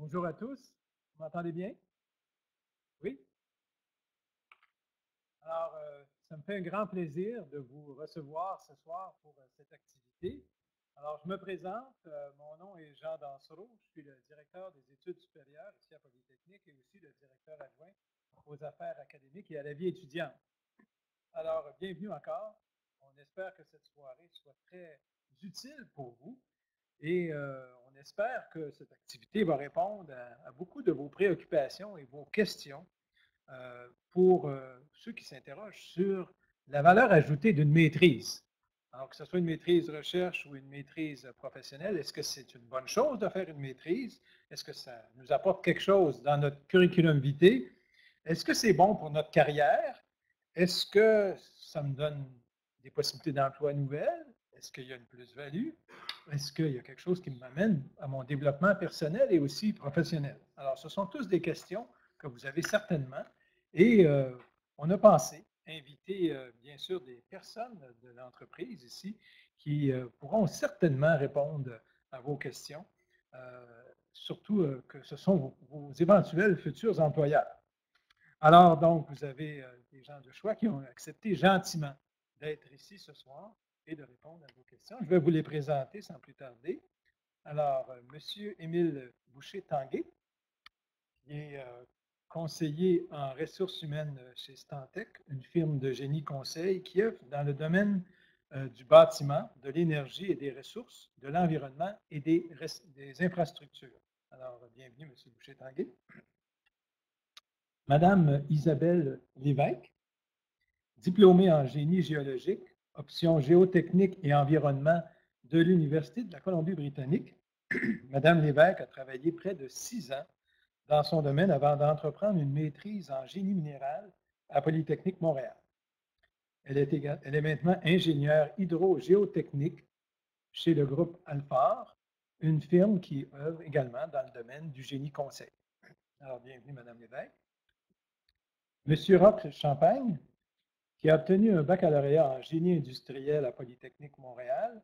Bonjour à tous. Vous m'entendez bien? Oui? Alors, ça me fait un grand plaisir de vous recevoir ce soir pour cette activité. Alors, je me présente. Mon nom est Jean Dansereau. Je suis le directeur des études supérieures ici à Polytechnique et aussi le directeur adjoint aux affaires académiques et à la vie étudiante. Alors, bienvenue encore. On espère que cette soirée soit très utile pour vous et on espère que cette activité va répondre à beaucoup de vos préoccupations et vos questions pour ceux qui s'interrogent sur la valeur ajoutée d'une maîtrise. Alors, que ce soit une maîtrise recherche ou une maîtrise professionnelle, est-ce que c'est une bonne chose de faire une maîtrise? Est-ce que ça nous apporte quelque chose dans notre curriculum vitae? Est-ce que c'est bon pour notre carrière? Est-ce que ça me donne des possibilités d'emploi nouvelles? Est-ce qu'il y a une plus-value? Est-ce qu'il y a quelque chose qui m'amène à mon développement personnel et aussi professionnel? Alors, ce sont tous des questions que vous avez certainement et on a pensé inviter, bien sûr, des personnes de l'entreprise ici qui pourront certainement répondre à vos questions, surtout que ce sont vos éventuels futurs employeurs. Alors, donc, vous avez des gens de choix qui ont accepté gentiment d'être ici ce soir et de répondre à vos questions. Je vais vous les présenter sans plus tarder. Alors, M. Émile Boucher-Tanguay, qui est conseiller en ressources humaines chez Stantec, une firme de génie conseil qui œuvre dans le domaine du bâtiment, de l'énergie et des ressources, de l'environnement et des infrastructures. Alors, bienvenue, M. Boucher-Tanguay. Madame Isabelle Lévesque, diplômée en génie géologique, option géotechnique et environnement de l'Université de la Colombie-Britannique. Madame Lévesque a travaillé près de 6 ans dans son domaine avant d'entreprendre une maîtrise en génie minéral à Polytechnique Montréal. Elle est maintenant ingénieure hydrogéotechnique chez le groupe Alphar, une firme qui œuvre également dans le domaine du génie conseil. Alors, bienvenue, Madame Lévesque. Monsieur Roch Champagne, qui a obtenu un baccalauréat en génie industriel à Polytechnique Montréal,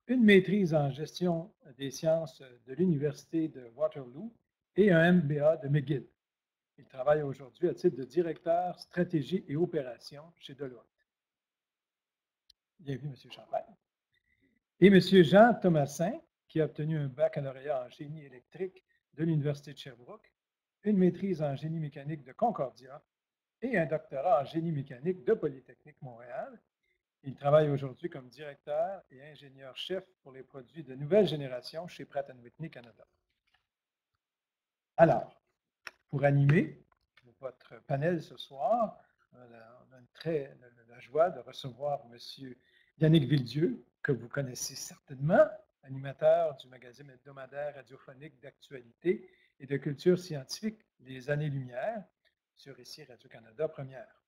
une maîtrise en gestion des sciences de l'Université de Waterloo et un MBA de McGill. Il travaille aujourd'hui à titre de directeur stratégie et opération chez Deloitte. Bienvenue, M. Champagne. Et M. Jean Thomasin, qui a obtenu un baccalauréat en génie électrique de l'Université de Sherbrooke, une maîtrise en génie mécanique de Concordia et un doctorat en génie mécanique de Polytechnique Montréal. Il travaille aujourd'hui comme directeur et ingénieur-chef pour les produits de nouvelle génération chez Pratt & Whitney Canada. Alors, pour animer votre panel ce soir, on a la joie de recevoir M. Yannick Villedieu, que vous connaissez certainement, animateur du magazine hebdomadaire radiophonique d'actualité et de culture scientifique Les Années-Lumière sur ici Radio-Canada Première.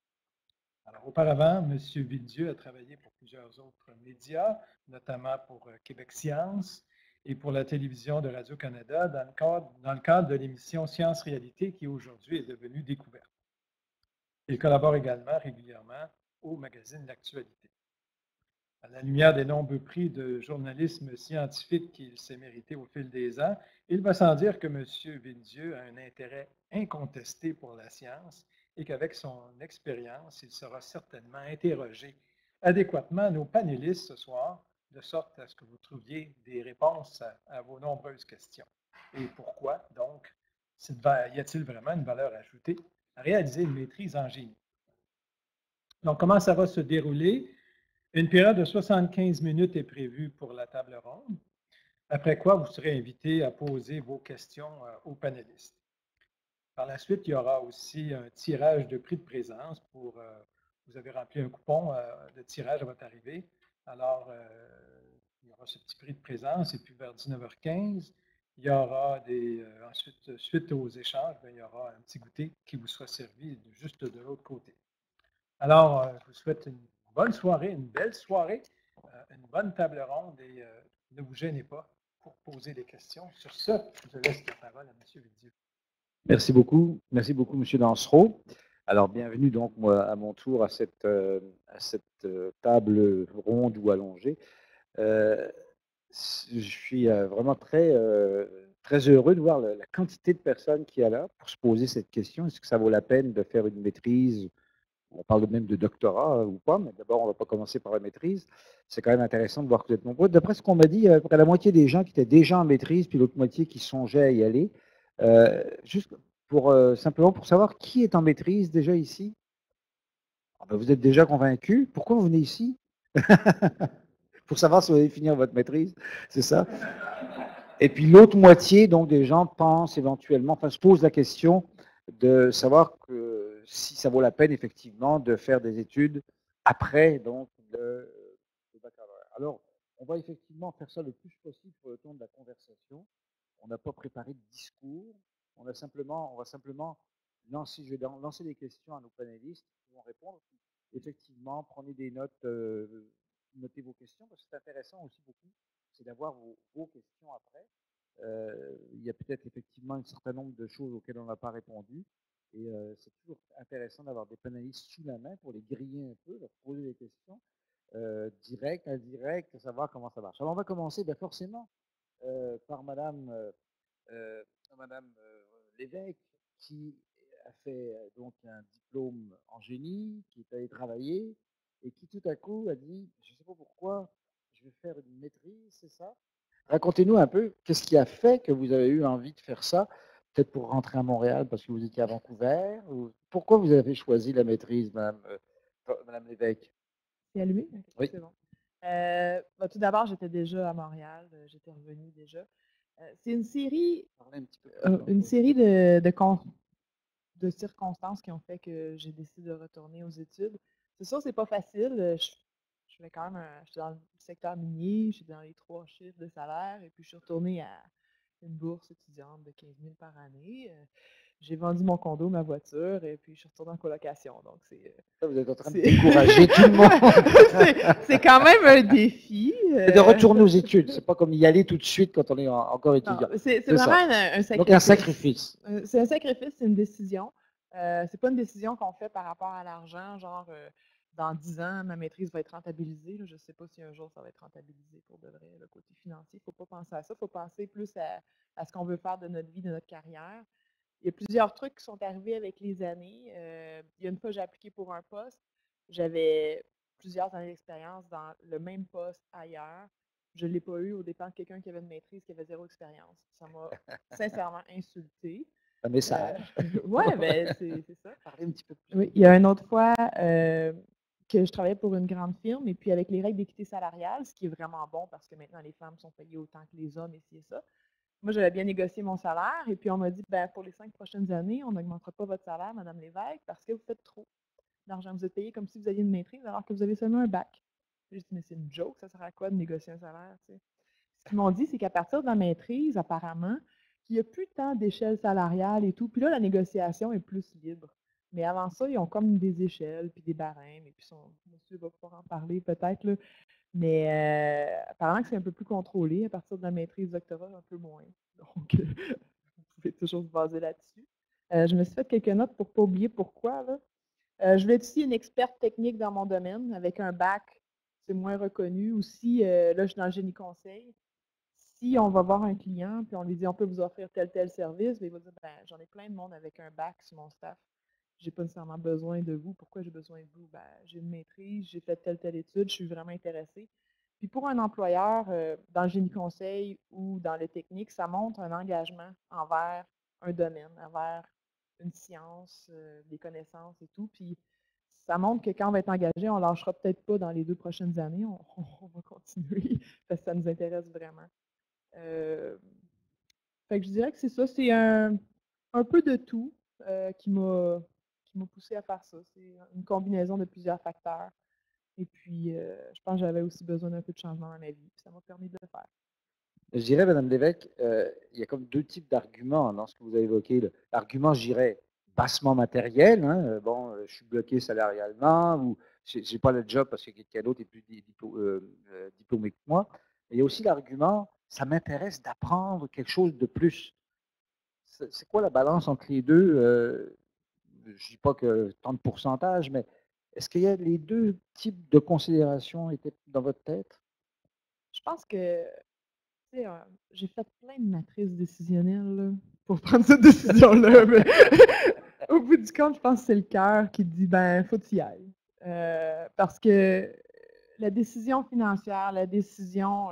Alors, auparavant, M. Villedieu a travaillé pour plusieurs autres médias, notamment pour Québec Science et pour la télévision de Radio-Canada dans le cadre de l'émission Science-Réalité qui aujourd'hui est devenue Découverte. Il collabore également régulièrement au magazine L'Actualité. À la lumière des nombreux prix de journalisme scientifique qu'il s'est mérité au fil des ans, il va sans dire que M. Villedieu a un intérêt incontesté pour la science et qu'avec son expérience, il sera certainement interrogé adéquatement nos panélistes ce soir, de sorte à ce que vous trouviez des réponses à vos nombreuses questions. Et pourquoi, donc, y a-t-il vraiment une valeur ajoutée à réaliser une maîtrise en génie? Donc, comment ça va se dérouler? Une période de 75 minutes est prévue pour la table ronde, après quoi vous serez invité à poser vos questions aux panélistes. Par la suite, il y aura aussi un tirage de prix de présence vous avez rempli un coupon de tirage à votre arrivée. Alors, il y aura ce petit prix de présence et puis vers 19h15, il y aura ensuite, suite aux échanges, il y aura un petit goûter qui vous sera servi juste de l'autre côté. Alors, je vous souhaite une bonne soirée, une belle soirée, une bonne table ronde et ne vous gênez pas pour poser des questions. Sur ce, je laisse la parole à M. Villedieu. Merci beaucoup, M. Dansereau. Alors, bienvenue donc moi, à mon tour à cette table ronde ou allongée. Je suis vraiment très très heureux de voir la quantité de personnes qu'il y a là pour se poser cette question. Est-ce que ça vaut la peine de faire une maîtrise? On parle même de doctorat ou pas, mais d'abord, on ne va pas commencer par la maîtrise. C'est quand même intéressant de voir que vous êtes nombreux. D'après ce qu'on m'a dit, il y a à peu près la moitié des gens qui étaient déjà en maîtrise, puis l'autre moitié qui songeait à y aller. Juste pour, simplement pour savoir qui est en maîtrise déjà ici. Ah ben, vous êtes déjà convaincu. Pourquoi vous venez ici? Pour savoir si vous allez finir votre maîtrise, c'est ça? Et puis l'autre moitié, donc, des gens pensent éventuellement, enfin, se posent la question de savoir que si ça vaut la peine, effectivement, de faire des études après, donc, le baccalauréat. Alors, on va effectivement faire ça le plus possible pour le temps de la conversation. On n'a pas préparé de discours. On va simplement lancer, je vais lancer des questions à nos panélistes qui vont répondre. Effectivement, prenez des notes, notez vos questions, parce que c'est intéressant aussi beaucoup, c'est d'avoir vos questions après. Il y a peut-être effectivement un certain nombre de choses auxquelles on n'a pas répondu. Et c'est toujours intéressant d'avoir des panélistes sous la main pour les griller un peu, leur poser des questions, directes, indirectes, savoir comment ça marche. Alors on va commencer forcément par euh, Madame Lévesque, qui a fait donc un diplôme en génie, qui est allée travailler et qui tout à coup a dit, je ne sais pas pourquoi, je vais faire une maîtrise, c'est ça? Racontez-nous un peu, qu'est-ce qui a fait que vous avez eu envie de faire ça? Peut-être pour rentrer à Montréal parce que vous étiez à Vancouver? Ou pourquoi vous avez choisi la maîtrise, Madame Lévesque? C'est allumé? Ok, Oui. c'est bon. Tout d'abord, j'étais déjà à Montréal, j'étais revenue déjà. C'est une série de circonstances qui ont fait que j'ai décidé de retourner aux études. C'est sûr, c'est pas facile. Je fais quand même j'étais dans le secteur minier, j'étais dans les 3 chiffres de salaire, et puis je suis retournée à une bourse étudiante de 15 000 par année. J'ai vendu mon condo, ma voiture, et puis je suis retournée en colocation. Donc, Vous êtes en train de décourager tout le monde. c'est quand même un défi. C'est de retourner aux études. C'est pas comme y aller tout de suite quand on est encore étudiant. C'est vraiment un sacrifice. Donc un sacrifice. C'est un sacrifice, c'est une décision. C'est pas une décision qu'on fait par rapport à l'argent, genre dans 10 ans, ma maîtrise va être rentabilisée. Je ne sais pas si un jour ça va être rentabilisé pour de vrai, le côté financier. Il ne faut pas penser à ça. Il faut penser plus à ce qu'on veut faire de notre vie, de notre carrière. Il y a plusieurs trucs qui sont arrivés avec les années. Il y a une fois, j'ai appliqué pour un poste. J'avais plusieurs années d'expérience dans le même poste ailleurs. Je ne l'ai pas eu au dépend de quelqu'un qui avait une maîtrise qui avait 0 expérience. Ça m'a sincèrement insultée. Un message. Oui, ben, c'est ça. Parlez un petit peu plus. Oui, il y a une autre fois que je travaillais pour une grande firme, et puis avec les règles d'équité salariale, ce qui est vraiment bon parce que maintenant les femmes sont payées autant que les hommes, et c'est ça. Moi, j'avais bien négocié mon salaire, et puis on m'a dit, ben, pour les 5 prochaines années, on n'augmentera pas votre salaire, Madame Lévesque, parce que vous faites trop d'argent. Vous êtes payé comme si vous aviez une maîtrise alors que vous avez seulement un bac. J'ai dit, mais c'est une joke, ça sert à quoi de négocier un salaire? Tu sais? Ce qu'ils m'ont dit, c'est qu'à partir de la maîtrise, apparemment, qu'il n'y a plus tant d'échelles salariales et tout. Puis là, la négociation est plus libre. Mais avant ça, ils ont comme des échelles, puis des barèmes, et puis monsieur va pouvoir en parler peut-être, là. Mais apparemment que c'est un peu plus contrôlé à partir de la maîtrise doctorat, un peu moins. Donc, vous pouvez toujours se baser là-dessus. Je me suis fait quelques notes pour ne pas oublier pourquoi, là. Je voulais être aussi une experte technique dans mon domaine. Avec un bac, c'est moins reconnu. Aussi, là, je suis dans le génie conseil. Si on va voir un client, puis on lui dit, on peut vous offrir tel service, bien, il va dire, ben, j'en ai plein de monde avec un bac sur mon staff. Je n'ai pas nécessairement besoin de vous. Pourquoi j'ai besoin de vous? Ben, j'ai une maîtrise, j'ai fait telle étude, je suis vraiment intéressée. Puis pour un employeur, dans le génie conseil ou dans le technique, ça montre un engagement envers un domaine, envers une science, des connaissances et tout. Puis ça montre que quand on va être engagé, on ne lâchera peut-être pas dans les 2 prochaines années. On va continuer parce que ça nous intéresse vraiment. Fait que je dirais que c'est ça. C'est un peu de tout qui m'a poussé à faire ça. C'est une combinaison de plusieurs facteurs. Et puis, je pense que j'avais aussi besoin d'un peu de changement dans ma vie. Puis ça m'a permis de le faire. Je dirais, Madame Lévesque, il y a comme 2 types d'arguments dans ce que vous avez évoqué. L'argument, je dirais, bassement matériel. Hein, bon, je suis bloqué salarialement ou je n'ai pas le job parce que quelqu'un d'autre est plus diplômé que moi. Mais il y a aussi l'argument, ça m'intéresse d'apprendre quelque chose de plus. C'est quoi la balance entre les deux? Je ne dis pas que tant de pourcentage, mais est-ce qu'il y a les 2 types de considérations étaient dans votre tête? Je pense que sais, j'ai fait plein de matrices décisionnelles là, pour prendre cette décision-là. Mais au bout du compte, je pense que c'est le cœur qui dit ben, faut que tu y ailles. Parce que la décision financière, la décision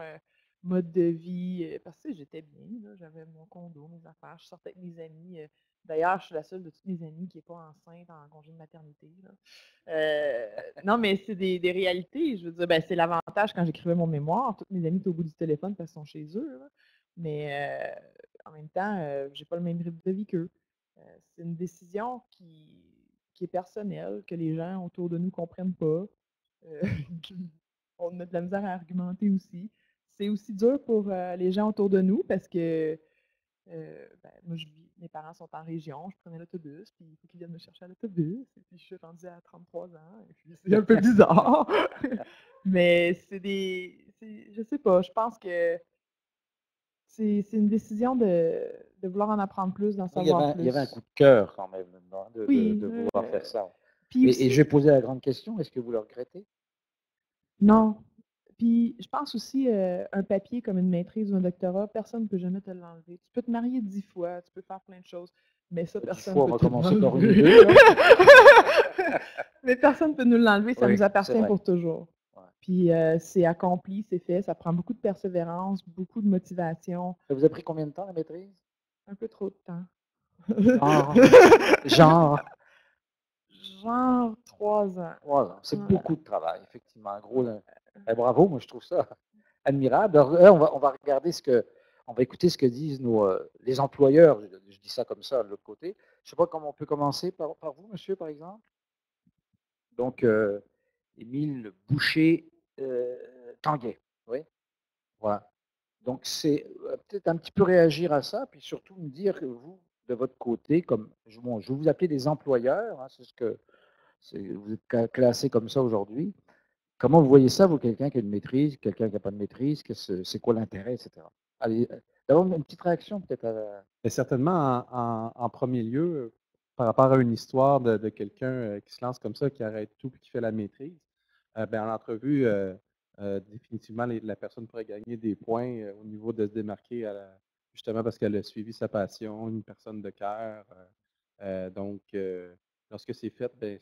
mode de vie, parce que j'étais bien, là, j'avais mon condo, mes affaires, je sortais avec mes amis. D'ailleurs, je suis la seule de toutes mes amies qui n'est pas enceinte en congé de maternité. Là. Non, mais c'est des réalités. Je veux dire, ben, c'est l'avantage quand j'écrivais mon mémoire. Toutes mes amies étaient au bout du téléphone parce qu'elles sont chez eux. Là. Mais en même temps, j'ai pas le même rythme de vie qu'eux. C'est une décision qui est personnelle, que les gens autour de nous ne comprennent pas. On a de la misère à argumenter aussi. C'est aussi dur pour les gens autour de nous parce que moi, mes parents sont en région, je prenais l'autobus, puis il faut qu'ils viennent me chercher à l'autobus, et puis je suis rendue à 33 ans, et puis c'est un peu bizarre. Mais je sais pas, je pense que c'est une décision de vouloir en apprendre plus, d'en savoir Il y avait un plus. coup de cœur quand même là-dedans, Oui. de vouloir faire ça. Puis Et aussi, je vais poser la grande question, est-ce que vous le regrettez? non. Puis je pense aussi, un papier comme une maîtrise ou un doctorat, personne ne peut jamais te l'enlever. Tu peux te marier 10 fois, tu peux faire plein de choses, mais ça, 10 personne fois, ne on peut va te commencer par une ou l'enlever. deux. Là. Mais personne ne peut nous l'enlever, ça Oui, nous c'est appartient vrai. pour toujours. Ouais. Puis c'est accompli, c'est fait, ça prend beaucoup de persévérance, beaucoup de motivation. Ça vous a pris combien de temps la maîtrise? Un peu trop de temps. Genre Genre 3 ans. 3 ans. C'est Ouais. beaucoup de travail, effectivement. En gros, bravo, moi je trouve ça admirable. Alors, là, on va regarder on va écouter ce que disent les employeurs. Je dis ça comme ça de l'autre côté. Je ne sais pas comment on peut commencer par vous, monsieur, par exemple. Donc, Émile Boucher Tanguay. Oui, voilà. Donc, c'est peut-être un petit peu réagir à ça, puis surtout me dire que vous, de votre côté, comme je vais vous appeler des employeurs, hein, c'est ce que vous êtes classé comme ça aujourd'hui. Comment vous voyez ça, vous, quelqu'un qui a une maîtrise, quelqu'un qui n'a pas de maîtrise, c'est quoi l'intérêt, etc. Allez, d'abord une petite réaction peut-être à... Mais certainement, en premier lieu, par rapport à une histoire de quelqu'un qui se lance comme ça, qui arrête tout et qui fait la maîtrise, ben, en entrevue, définitivement, la personne pourrait gagner des points au niveau de se démarquer justement parce qu'elle a suivi sa passion, une personne de cœur. Donc, lorsque c'est fait, ben,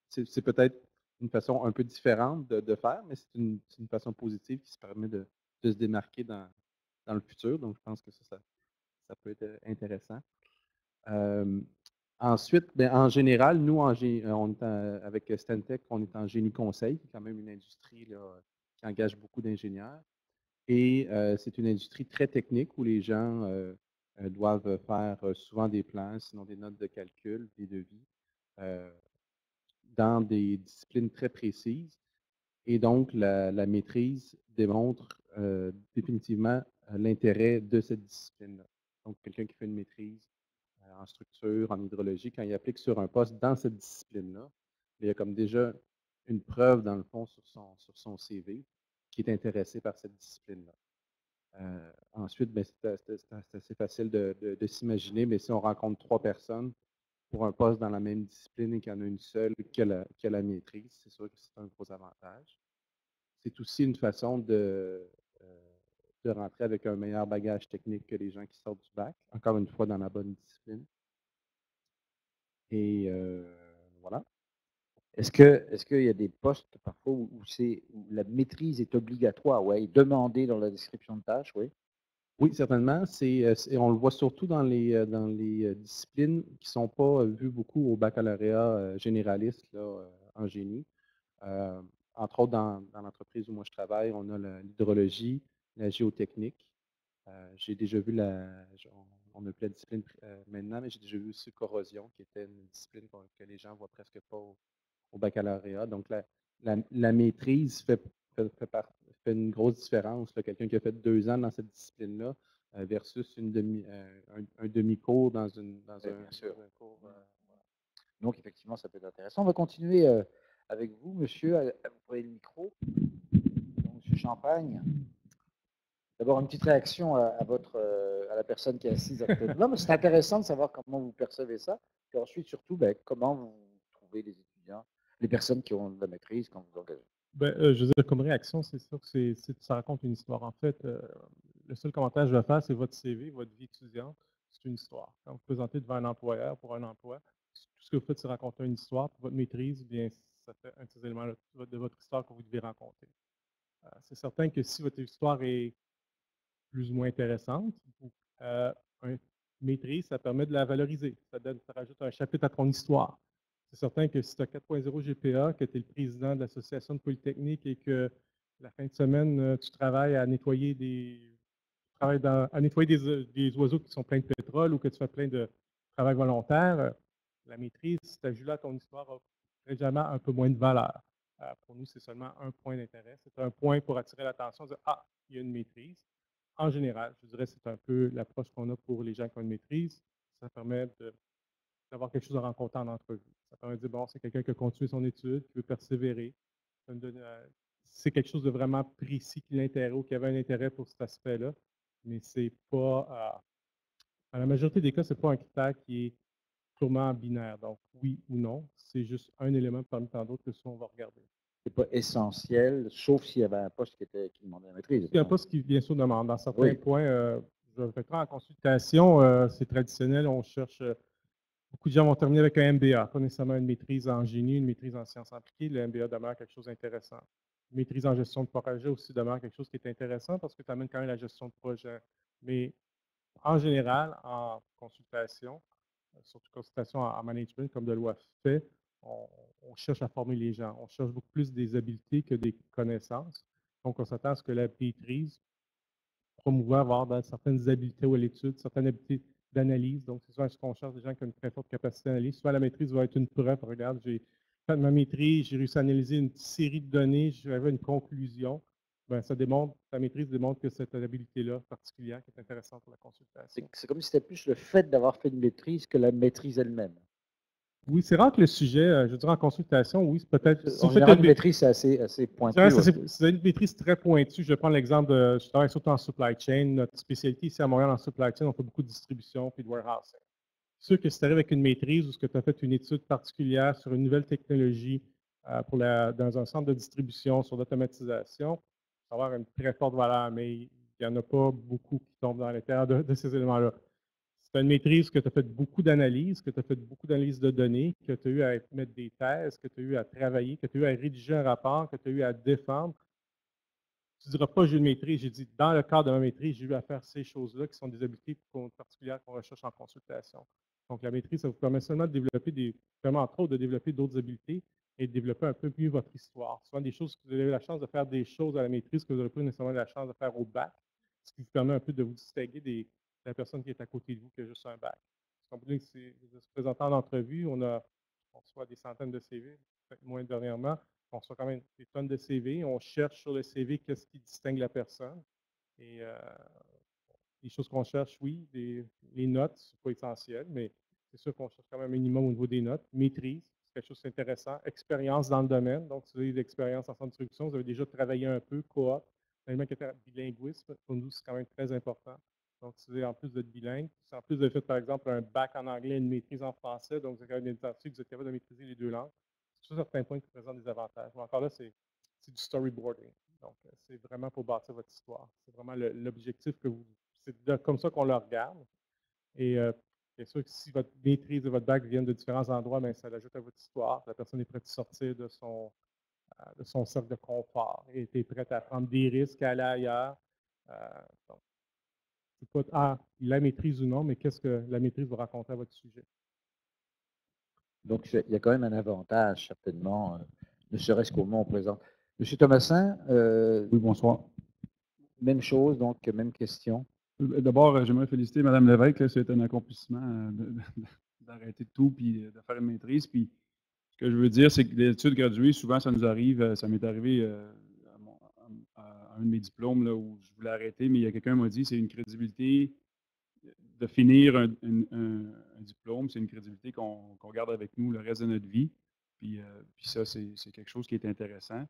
c'est peut-être une façon un peu différente de faire, mais c'est une façon positive qui se permet de se démarquer dans le futur. Donc, je pense que ça peut être intéressant. Ensuite, ben, en général, nous, on est avec Stantec, on est en génie conseil, qui est quand même une industrie là, qui engage beaucoup d'ingénieurs. Et c'est une industrie très technique où les gens doivent faire souvent des plans, sinon des notes de calcul, des devis, dans des disciplines très précises. Et donc, la maîtrise démontre définitivement l'intérêt de cette discipline-là. Donc, quelqu'un qui fait une maîtrise en structure, en hydrologie, quand il applique sur un poste dans cette discipline-là, il y a comme déjà une preuve, dans le fond, sur son CV qui est intéressé par cette discipline-là. Ensuite, ben, c'est assez facile de s'imaginer, mais si on rencontre 3 personnes pour un poste dans la même discipline et qu'il y en a une seule qui a la maîtrise, c'est sûr que c'est un gros avantage. C'est aussi une façon de rentrer avec un meilleur bagage technique que les gens qui sortent du bac, encore une fois dans la bonne discipline. Et voilà. Est-ce qu'il y a des postes parfois où la maîtrise est obligatoire, ouais, demandée dans la description de tâche, oui? Oui, certainement. On le voit surtout dans les disciplines qui ne sont pas vues beaucoup au baccalauréat généraliste là, en génie. Entre autres, dans l'entreprise où moi je travaille, on a l'hydrologie, la géotechnique. J'ai déjà vu on n'a plus la discipline maintenant, mais j'ai déjà vu aussi corrosion, qui était une discipline que les gens ne voient presque pas au baccalauréat. Donc, la maîtrise fait une grosse différence. Quelqu'un qui a fait 2 ans dans cette discipline-là versus un demi-cours dans un cours. Donc, effectivement, ça peut être intéressant. On va continuer avec vous, monsieur. Vous prenez le micro. Donc, monsieur Champagne. D'abord, une petite réaction à la personne qui est assise à côté de vous. Non, mais c'est intéressant de savoir comment vous percevez ça. Et ensuite, surtout, ben, comment vous trouvez les étudiants, les personnes qui ont de la maîtrise quand vous engagez. Ben, je veux dire, comme réaction, c'est sûr que ça raconte une histoire. En fait, le seul commentaire que je vais faire, c'est votre CV, votre vie étudiante, c'est une histoire. Quand vous vous présentez devant un employeur pour un emploi, tout ce que vous faites, c'est raconter une histoire. Pour votre maîtrise, bien, ça fait un de ces éléments de votre histoire que vous devez raconter. C'est certain que si votre histoire est plus ou moins intéressante, une maîtrise, ça permet de la valoriser. Ça rajoute un chapitre à ton histoire. C'est certain que si tu as 4.0 GPA, que tu es le président de l'Association de Polytechnique et que la fin de semaine, tu travailles à nettoyer des oiseaux qui sont pleins de pétrole ou que tu fais plein de travail volontaire, la maîtrise, si tu ajoutes là ton histoire, a légèrement un peu moins de valeur. Pour nous, c'est seulement un point d'intérêt. C'est un point pour attirer l'attention, dire ah, il y a une maîtrise. En général, je dirais que c'est un peu l'approche qu'on a pour les gens qui ont une maîtrise. Ça permet d'avoir quelque chose à rencontrer en entrevue. Ça permet de dire, bon, c'est quelqu'un qui a continué son étude, qui veut persévérer. C'est quelque chose de vraiment précis qui l'intéresse ou qui avait un intérêt pour cet aspect-là. Mais c'est pas, dans la majorité des cas, ce n'est pas un critère qui est purement binaire. Donc, oui ou non, c'est juste un élément parmi tant d'autres que on va regarder. C'est pas essentiel, sauf s'il y avait un poste qui demandait la maîtrise. Il y a un poste qui, bien sûr, demande. Dans certains Oui. points, je vais faire en consultation, c'est traditionnel, on cherche. Beaucoup de gens vont terminer avec un MBA, pas nécessairement une maîtrise en génie, une maîtrise en sciences appliquées. Le MBA demeure quelque chose d'intéressant. Une maîtrise en gestion de projet aussi demeure quelque chose qui est intéressant parce que tu amènes quand même la gestion de projet. Mais en général, en consultation, surtout consultation en management, comme Deloitte fait, on cherche à former les gens. On cherche beaucoup plus des habiletés que des connaissances. Donc, on s'attend à ce que la maîtrise promouvoir, avoir dans certaines habiletés ou à l'étude, certaines habiletés d'analyse. Donc, c'est souvent ce qu'on cherche des gens qui ont une très forte capacité d'analyse. Souvent, la maîtrise va être une preuve. Regarde, j'ai fait ma maîtrise, j'ai réussi à analyser une série de données, j'avais une conclusion. Bien, ta maîtrise démontre que cette habilité-là particulière qui est intéressante pour la consultation. C'est comme si c'était plus le fait d'avoir fait une maîtrise que la maîtrise elle-même. Oui, c'est rare que le sujet, je dirais en consultation, oui, c'est peut-être. Si en général, une maîtrise, c'est assez pointu. C'est une maîtrise très pointue. Je vais prendre l'exemple de. Je travaille surtout en supply chain. Notre spécialité ici à Montréal en supply chain, on fait beaucoup de distribution puis de warehousing. C'est sûr que si tu arrives avec une maîtrise ou que tu as fait une étude particulière sur une nouvelle technologie dans un centre de distribution sur l'automatisation, ça va avoir une très forte valeur, mais il n'y en a pas beaucoup qui tombent dans l'intérieur de ces éléments-là. C'est une maîtrise que tu as fait beaucoup d'analyses, que tu as fait beaucoup d'analyses de données, que tu as eu à mettre des thèses, que tu as eu à travailler, que tu as eu à rédiger un rapport, que tu as eu à défendre. Tu ne diras pas j'ai une maîtrise, j'ai dit dans le cadre de ma maîtrise, j'ai eu à faire ces choses-là qui sont des habiletés particulières qu'on recherche en consultation. Donc la maîtrise, ça vous permet seulement de développer entre autres, de développer d'autres habiletés et de développer un peu mieux votre histoire. Souvent des choses que vous avez eu la chance de faire des choses à la maîtrise que vous n'aurez pas nécessairement la chance de faire au bac, ce qui vous permet un peu de vous distinguer de la personne qui est à côté de vous qui a juste un bac. Parce qu'on se présentant en entrevue, on reçoit des centaines de CV, peut-être moins dernièrement. On reçoit quand même des tonnes de CV. On cherche sur le CV qu'est-ce qui distingue la personne. Et les choses qu'on cherche, oui, les notes, ce n'est pas essentiel, mais c'est sûr qu'on cherche quand même un minimum au niveau des notes. Maîtrise, c'est quelque chose d'intéressant. Expérience dans le domaine. Donc, si vous avez de l'expérience en centre de distribution, vous avez déjà travaillé un peu, coop. Même qui est bilinguisme, pour nous, c'est quand même très important. Donc, si vous avez en plus d'être bilingue, si en plus vous avez fait, par exemple, un bac en anglais et une maîtrise en français, donc vous avez quand même identifié que vous êtes capable de maîtriser les deux langues, c'est sur certains points qui présentent des avantages. Mais encore là, c'est du storyboarding. Donc, c'est vraiment pour bâtir votre histoire. C'est vraiment l'objectif que vous. C'est comme ça qu'on le regarde. Et bien sûr que si votre maîtrise de votre bac viennent de différents endroits, bien, ça l'ajoute à votre histoire. La personne est prête à sortir de son cercle de confort et est prête à prendre des risques, à aller ailleurs. Donc, c'est pas la maîtrise ou non, mais qu'est-ce que la maîtrise va raconter à votre sujet. Donc, il y a quand même un avantage, certainement, ne serait-ce qu'au moment présent. Monsieur Thomasin. Oui, bonsoir. Même chose, donc, même question. D'abord, j'aimerais féliciter Mme Lévesque. C'est un accomplissement d'arrêter tout puis de faire une maîtrise. Puis, ce que je veux dire, c'est que les études graduées, souvent, ça nous arrive, ça m'est arrivé à un de mes diplômes là, où je voulais arrêter, mais il y a quelqu'un qui m'a dit c'est une crédibilité de finir un diplôme, c'est une crédibilité qu'on garde avec nous le reste de notre vie. Puis ça, c'est quelque chose qui est intéressant.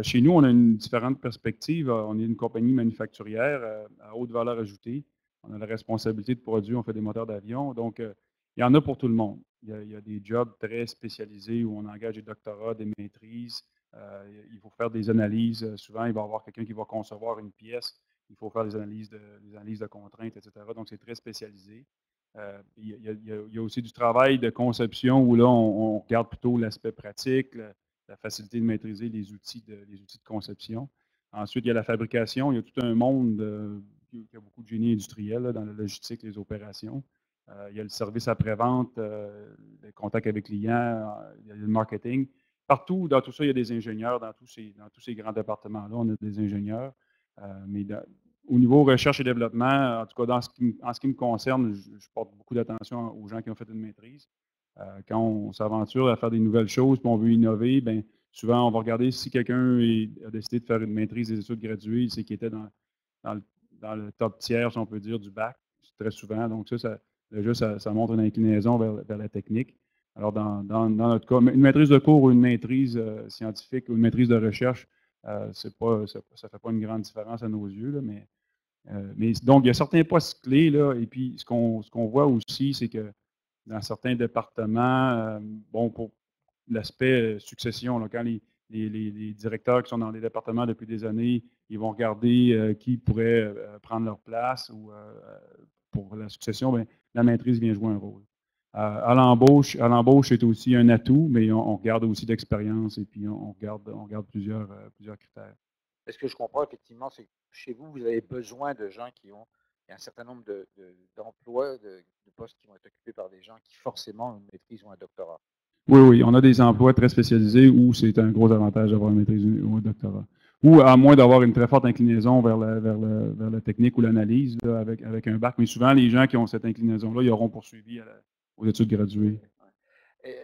Chez nous, on a une différente perspective. On est une compagnie manufacturière à haute valeur ajoutée. On a la responsabilité de produire, on fait des moteurs d'avion. Donc, il y en a pour tout le monde. Il y a des jobs très spécialisés où on engage des doctorats, des maîtrises. Il faut faire des analyses. Souvent, il va y avoir quelqu'un qui va concevoir une pièce. il faut faire des analyses de contraintes, etc. Donc, c'est très spécialisé. Il y a aussi du travail de conception où là, on regarde plutôt l'aspect pratique, la facilité de maîtriser les outils de conception. Ensuite, il y a la fabrication. Il y a tout un monde qui a beaucoup de génie industriel là, dans la logistique, les opérations. Il y a le service après-vente, le contact avec clients, il y a le marketing. Partout, dans tout ça, il y a des ingénieurs. Dans tous ces grands départements-là, on a des ingénieurs. Mais au niveau recherche et développement, en tout cas, en ce qui me concerne, je porte beaucoup d'attention aux gens qui ont fait une maîtrise. Quand on s'aventure à faire des nouvelles choses et on veut innover, bien, souvent, on va regarder si quelqu'un a décidé de faire une maîtrise des études graduées, c'est qu'il était dans le top tiers, si on peut dire, du bac, très souvent. Donc, déjà, ça montre une inclinaison vers la technique. Alors, dans notre cas, une maîtrise de cours ou une maîtrise scientifique ou une maîtrise de recherche, ça ne fait pas une grande différence à nos yeux, là, mais donc, il y a certains postes clés, là, et puis ce qu'on voit aussi, c'est que dans certains départements, bon, pour l'aspect succession, là, quand les directeurs qui sont dans les départements depuis des années, ils vont regarder qui pourrait prendre leur place ou pour la succession, bien, la maîtrise vient jouer un rôle. À l'embauche, c'est aussi un atout, mais on regarde aussi l'expérience et puis on regarde plusieurs critères. Ce que je comprends effectivement, c'est que chez vous, vous avez besoin de gens il y a un certain nombre d'emplois, de postes qui vont être occupés par des gens qui forcément ont une maîtrise ou un doctorat. Oui, on a des emplois très spécialisés où c'est un gros avantage d'avoir une maîtrise ou un doctorat. Ou à moins d'avoir une très forte inclinaison vers la technique ou l'analyse avec un bac. Mais souvent, les gens qui ont cette inclinaison-là, ils auront poursuivi aux études graduées. Et,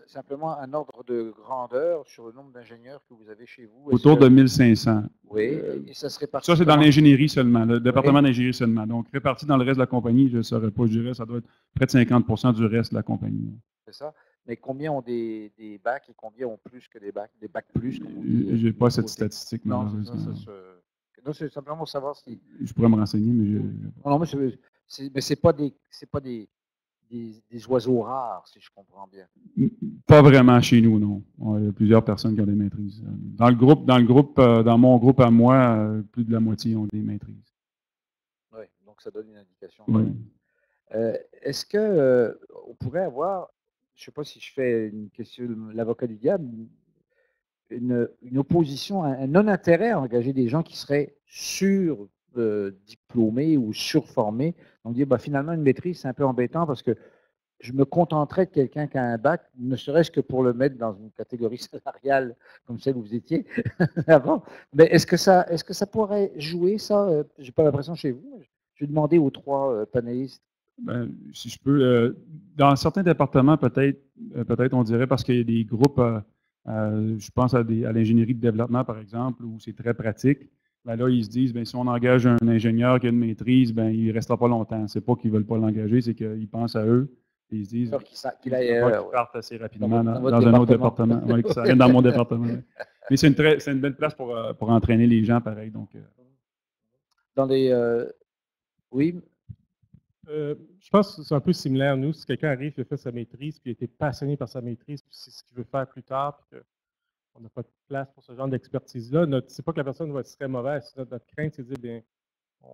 simplement un ordre de grandeur sur le nombre d'ingénieurs que vous avez chez vous. Autour de 1500. Oui, et ça se répartit. Ça, c'est dans l'ingénierie seulement, le département d'ingénierie seulement. Donc, réparti dans le reste de la compagnie, je ne saurais pas, je dirais, ça doit être près de 50% du reste de la compagnie. C'est ça. Mais combien ont des bacs et combien ont plus que des bacs plus? Je n'ai pas cette statistique, malheureusement. Non, c'est simplement pour savoir si. Je pourrais me renseigner, mais non, mais ce n'est pas des oiseaux rares, si je comprends bien. Pas vraiment chez nous, non. Il y a plusieurs personnes qui ont des maîtrises. Dans mon groupe à moi, plus de la moitié ont des maîtrises. Oui, donc ça donne une indication. Oui. Est-ce qu'on pourrait avoir, je ne sais pas si je fais une question, l'avocat du diable, une opposition, un non-intérêt à engager des gens qui seraient diplômés ou surformés. Donc dire, finalement, une maîtrise, c'est un peu embêtant parce que je me contenterais de quelqu'un qui a un bac, ne serait-ce que pour le mettre dans une catégorie salariale comme celle où vous étiez avant. Mais est-ce que ça pourrait jouer, ça? Je n'ai pas l'impression chez vous. Je vais demander aux trois panélistes. Si je peux, dans certains départements, peut-être on dirait, parce qu'il y a des groupes, je pense à l'ingénierie de développement, par exemple, où c'est très pratique. Là, ils se disent, si on engage un ingénieur qui a une maîtrise, il ne restera pas longtemps. Ce n'est pas qu'ils ne veulent pas l'engager, c'est qu'ils pensent à eux. Et ils se disent qu'ils partent assez rapidement dans un autre département. Oui, que ça vienne dans mon département. Mais c'est une belle place pour entraîner les gens, pareil. Donc, dans les... oui. Je pense que c'est un peu similaire. Nous, si quelqu'un arrive, il a fait sa maîtrise, puis il a été passionné par sa maîtrise, puis c'est ce qu'il veut faire plus tard, puis qu'on n'a pas de place pour ce genre d'expertise-là, c'est pas que la personne va être très mauvaise. Notre crainte, c'est de dire, bien,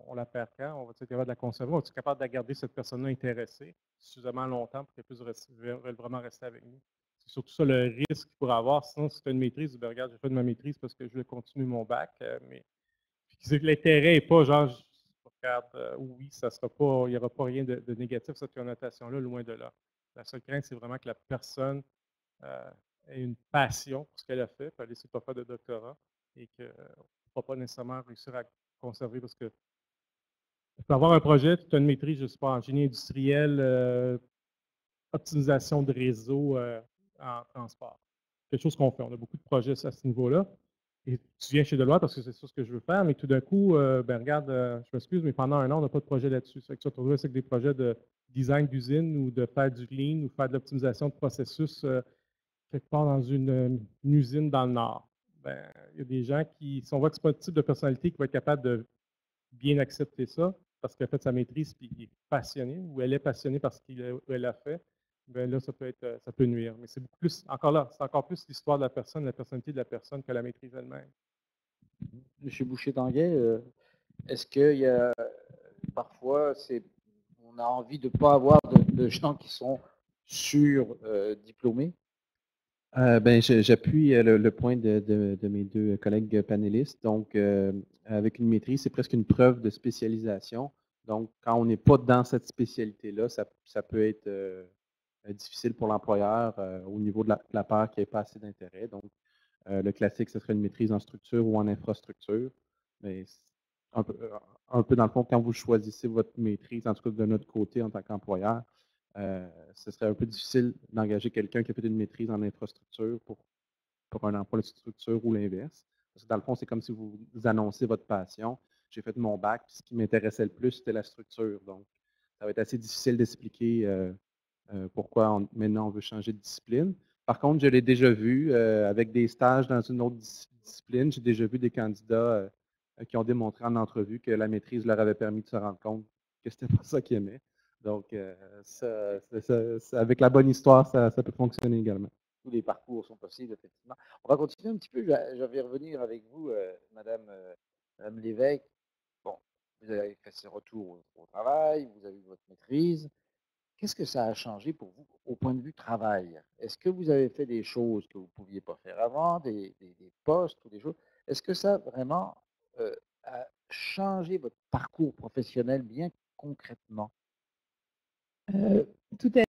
on la perd quand? On va être capable de la conserver? On va être capable de garder cette personne-là intéressée suffisamment longtemps pour qu'elle puisse vraiment rester avec nous? C'est surtout ça le risque qu'il pourrait avoir. Sinon, si tu as une maîtrise, ben, regarde, j'ai fait de ma maîtrise parce que je vais continuer mon bac, mais l'intérêt n'est pas genre, regarde, oui, ça sera pas, il n'y aura pas rien de négatif, cette connotation-là, loin de là. La seule crainte, c'est vraiment que la personne ait une passion pour ce qu'elle a fait, puis elle ne laisse pas faire de doctorat, et qu'on ne va pas nécessairement réussir à conserver parce que tu peux avoir un projet, tu as une maîtrise, je ne sais pas, en génie industriel, optimisation de réseau en transport. Quelque chose qu'on fait. On a beaucoup de projets à ce niveau-là. Et tu viens chez Deloitte parce que c'est ça ce que je veux faire, mais tout d'un coup, regarde, je m'excuse, mais pendant un an, on n'a pas de projet là-dessus. Ça fait que tu vas te retrouver avec des projets de design d'usine ou de faire du lean ou faire de l'optimisation de processus quelque part dans une usine dans le Nord. Il y a des gens qui, si on voit que ce n'est pas le type de personnalité qui va être capable de bien accepter ça, parce qu'elle a fait sa maîtrise et il est passionné, ou elle est passionnée parce qu'elle a fait, là, ça peut nuire. Mais c'est beaucoup plus, encore là, c'est encore plus l'histoire de la personne, la personnalité de la personne que la maîtrise elle-même. M. Boucher-Tanguay, Est-ce qu'il y a parfois, on a envie de ne pas avoir de gens qui sont diplômés? J'appuie le point de mes deux collègues panélistes. Donc, avec une maîtrise, c'est presque une preuve de spécialisation. Donc, quand on n'est pas dans cette spécialité-là, ça peut être difficile pour l'employeur au niveau de la part qui n'a pas assez d'intérêt. Donc, le classique, ce serait une maîtrise en structure ou en infrastructure. Mais un peu dans le fond, quand vous choisissez votre maîtrise, en tout cas de notre côté en tant qu'employeur, ce serait un peu difficile d'engager quelqu'un qui a fait une maîtrise en infrastructure pour un emploi de structure ou l'inverse. Parce que dans le fond, c'est comme si vous annoncez votre passion. J'ai fait mon bac, puis ce qui m'intéressait le plus, c'était la structure. Donc, ça va être assez difficile d'expliquer pourquoi maintenant on veut changer de discipline. Par contre, je l'ai déjà vu avec des stages dans une autre discipline. J'ai déjà vu des candidats qui ont démontré en entrevue que la maîtrise leur avait permis de se rendre compte que ce n'était pas ça qu'ils aimaient. Donc, avec la bonne histoire, ça peut fonctionner également. Tous les parcours sont possibles, effectivement. On va continuer un petit peu. Je vais revenir avec vous, Madame Lévesque. Bon, vous avez fait ce retour au travail, vous avez eu votre maîtrise. Qu'est-ce que ça a changé pour vous au point de vue travail? Est-ce que vous avez fait des choses que vous ne pouviez pas faire avant, des postes ou des choses? Est-ce que ça vraiment a changé votre parcours professionnel bien concrètement? Tout à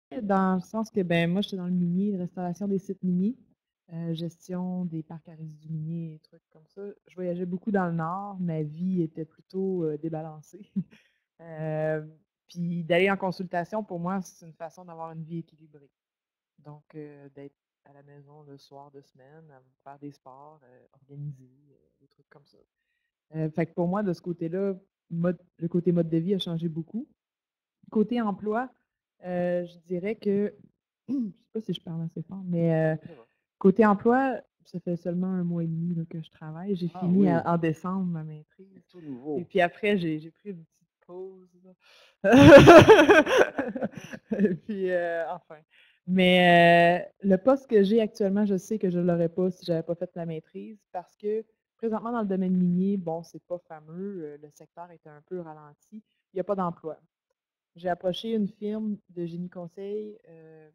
fait, dans le sens que ben, moi, j'étais dans le minier, restauration des sites miniers, gestion des parcs à résidus miniers et trucs comme ça. Je voyageais beaucoup dans le Nord. Ma vie était plutôt débalancée. Puis d'aller en consultation, pour moi, c'est une façon d'avoir une vie équilibrée. Donc, d'être à la maison le soir de semaine, à faire des sports, organiser, des trucs comme ça. Fait que pour moi, de ce côté-là, le côté mode de vie a changé beaucoup. Côté emploi, je dirais que, je ne sais pas si je parle assez fort, mais côté emploi, ça fait seulement 1 mois et demi là, que je travaille. J'ai fini oui. en décembre ma maîtrise. Tout nouveau. Et puis après, j'ai pris une petite pause. Et puis, enfin. Mais le poste que j'ai actuellement, je sais que je ne l'aurais pas si je n'avais pas fait la maîtrise parce que présentement, dans le domaine minier, bon, c'est pas fameux. Le secteur est un peu ralenti. Il n'y a pas d'emploi. J'ai approché une firme de génie conseil,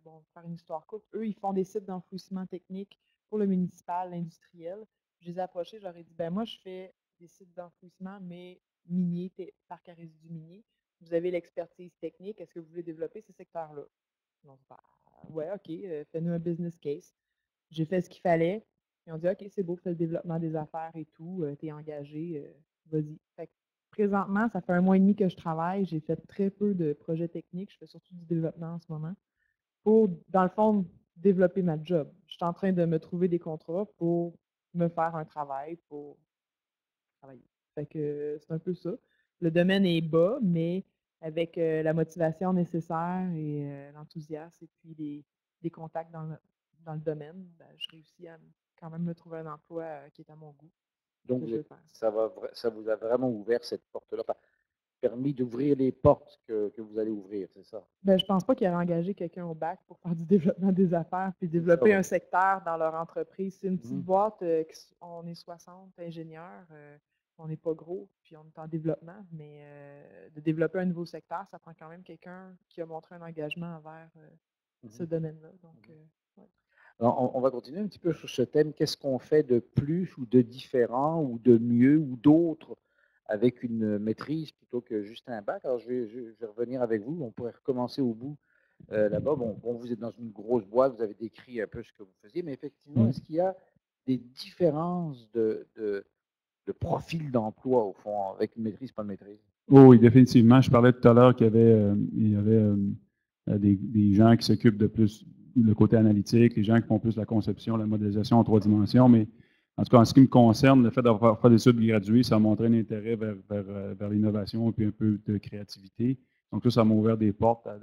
bon, pour faire une histoire courte. Eux, ils font des sites d'enfouissement technique pour le municipal, l'industriel. Je les ai approchés, je leur ai dit, ben moi, je fais des sites d'enfouissement, mais miniers, parc à résidus miniers. Vous avez l'expertise technique, est-ce que vous voulez développer ces secteurs-là? Donc, bah, ouais, OK, fais-nous un business case. J'ai fait ce qu'il fallait. Ils ont dit, OK, c'est beau, fais le développement des affaires et tout, t'es engagé, vas-y. Fait que présentement, ça fait 1 mois et demi que je travaille. J'ai fait très peu de projets techniques. Je fais surtout du développement en ce moment pour, dans le fond, développer ma job. Je suis en train de me trouver des contrats pour me faire un travail, pour travailler. Fait que c'est un peu ça. Le domaine est bas, mais avec la motivation nécessaire et l'enthousiasme et puis des contacts dans le domaine, ben, je réussis à quand même me trouver un emploi qui est à mon goût. Donc, que je veux faire. ça vous a vraiment ouvert cette porte-là, permis d'ouvrir les portes que vous allez ouvrir, c'est ça? Ben, je pense pas qu'ils auraient engagé quelqu'un au bac pour faire du développement des affaires puis développer un secteur dans leur entreprise. C'est une petite boîte, on est 60 ingénieurs, on n'est pas gros, puis on est en développement, mais de développer un nouveau secteur, ça prend quand même quelqu'un qui a montré un engagement envers ce domaine-là. Donc, ouais. Alors, on va continuer un petit peu sur ce thème. Qu'est-ce qu'on fait de plus ou de différent ou de mieux ou d'autre avec une maîtrise plutôt que juste un bac? Alors, je vais revenir avec vous. On pourrait recommencer au bout là-bas. Bon, vous êtes dans une grosse boîte, vous avez décrit un peu ce que vous faisiez, mais effectivement, est-ce qu'il y a des différences de profil d'emploi, au fond, avec une maîtrise, pas une maîtrise? Oh, oui, définitivement. Je parlais tout à l'heure qu'il y avait des gens qui s'occupent de plus le côté analytique, les gens qui font plus la conception, la modélisation en 3 dimensions, mais en tout cas, en ce qui me concerne, le fait d'avoir fait des études graduées, ça a montré un intérêt vers l'innovation et puis un peu de créativité. Donc ça m'a ouvert des portes à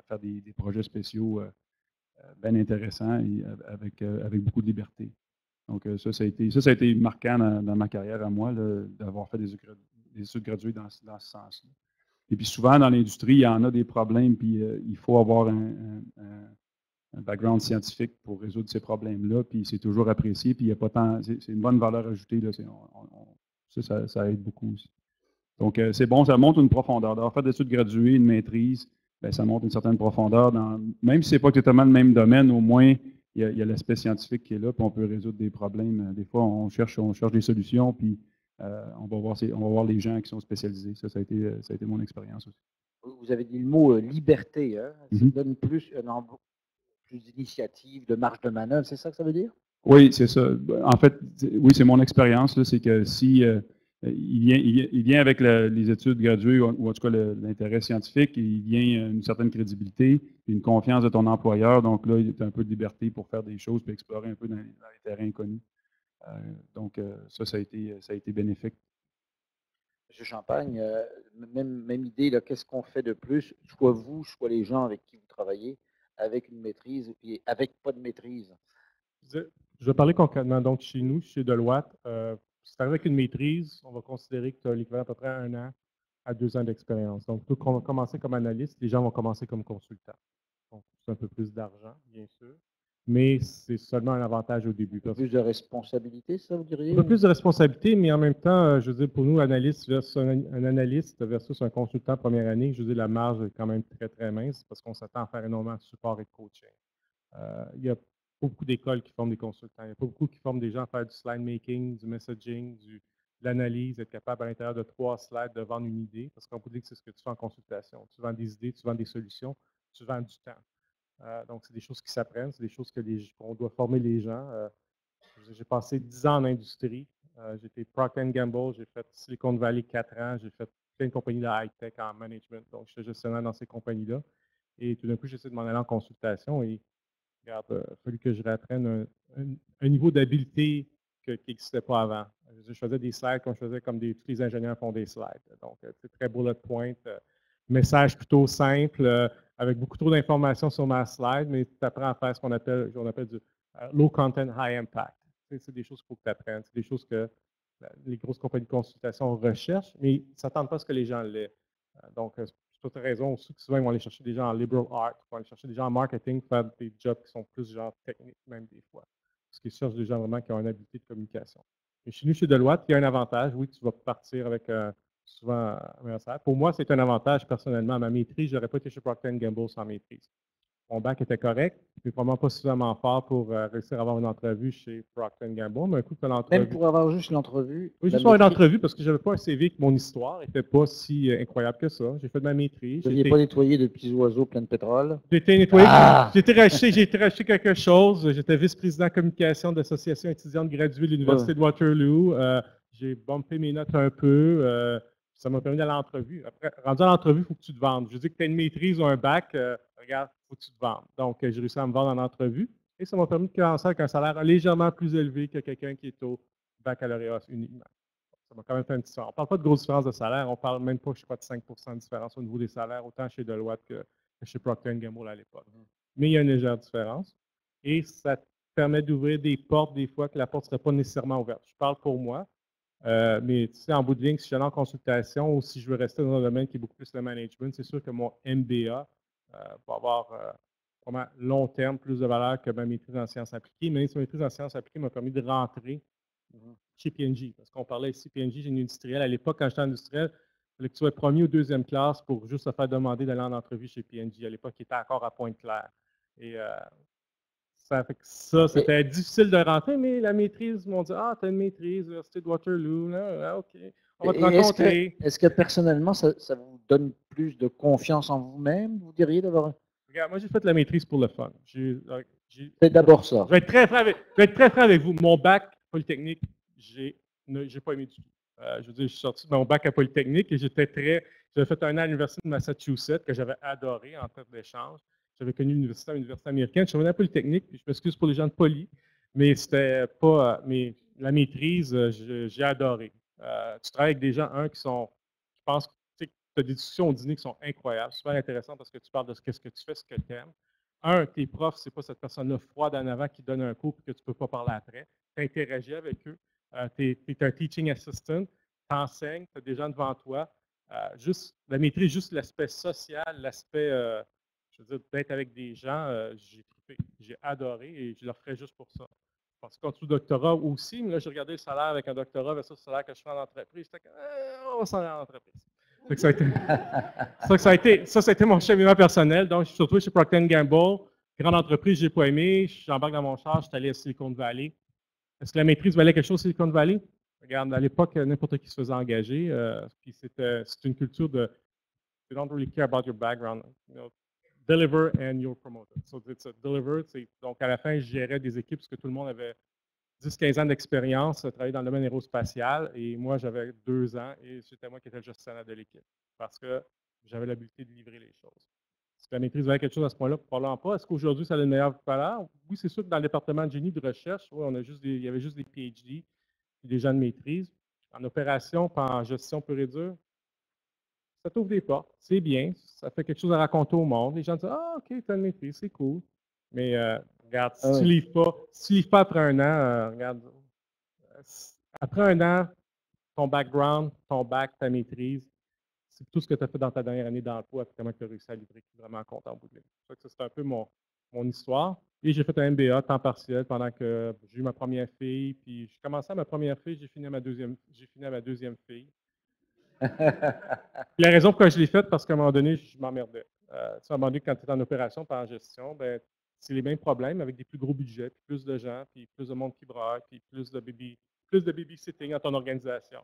faire des projets spéciaux bien intéressants et avec beaucoup de liberté. Donc ça a été marquant dans ma carrière à moi, d'avoir fait des études graduées dans ce sens-là. Et puis souvent, dans l'industrie, il y en a des problèmes, puis il faut avoir un background scientifique pour résoudre ces problèmes-là, puis c'est toujours apprécié, puis il n'y a pas tant. C'est une bonne valeur ajoutée, là, Ça aide beaucoup aussi. Donc, c'est bon, ça montre une profondeur. D'avoir fait des études graduées, une maîtrise, bien, ça montre une certaine profondeur. Même si ce n'est pas exactement le même domaine, au moins, il y a l'aspect scientifique qui est là, puis on peut résoudre des problèmes. Des fois, on cherche des solutions, puis on va voir les gens qui sont spécialisés. Ça a été mon expérience aussi. Vous avez dit le mot liberté, hein? Ça Mhm. donne plus d'initiative, de marge de manœuvre, c'est ça que ça veut dire? Oui, c'est ça. En fait, oui, c'est mon expérience, là, c'est que si il vient avec les études graduées, ou en tout cas l'intérêt scientifique, il vient une certaine crédibilité, une confiance de ton employeur. Donc là, il y a un peu de liberté pour faire des choses, puis explorer un peu dans les terrains inconnus. Donc, ça a été bénéfique. M. Champagne, même idée, là, qu'est-ce qu'on fait de plus, soit vous, soit les gens avec qui vous travaillez, avec une maîtrise et avec pas de maîtrise? Je vais parler concrètement. Donc, chez nous, chez Deloitte, si tu arrives avec une maîtrise, on va considérer que tu as l'équivalent à peu près 1 an à 2 ans d'expérience. Donc, tu vas commencer comme analyste, les gens vont commencer comme consultant. Donc, c'est un peu plus d'argent, bien sûr, mais c'est seulement un avantage au début. Plus de responsabilité, ça, vous diriez? Un peu plus de responsabilité, mais en même temps, je veux dire, pour nous, analyste versus un analyste versus un consultant première année, je veux dire, la marge est quand même très, très mince parce qu'on s'attend à faire énormément de support et de coaching. Il y a beaucoup d'écoles qui forment des consultants. Il n'y a pas beaucoup qui forment des gens à faire du slide making, du messaging, de l'analyse, être capable à l'intérieur de 3 slides de vendre une idée, parce qu'on peut dire que c'est ce que tu fais en consultation. Tu vends des idées, tu vends des solutions, tu vends du temps. Donc, c'est des choses qui s'apprennent, c'est des choses qu'on doit former les gens. J'ai passé 10 ans en industrie. J'ai fait Procter & Gamble, j'ai fait Silicon Valley 4 ans, j'ai fait plein de compagnies de high-tech en management. Donc, je suis gestionnaire dans ces compagnies-là. Et tout d'un coup, j'essaie de m'en aller en consultation et regarde, il a fallu que je réapprenne un niveau d'habileté qui n'existait pas avant. Je faisais des slides comme je faisais comme tous les ingénieurs font des slides. Donc, c'est très bullet point, message plutôt simple, avec beaucoup trop d'informations sur ma slide, mais tu apprends à faire ce qu'on appelle du low content, high impact. C'est des choses qu'il faut que tu apprennes. C'est des choses que les grosses compagnies de consultation recherchent, mais ils ne s'attendent pas à ce que les gens l'aient. Donc, c'est pour toute raison aussi que souvent, ils vont aller chercher des gens en liberal art, ils vont aller chercher des gens en marketing, faire des jobs qui sont plus genre techniques, même des fois. Parce qu'ils cherchent des gens vraiment qui ont une habileté de communication. Et chez nous, chez Deloitte, il y a un avantage. Oui, tu vas partir avec souvent un meilleur salaire. Pour moi, c'est un avantage personnellement à ma maîtrise. Je n'aurais pas été chez Procter & Gamble sans maîtrise. Mon bac était correct, mais probablement pas suffisamment fort pour réussir à avoir une entrevue chez Procter & Gamble. Mais un coup, tu as l'entrevue. Même pour avoir juste l'entrevue? Oui, juste avoir une entrevue parce que je n'avais pas un CV que mon histoire n'était pas si incroyable que ça. J'ai fait de ma maîtrise. Vous n'aviez pas nettoyé de petits oiseaux pleins de pétrole? J'ai été nettoyé. J'ai été racheté quelque chose. J'étais vice-président communication de l'Association étudiante graduée de l'Université de Waterloo. J'ai bumpé mes notes un peu. Ça m'a permis d'aller à l'entrevue. Après, rendu à l'entrevue, il faut que tu te vendes. Je dis que tu as une maîtrise ou un bac, regarde, il faut que tu te vendes. Donc, j'ai réussi à me vendre en entrevue. Et ça m'a permis de commencer avec un salaire légèrement plus élevé que quelqu'un qui est au baccalauréat uniquement. Ça m'a quand même fait une différence. On ne parle pas de grosse différence de salaire. On ne parle même pas, je crois, de 5 de différence au niveau des salaires, autant chez Deloitte que chez Procter & Gamble à l'époque. Mais il y a une légère différence. Et ça te permet d'ouvrir des portes des fois que la porte ne serait pas nécessairement ouverte. Je parle pour moi. Mais tu sais, en bout de ligne, si je suis en consultation ou si je veux rester dans un domaine qui est beaucoup plus le management, c'est sûr que mon MBA va avoir vraiment long terme plus de valeur que ma maîtrise en sciences appliquées. Mais ma maîtrise en sciences appliquées m'a permis de rentrer chez P&G. Parce qu'on parlait ici, P&G, j'ai une industrielle. À l'époque, quand j'étais industriel, il fallait que tu sois premier ou deuxième classe pour juste se faire demander d'aller en entrevue chez P&G. À l'époque, il était encore à Pointe-Claire. Et ça, c'était difficile de rentrer, mais la maîtrise m'ont dit « Ah, tu as une maîtrise, l'Université de Waterloo, là, OK, on va te rencontrer. » Est-ce que personnellement, ça vous donne plus de confiance en vous-même, vous diriez, d'avoir... Regarde, moi, j'ai fait la maîtrise pour le fun. C'est d'abord ça. Je vais être très franc avec vous. Mon bac Polytechnique, j'ai pas aimé du tout. Je veux dire, je suis sorti de mon bac à Polytechnique et j'avais fait un an à l'Université de Massachusetts que j'avais adoré en termes d'échange. J'avais connu l'université américaine. Je suis revenu à Polytechnique, puis je m'excuse pour les gens de Poly, mais c'était pas. Mais la maîtrise, j'ai adoré. Tu travailles avec des gens, qui sont. Je pense que tu as des discussions au dîner qui sont incroyables, super intéressantes parce que tu parles de ce que tu fais, ce que tu aimes. Tes profs, ce n'est pas cette personne-là froide en avant qui donne un cours et que tu ne peux pas parler après. Tu interagis avec eux. Tu es un teaching assistant, tu enseignes, tu as des gens devant toi. Juste la maîtrise, juste l'aspect social, l'aspect, je veux dire, d'être avec des gens, j'ai trippé, j'ai adoré et je le ferai juste pour ça. pense que contre le doctorat aussi, mais là, j'ai regardé le salaire avec un doctorat versus le salaire que je fais en entreprise. J'étais comme, on va s'en aller en entreprise. Fait que ça a été mon cheminement personnel. Donc, je suis surtout chez Procter & Gamble. Grande entreprise, je n'ai pas aimé. J'embarque dans mon char, je suis allé à Silicon Valley. Est-ce que la maîtrise valait quelque chose à Silicon Valley? Regarde, à l'époque, n'importe qui se faisait engager. Puis c'est une culture de they don't really care about your background. You know, deliver and you're promoted. So it's a deliver. Donc, à la fin, je gérais des équipes parce que tout le monde avait 10-15 ans d'expérience, travaillé dans le domaine aérospatial. Et moi, j'avais 2 ans et c'était moi qui étais le gestionnaire de l'équipe parce que j'avais l'habilité de livrer les choses. Est-ce que la maîtrise valait quelque chose à ce point-là? Probablement pas. Est-ce qu'aujourd'hui, ça a une meilleure valeur? Oui, c'est sûr que dans le département de génie de recherche, oui, il y avait juste des PhD et des gens de maîtrise. En opération, pas en gestion pure et dure, ça t'ouvre des portes, c'est bien, ça fait quelque chose à raconter au monde. Les gens disent ah, OK, tu as une maîtrise, c'est cool. Mais regarde, si tu ne livres pas après un an, regarde, après un an, ton background, ton bac, ta maîtrise, c'est tout ce que tu as fait dans ta dernière année d'emploi et comment tu as réussi à livrer qui est vraiment content au bout de ligne. Ça, c'est un peu mon histoire. Et j'ai fait un MBA temps partiel pendant que j'ai eu ma première fille. Puis j'ai commencé à ma première fille, j'ai fini à ma deuxième fille. La raison pourquoi je l'ai faite, parce qu'à un moment donné, je m'emmerdais. À un moment donné, quand tu es en opération, pas en gestion, ben, c'est les mêmes problèmes avec des plus gros budgets, puis plus de gens, puis plus de monde qui braille, puis plus de babysitting dans ton organisation.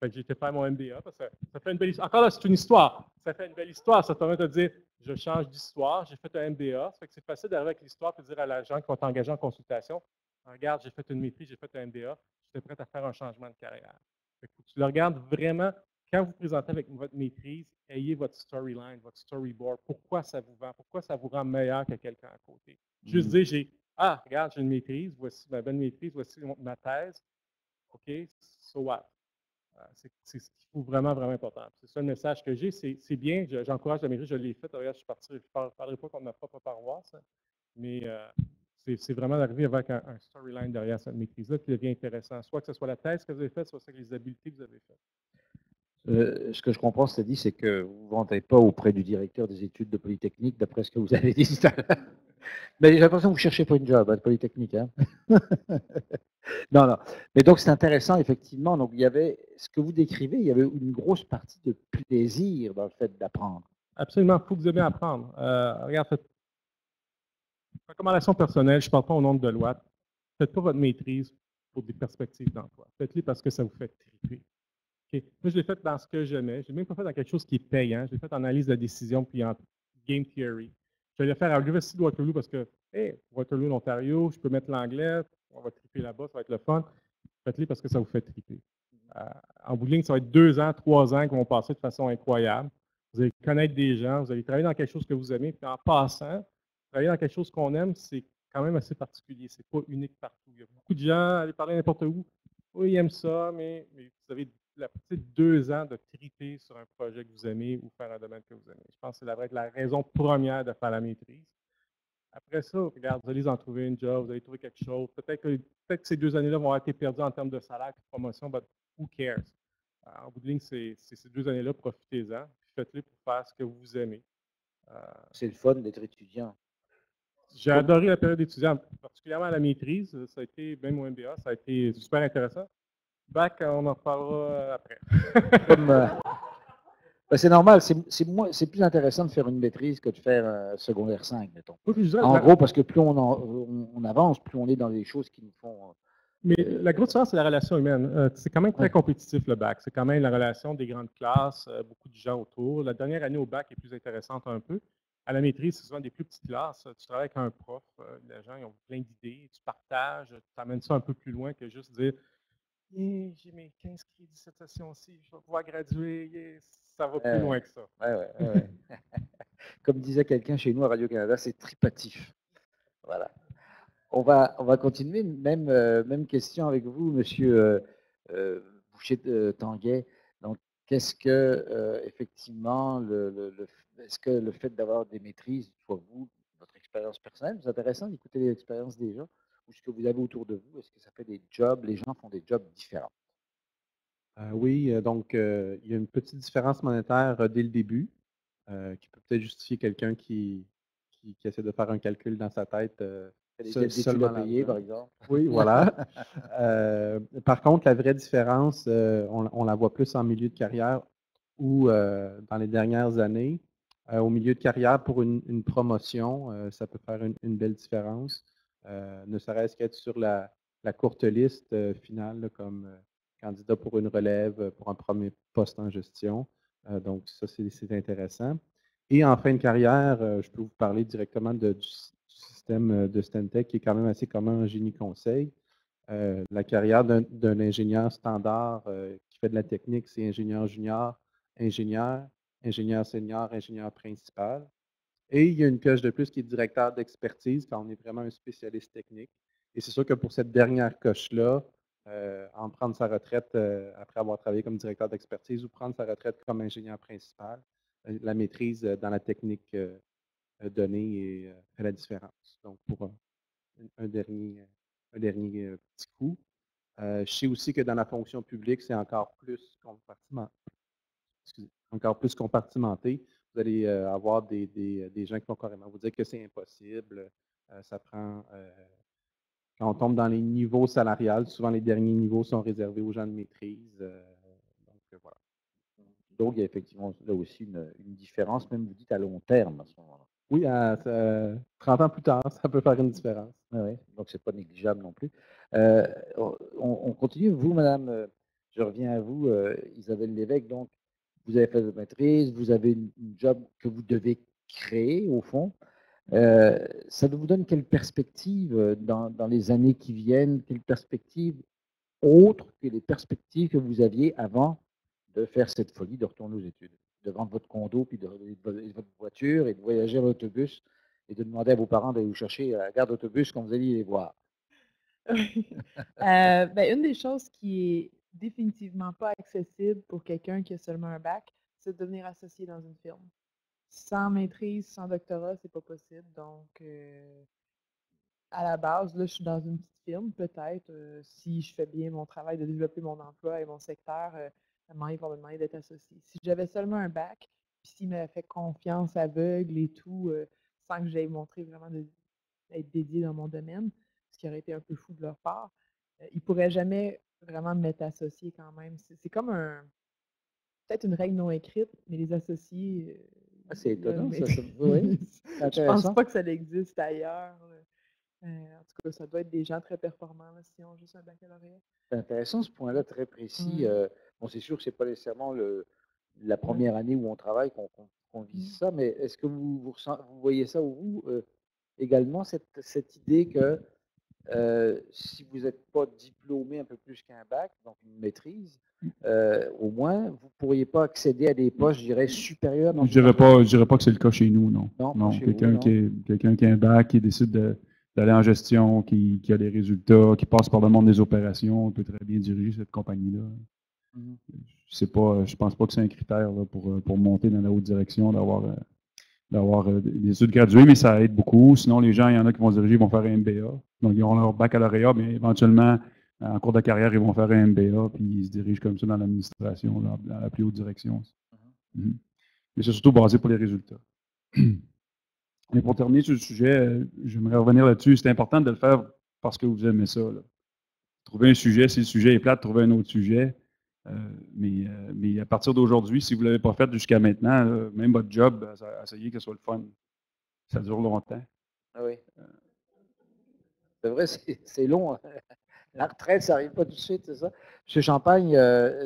Fait que j'ai été faire mon MBA parce que ça fait une belle histoire. Encore là, c'est une histoire. Ça fait une belle histoire. Ça te permet de dire, je change d'histoire, j'ai fait un MBA. Ça fait que c'est facile d'arriver avec l'histoire et de dire à l'agent qui va t'engager en consultation, regarde, j'ai fait une maîtrise, j'ai fait un MBA, j'étais prêt à faire un changement de carrière. Fait que tu le regardes vraiment, quand vous présentez avec votre maîtrise, ayez votre storyline, votre storyboard. Pourquoi ça vous vend? Pourquoi ça vous rend meilleur que quelqu'un à côté? Juste dire, regarde, j'ai une maîtrise, voici ma bonne maîtrise, voici ma thèse. OK, so what? C'est ce qu'il faut vraiment, vraiment important. C'est ça le message que j'ai. C'est bien, j'encourage la maîtrise, je l'ai fait. Regarde, je suis parti, je ne parlerai pas comme ma propre paroisse, mais c'est vraiment d'arriver avec un storyline derrière cette maîtrise-là qui devient intéressant. Soit que ce soit la thèse que vous avez faite, soit que les habiletés que vous avez faites. Ce que je comprends, c'est que vous ne vendez pas auprès du directeur des études de Polytechnique, d'après ce que vous avez dit tout à l'heure. Mais j'ai l'impression que vous ne cherchez pas une job à Polytechnique. Hein. Non, non. Mais donc, c'est intéressant, effectivement. Donc, il y avait, ce que vous décrivez, il y avait une grosse partie de plaisir dans le fait d'apprendre. Absolument, il faut que vous aimiez apprendre. Regarde, recommandation personnelle, je ne parle pas au nom de Deloitte. Faites pas votre maîtrise pour des perspectives d'emploi. Faites-les parce que ça vous fait triper. Okay. Moi, je l'ai fait dans ce que j'aimais. Je ne l'ai même pas fait dans quelque chose qui est payant. Je l'ai fait en analyse de décision puis en game theory. Je vais le faire à l'Université de Waterloo parce que, Waterloo, l'Ontario, je peux mettre l'anglais, on va triper là-bas, ça va être le fun. Faites-les parce que ça vous fait triper. En bout de ligne, ça va être 2 ans, 3 ans qui vont passer de façon incroyable. Vous allez connaître des gens, vous allez travailler dans quelque chose que vous aimez, puis en passant, travailler dans quelque chose qu'on aime, c'est quand même assez particulier. Ce n'est pas unique partout. Il y a beaucoup de gens, aller parler n'importe où. Oui, ils aiment ça, mais vous avez la petite 2 ans de triper sur un projet que vous aimez ou faire un domaine que vous aimez. Je pense que ça devrait être la raison première de faire la maîtrise. Après ça, regarde, vous allez en trouver une job, vous allez trouver quelque chose. Peut-être que ces 2 années-là vont être perdues en termes de salaire et de promotion, but who cares? En bout de ligne, c'est ces 2 années-là, profitez-en, puis faites-les pour faire ce que vous aimez. C'est le fun d'être étudiant. J'ai adoré la période étudiante, particulièrement à la maîtrise. Ça a été, même au MBA, ça a été super intéressant. Bac, on en reparlera après. C'est normal, c'est plus intéressant de faire une maîtrise que de faire secondaire 5, mettons. En gros, parce que plus on avance, plus on est dans des choses qui nous font... Mais la grosse différence, c'est la relation humaine. C'est quand même très compétitif, le bac. C'est quand même la relation des grandes classes, beaucoup de gens autour. La dernière année au bac est plus intéressante un peu. À la maîtrise, c'est souvent des plus petites classes. Tu travailles avec un prof, les gens ils ont plein d'idées, tu partages, tu amènes ça un peu plus loin que juste dire j'ai mes 15 crédits cette session-ci, je vais pouvoir graduer, ça va plus loin que ça. Ouais. Comme disait quelqu'un chez nous à Radio-Canada, c'est tripatif. Voilà. On va continuer, même question avec vous, monsieur Boucher-Tanguay. Donc, qu'est-ce que, effectivement, est-ce que le fait d'avoir des maîtrises, soit vous, votre expérience personnelle, c'est intéressant d'écouter l'expérience des gens, ou ce que vous avez autour de vous, est-ce que ça fait des jobs, les gens font des jobs différents? Oui, donc il y a une petite différence monétaire dès le début, qui peut peut-être justifier quelqu'un qui essaie de faire un calcul dans sa tête. Des dettes d'études seulement à payer, par l'argent. exemple. Oui, voilà. Par contre, la vraie différence, on la voit plus en milieu de carrière ou dans les dernières années. Au milieu de carrière, pour une promotion, ça peut faire une belle différence. Ne serait-ce qu'être sur la courte liste finale là, comme candidat pour une relève, pour un premier poste en gestion. Donc, ça, c'est intéressant. Et en fin de carrière, je peux vous parler directement du système de Stantec qui est quand même assez commun en génie conseil. La carrière d'un ingénieur standard qui fait de la technique, c'est ingénieur junior, ingénieur, ingénieur senior, ingénieur principal. Et il y a une pioche de plus qui est directeur d'expertise quand on est vraiment un spécialiste technique. Et c'est sûr que pour cette dernière coche-là, en prendre sa retraite après avoir travaillé comme directeur d'expertise ou prendre sa retraite comme ingénieur principal, la maîtrise dans la technique donnée fait la différence. Donc, pour un dernier petit coup. Je sais aussi que dans la fonction publique, c'est encore plus encore plus compartimenté. Vous allez avoir des gens qui vont carrément vous dire que c'est impossible. Ça prend. Quand on tombe dans les niveaux salariales, souvent les derniers niveaux sont réservés aux gens de maîtrise. Donc, voilà. Donc, il y a effectivement là aussi une différence, même vous dites à long terme à ce moment-là. Oui, 30 ans plus tard, ça peut faire une différence. Oui, donc ce n'est pas négligeable non plus. On continue. Vous, madame, je reviens à vous, Isabelle Lévesque. Donc, vous avez fait votre maîtrise, vous avez une job que vous devez créer, au fond. Ça vous donne quelle perspective dans les années qui viennent, quelle perspective autre que les perspectives que vous aviez avant de faire cette folie de retourner aux études, de vendre votre condo, puis de votre voiture et de voyager en autobus et de demander à vos parents d'aller vous chercher à la gare d'autobus quand vous alliez les voir? Ben, une des choses qui est définitivement pas accessible pour quelqu'un qui a seulement un bac, c'est de devenir associé dans une firme. Sans maîtrise, sans doctorat, c'est pas possible. Donc, à la base, là, je suis dans une petite firme, peut-être, si je fais bien mon travail de développer mon emploi et mon secteur, à un moment, ils vont me demander d'être associé. Si j'avais seulement un bac, puis s'ils m'avaient fait confiance aveugle et tout, sans que j'aie montré vraiment d'être dédié dans mon domaine, ce qui aurait été un peu fou de leur part, ils ne pourraient jamais vraiment me mettre associé quand même. C'est comme peut-être une règle non écrite, mais les associés, C'est là, étonnant, mais ça. Oui, c'est je pense intéressant. pas que ça existe ailleurs. En tout cas, ça doit être des gens très performants là, s'ils ont juste un baccalauréat. C'est intéressant ce point-là, très précis. Ouais. Bon, c'est sûr que ce n'est pas nécessairement la Ouais. première année où on travaille qu'on vise Mm. ça, mais est-ce que vous voyez ça, vous, également, cette idée que si vous n'êtes pas diplômé un peu plus qu'un bac, donc une maîtrise, au moins, vous ne pourriez pas accéder à des postes, je dirais, supérieurs dans Je une ne dirais pas que c'est le cas chez nous, non. Non, pas Non, chez vous, quelqu'un non. qui a un bac, qui décide d'aller en gestion, qui a les résultats, qui passe par le monde des opérations, peut très bien diriger cette compagnie-là. Mhm. Je pense pas que c'est un critère là, pour monter dans la haute direction, d'avoir des études graduées, mais ça aide beaucoup. Sinon, les gens, il y en a qui vont se diriger, ils vont faire un MBA. Donc, ils ont leur baccalauréat, mais éventuellement, en cours de carrière, ils vont faire un MBA, puis ils se dirigent comme ça dans l'administration, dans la plus haute direction. Mhm. Mais c'est surtout basé pour les résultats. Mais pour terminer sur le sujet, j'aimerais revenir là-dessus. C'est important de le faire parce que vous aimez ça. Là. Trouver un sujet, si le sujet est plat, trouver un autre sujet. Mais à partir d'aujourd'hui, si vous ne l'avez pas fait jusqu'à maintenant, même votre job, essayez que ce soit le fun. Ça dure longtemps. Ah oui. C'est vrai, c'est long. Hein. La retraite, ça n'arrive pas tout de suite, c'est ça? M. Champagne,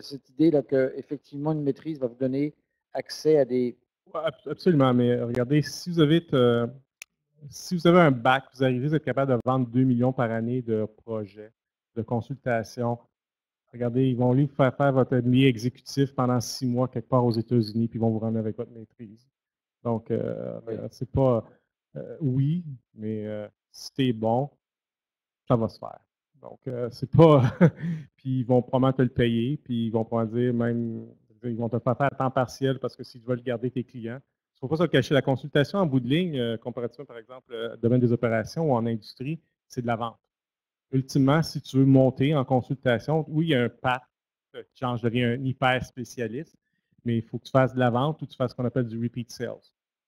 cette idée-là qu'effectivement, une maîtrise va vous donner accès à des... Ouais, absolument, mais regardez, si vous avez un bac, vous arrivez à être capable de vendre 2 millions par année de projets, de consultations. Regardez, ils vont lui faire votre MBA exécutif pendant 6 mois quelque part aux États-Unis, puis ils vont vous rendre avec votre maîtrise. Donc, c'est pas oui, mais si t'es bon, ça va se faire. Donc, c'est pas. Puis ils vont probablement te le payer, puis ils vont probablement dire même, ils vont te faire à temps partiel parce que s'ils veulent garder tes clients. Il ne faut pas se le cacher. La consultation en bout de ligne, comparativement par exemple au domaine des opérations ou en industrie, c'est de la vente. Ultimement, si tu veux monter en consultation, oui, il y a un path, tu changes, deviens un hyper spécialiste, mais il faut que tu fasses de la vente ou tu fasses ce qu'on appelle du repeat sales.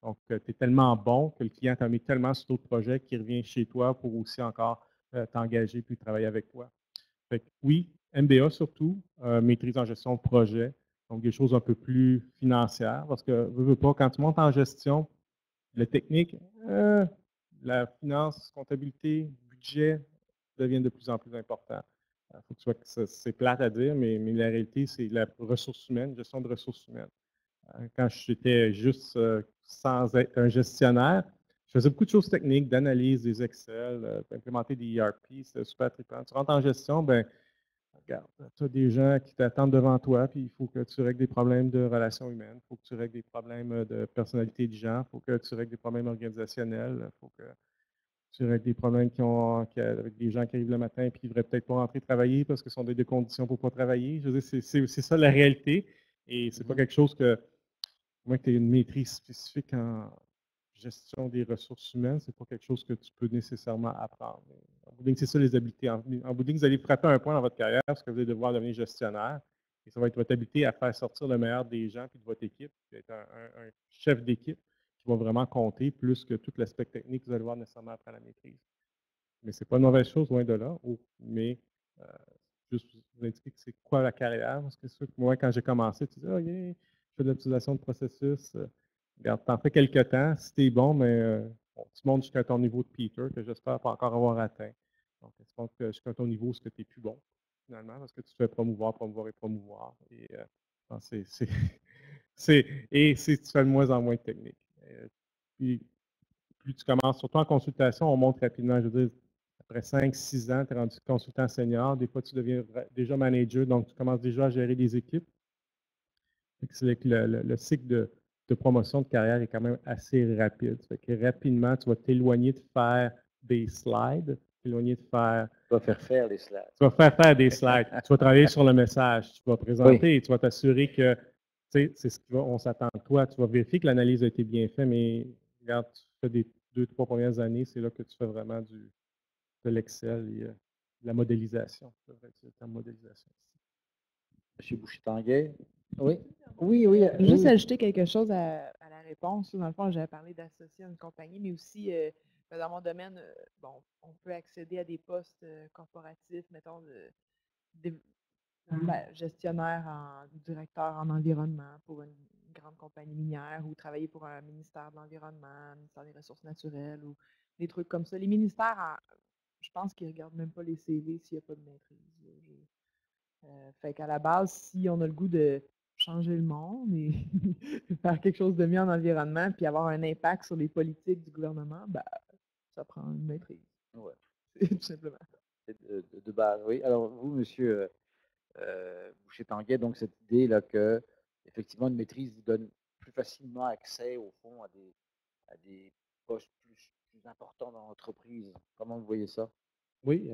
Donc, tu es tellement bon que le client t'a mis tellement sur d'autres projets qu'il revient chez toi pour aussi encore t'engager puis travailler avec toi. Fait que oui, MBA surtout, maîtrise en gestion de projet, donc des choses un peu plus financières, parce que, veux pas, quand tu montes en gestion, le technique, la finance, comptabilité, budget deviennent de plus en plus importants. Faut que tu vois que c'est plate à dire, mais la réalité, c'est la ressource humaine, gestion de ressources humaines. Quand j'étais juste sans être un gestionnaire, je faisais beaucoup de choses techniques, d'analyse, des Excel, implémenter des ERP, c'était super trippant. Tu rentres en gestion, ben regarde, tu as des gens qui t'attendent devant toi, puis il faut que tu règles des problèmes de relations humaines, il faut que tu règles des problèmes de personnalité de gens, il faut que tu règles des problèmes organisationnels, il faut que tu règles des problèmes avec des gens qui arrivent le matin et qui ne devraient peut-être pas rentrer travailler parce que ce sont des conditions pour ne pas travailler. Je veux dire, c'est ça la réalité. Et c'est pas quelque chose que, moi, que tu aies une maîtrise spécifique en gestion des ressources humaines, c'est pas quelque chose que tu peux nécessairement apprendre. En bout de ligne, c'est ça les habiletés. En bout de ligne, vous allez frapper un point dans votre carrière parce que vous allez devoir devenir gestionnaire. Et ça va être votre habileté à faire sortir le meilleur des gens et de votre équipe, puis être un chef d'équipe qui va vraiment compter plus que tout l'aspect technique que vous allez voir nécessairement après la maîtrise. Mais ce n'est pas une mauvaise chose, loin de là. Mais juste vous indiquer que c'est quoi la carrière. Parce que c'est sûr que moi, quand j'ai commencé, tu dis, oh, yeah, je fais de l'optimisation de processus. Regarde, t'en fais quelques temps. Si tu es bon, mais bon, tu montes jusqu'à ton niveau de Peter, que j'espère pas encore avoir atteint. Donc, tu montes jusqu'à ton niveau, ce que tu n'es plus bon, finalement, parce que tu te fais promouvoir, promouvoir et promouvoir. Et je pense que et tu fais de moins en moins de technique. Puis, plus tu commences, surtout en consultation, on monte rapidement. Je veux dire, après 5-6 ans, tu es rendu consultant senior. Des fois, tu deviens déjà manager, donc tu commences déjà à gérer des équipes. C'est que le cycle de promotion de carrière est quand même assez rapide. Ça fait que rapidement, tu vas t'éloigner de faire des slides, t'éloigner de faire. Tu vas faire les slides. Tu vas faire des slides. Tu vas travailler sur le message. Tu vas présenter. Tu vas t'assurer que c'est ce qu'on s'attend de toi. Tu vas vérifier que l'analyse a été bien faite, mais regarde, tu fais des 2-3 premières années, c'est là que tu fais vraiment de l'Excel et de la modélisation. Ça devrait être le terme modélisation. Monsieur Boucher-Tanguay? Oui. Oui. Je veux juste ajouter quelque chose à la réponse. Dans le fond, j'avais parlé d'associer à une compagnie, mais aussi, dans mon domaine, bon, on peut accéder à des postes corporatifs, mettons, gestionnaire ou directeur en environnement pour une grande compagnie minière ou travailler pour un ministère de l'Environnement, un ministère des Ressources naturelles ou des trucs comme ça. Les ministères, je pense qu'ils ne regardent même pas les CV s'il n'y a pas de maîtrise. Fait qu'à la base, si on a le goût de changer le monde et faire quelque chose de mieux en environnement, puis avoir un impact sur les politiques du gouvernement, ben, ça prend une maîtrise. Ouais. Tout simplement. De base, oui. Alors, vous, monsieur Boucher-Tanguay, donc cette idée-là que, effectivement, une maîtrise vous donne plus facilement accès, au fond, à des postes plus importants dans l'entreprise. Comment vous voyez ça? Oui,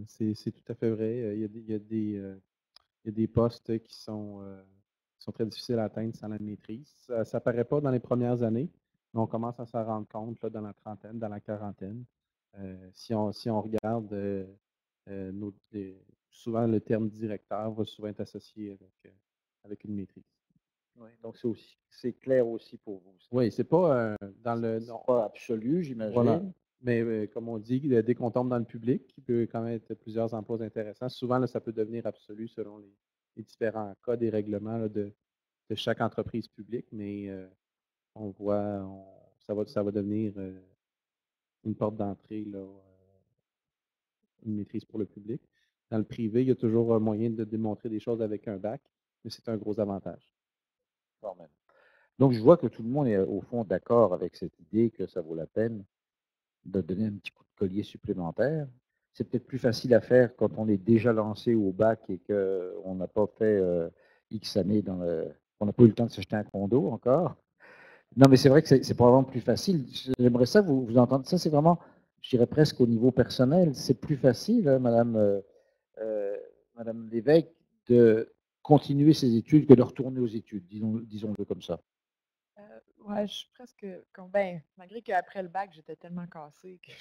c'est tout à fait vrai. Il y a des postes qui sont très difficiles à atteindre sans la maîtrise. Ça ne paraît pas dans les premières années, mais on commence à s'en rendre compte là, dans la trentaine, dans la quarantaine. Si on regarde, souvent le terme directeur va souvent être associé avec une maîtrise. Oui, donc c'est clair aussi pour vous. Oui, c'est pas dans le. C'est pas absolu, j'imagine. Voilà. Mais comme on dit, dès qu'on tombe dans le public, il peut quand même être plusieurs emplois intéressants. Souvent, là, ça peut devenir absolu selon les différents cas des règlements là, de chaque entreprise publique, mais on voit, ça va devenir une porte d'entrée, une maîtrise pour le public. Dans le privé, il y a toujours un moyen de démontrer des choses avec un bac, mais c'est un gros avantage. Quand même. Donc, je vois que tout le monde est au fond d'accord avec cette idée que ça vaut la peine de donner un petit coup de collier supplémentaire. C'est peut-être plus facile à faire quand on est déjà lancé au bac et qu'on n'a pas fait X années on n'a pas eu le temps de s'acheter un condo encore. Non, mais c'est vrai que c'est probablement plus facile. J'aimerais ça vous entendre. Ça, c'est vraiment, je dirais presque au niveau personnel. C'est plus facile, hein, Madame Lévesque, de continuer ses études que de retourner aux études, disons-le comme ça. Ouais, je suis presque malgré qu'après le bac, j'étais tellement cassée que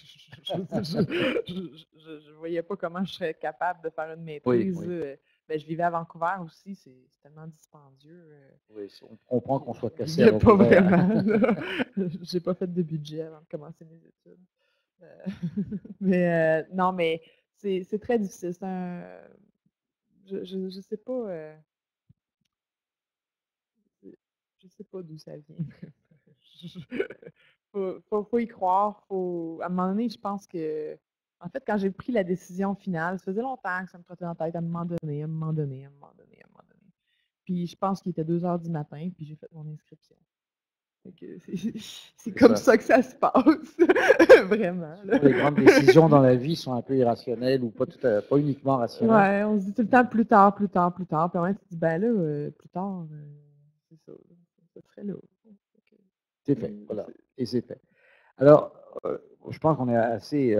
je voyais pas comment je serais capable de faire une maîtrise. Oui. ben, je vivais à Vancouver aussi, c'est tellement dispendieux. Oui, on comprend qu'on soit Je placé à vivais pas Vancouver. vraiment, là. J'ai pas fait de budget avant de commencer mes études. Euh, mais non, mais c'est très difficile. C'est un. Je sais pas. Je sais pas d'où ça vient. Faut y croire. À un moment donné, je pense que. En fait, quand j'ai pris la décision finale, ça faisait longtemps que ça me trottait dans la tête à un moment donné, à un moment donné, à un moment donné, à un moment donné. Puis je pense qu'il était 2 heures du matin, puis j'ai fait mon inscription. Fait que c'est C'est comme ça. ça que ça se passe. Vraiment. Là. Les grandes décisions dans la vie sont un peu irrationnelles ou pas, pas uniquement rationnelles. Ouais, on se dit tout le temps plus tard, plus tard, plus tard. Puis en fait, tu te dis, ben là, plus tard, c'est ça. Ça serait là. C'est fait, voilà. Et c'est fait. Alors, je pense qu'on est assez.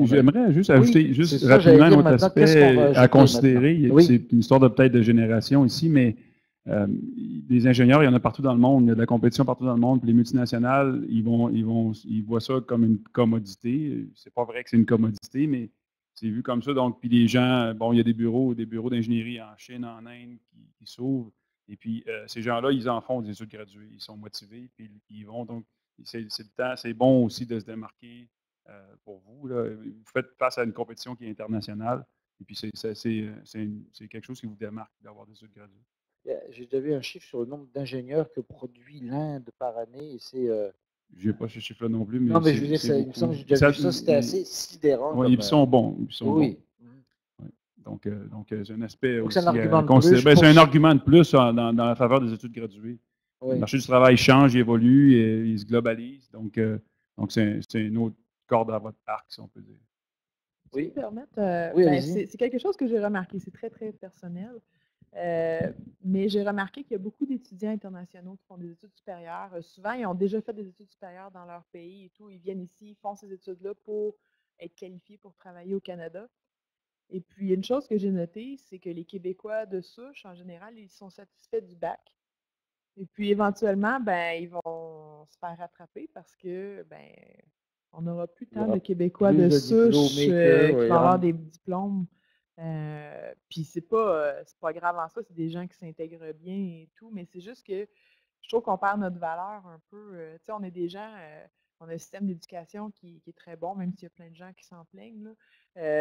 J'aimerais juste Oui, ajouter c'est juste ça, j'allais rapidement dire un autre maintenant, qu'est-ce qu'on va aspect à ajouter considérer. maintenant? Oui. C'est une histoire de peut-être de génération ici, mais des ingénieurs, il y en a partout dans le monde. Il y a de la compétition partout dans le monde. Puis les multinationales, ils voient ça comme une commodité. C'est pas vrai que c'est une commodité, mais c'est vu comme ça. Donc, puis les gens, bon, il y a des bureaux d'ingénierie en Chine, en Inde qui s'ouvrent. Et puis ces gens-là, ils en font des études graduées. Ils sont motivés, puis ils vont. Donc, c'est le temps. C'est bon aussi de se démarquer pour vous. Là. Vous faites face à une compétition qui est internationale. Et puis c'est quelque chose qui vous démarque d'avoir des études graduées. J'ai déjà vu un chiffre sur le nombre d'ingénieurs que produit l'Inde par année. Et c'est. Je n'ai pas ce chiffre-là non plus, mais Non, mais je veux dire, c'est il me semble que beaucoup. j'ai déjà vu ça, c'était assez sidérant. Oui, ils sont bons. Ils sont oui. bons. Ouais. Donc c'est un aspect Donc, aussi c'est un argument de considéré. plus. C'est un argument de plus dans la faveur des études graduées. Oui. Le marché du travail change, il évolue, et il se globalise. Donc c'est une autre corde à votre arc, si on peut dire. Si Oui. me permettre, Oui, ben, allez-y. c'est quelque chose que j'ai remarqué. C'est très, très personnel. Mais j'ai remarqué qu'il y a beaucoup d'étudiants internationaux qui font des études supérieures. Souvent, ils ont déjà fait des études supérieures dans leur pays et tout. Ils viennent ici, ils font ces études-là pour être qualifiés pour travailler au Canada. Et puis, une chose que j'ai notée, c'est que les Québécois de souche, en général, ils sont satisfaits du bac. Et puis, éventuellement, ben, ils vont se faire rattraper parce que, ben, on n'aura plus Il y tant aura de Québécois plus de de souche diplômés qui oui, vont avoir des diplômes. Puis c'est pas grave en soi, c'est des gens qui s'intègrent bien et tout, mais c'est juste que je trouve qu'on perd notre valeur un peu. Tu sais, on est des gens, on a un système d'éducation qui est très bon, même s'il y a plein de gens qui s'en plaignent, là.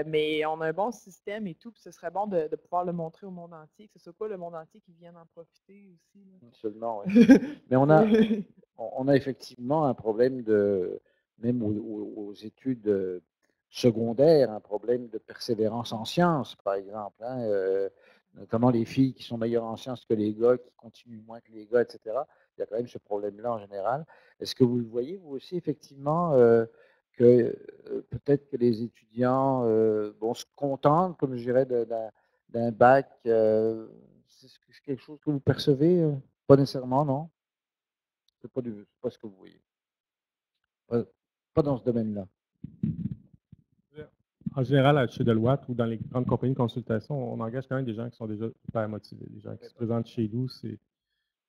Mais on a un bon système et tout, puis ce serait bon de pouvoir le montrer au monde entier, que ce soit pas le monde entier qui vienne en profiter aussi. Là. Seulement, oui. Mais on a effectivement un problème même aux études secondaires, un problème de persévérance en sciences, par exemple. Hein, notamment les filles qui sont meilleures en sciences que les gars, qui continuent moins que les gars, etc. Il y a quand même ce problème-là en général. Est-ce que vous le voyez, vous aussi, effectivement, que peut-être que les étudiants se contentent, comme je dirais, d'un bac c'est quelque chose que vous percevez Pas nécessairement, non? C'est pas ce que vous voyez. Pas dans ce domaine-là. En général, chez Deloitte ou dans les grandes compagnies de consultation, on engage quand même des gens qui sont déjà super motivés. Les gens qui se présentent chez nous,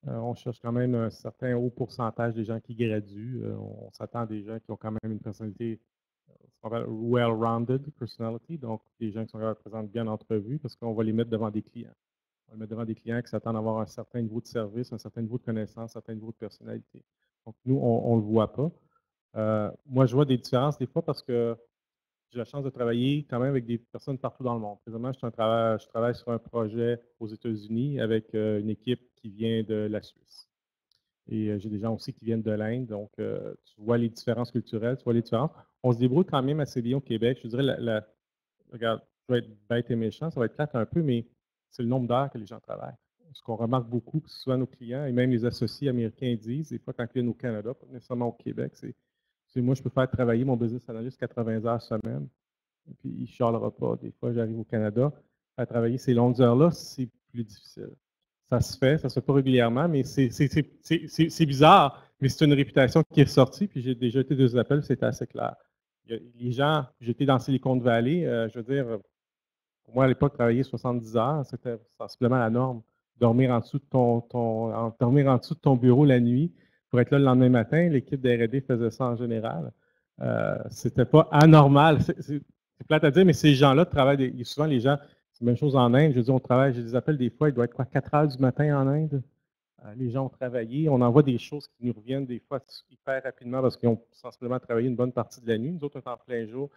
on cherche quand même un certain haut pourcentage des gens qui graduent. On s'attend à des gens qui ont quand même une personnalité, ce qu'on appelle well-rounded personality, donc des gens qui sont capables de présenter bien en entrevue parce qu'on va les mettre devant des clients. On va les mettre devant des clients qui s'attendent à avoir un certain niveau de service, un certain niveau de connaissance, un certain niveau de personnalité. Donc, nous, on ne le voit pas. Moi, je vois des différences des fois parce que j'ai la chance de travailler quand même avec des personnes partout dans le monde. Présentement, je travaille sur un projet aux États-Unis avec une équipe qui vient de la Suisse. Et j'ai des gens aussi qui viennent de l'Inde. Donc, tu vois les différences culturelles, tu vois les différences. On se débrouille quand même assez bien au Québec. Je dirais, regarde, je vais être bête et méchant, ça va être plate un peu, mais c'est le nombre d'heures que les gens travaillent. Ce qu'on remarque beaucoup, que souvent nos clients et même les associés américains disent, des fois quand ils viennent au Canada, pas nécessairement au Québec, c'est moi, je peux faire travailler mon business analyst 80 heures semaine, et puis il ne chialera pas. Des fois, j'arrive au Canada, faire travailler ces longues heures-là, c'est plus difficile. Ça se fait pas régulièrement, mais c'est bizarre, mais c'est une réputation qui est sortie, puis j'ai déjà été 2 appels, c'était assez clair. Les gens, j'étais dans Silicon Valley, je veux dire, pour moi à l'époque, travailler 70 heures, c'était sensiblement la norme. Dormir en dessous de ton bureau la nuit pour être là le lendemain matin, l'équipe de R&D faisait ça en général. C'était pas anormal. C'est plate à dire, mais ces gens-là travaillent, souvent les gens C'est la même chose en Inde. Je dis, on travaille, je les appelle des fois, il doit être quoi, 4 heures du matin en Inde. Les gens ont travaillé. On envoie des choses qui nous reviennent des fois hyper rapidement parce qu'ils ont sensiblement travaillé une bonne partie de la nuit. Nous autres, on est en plein jour.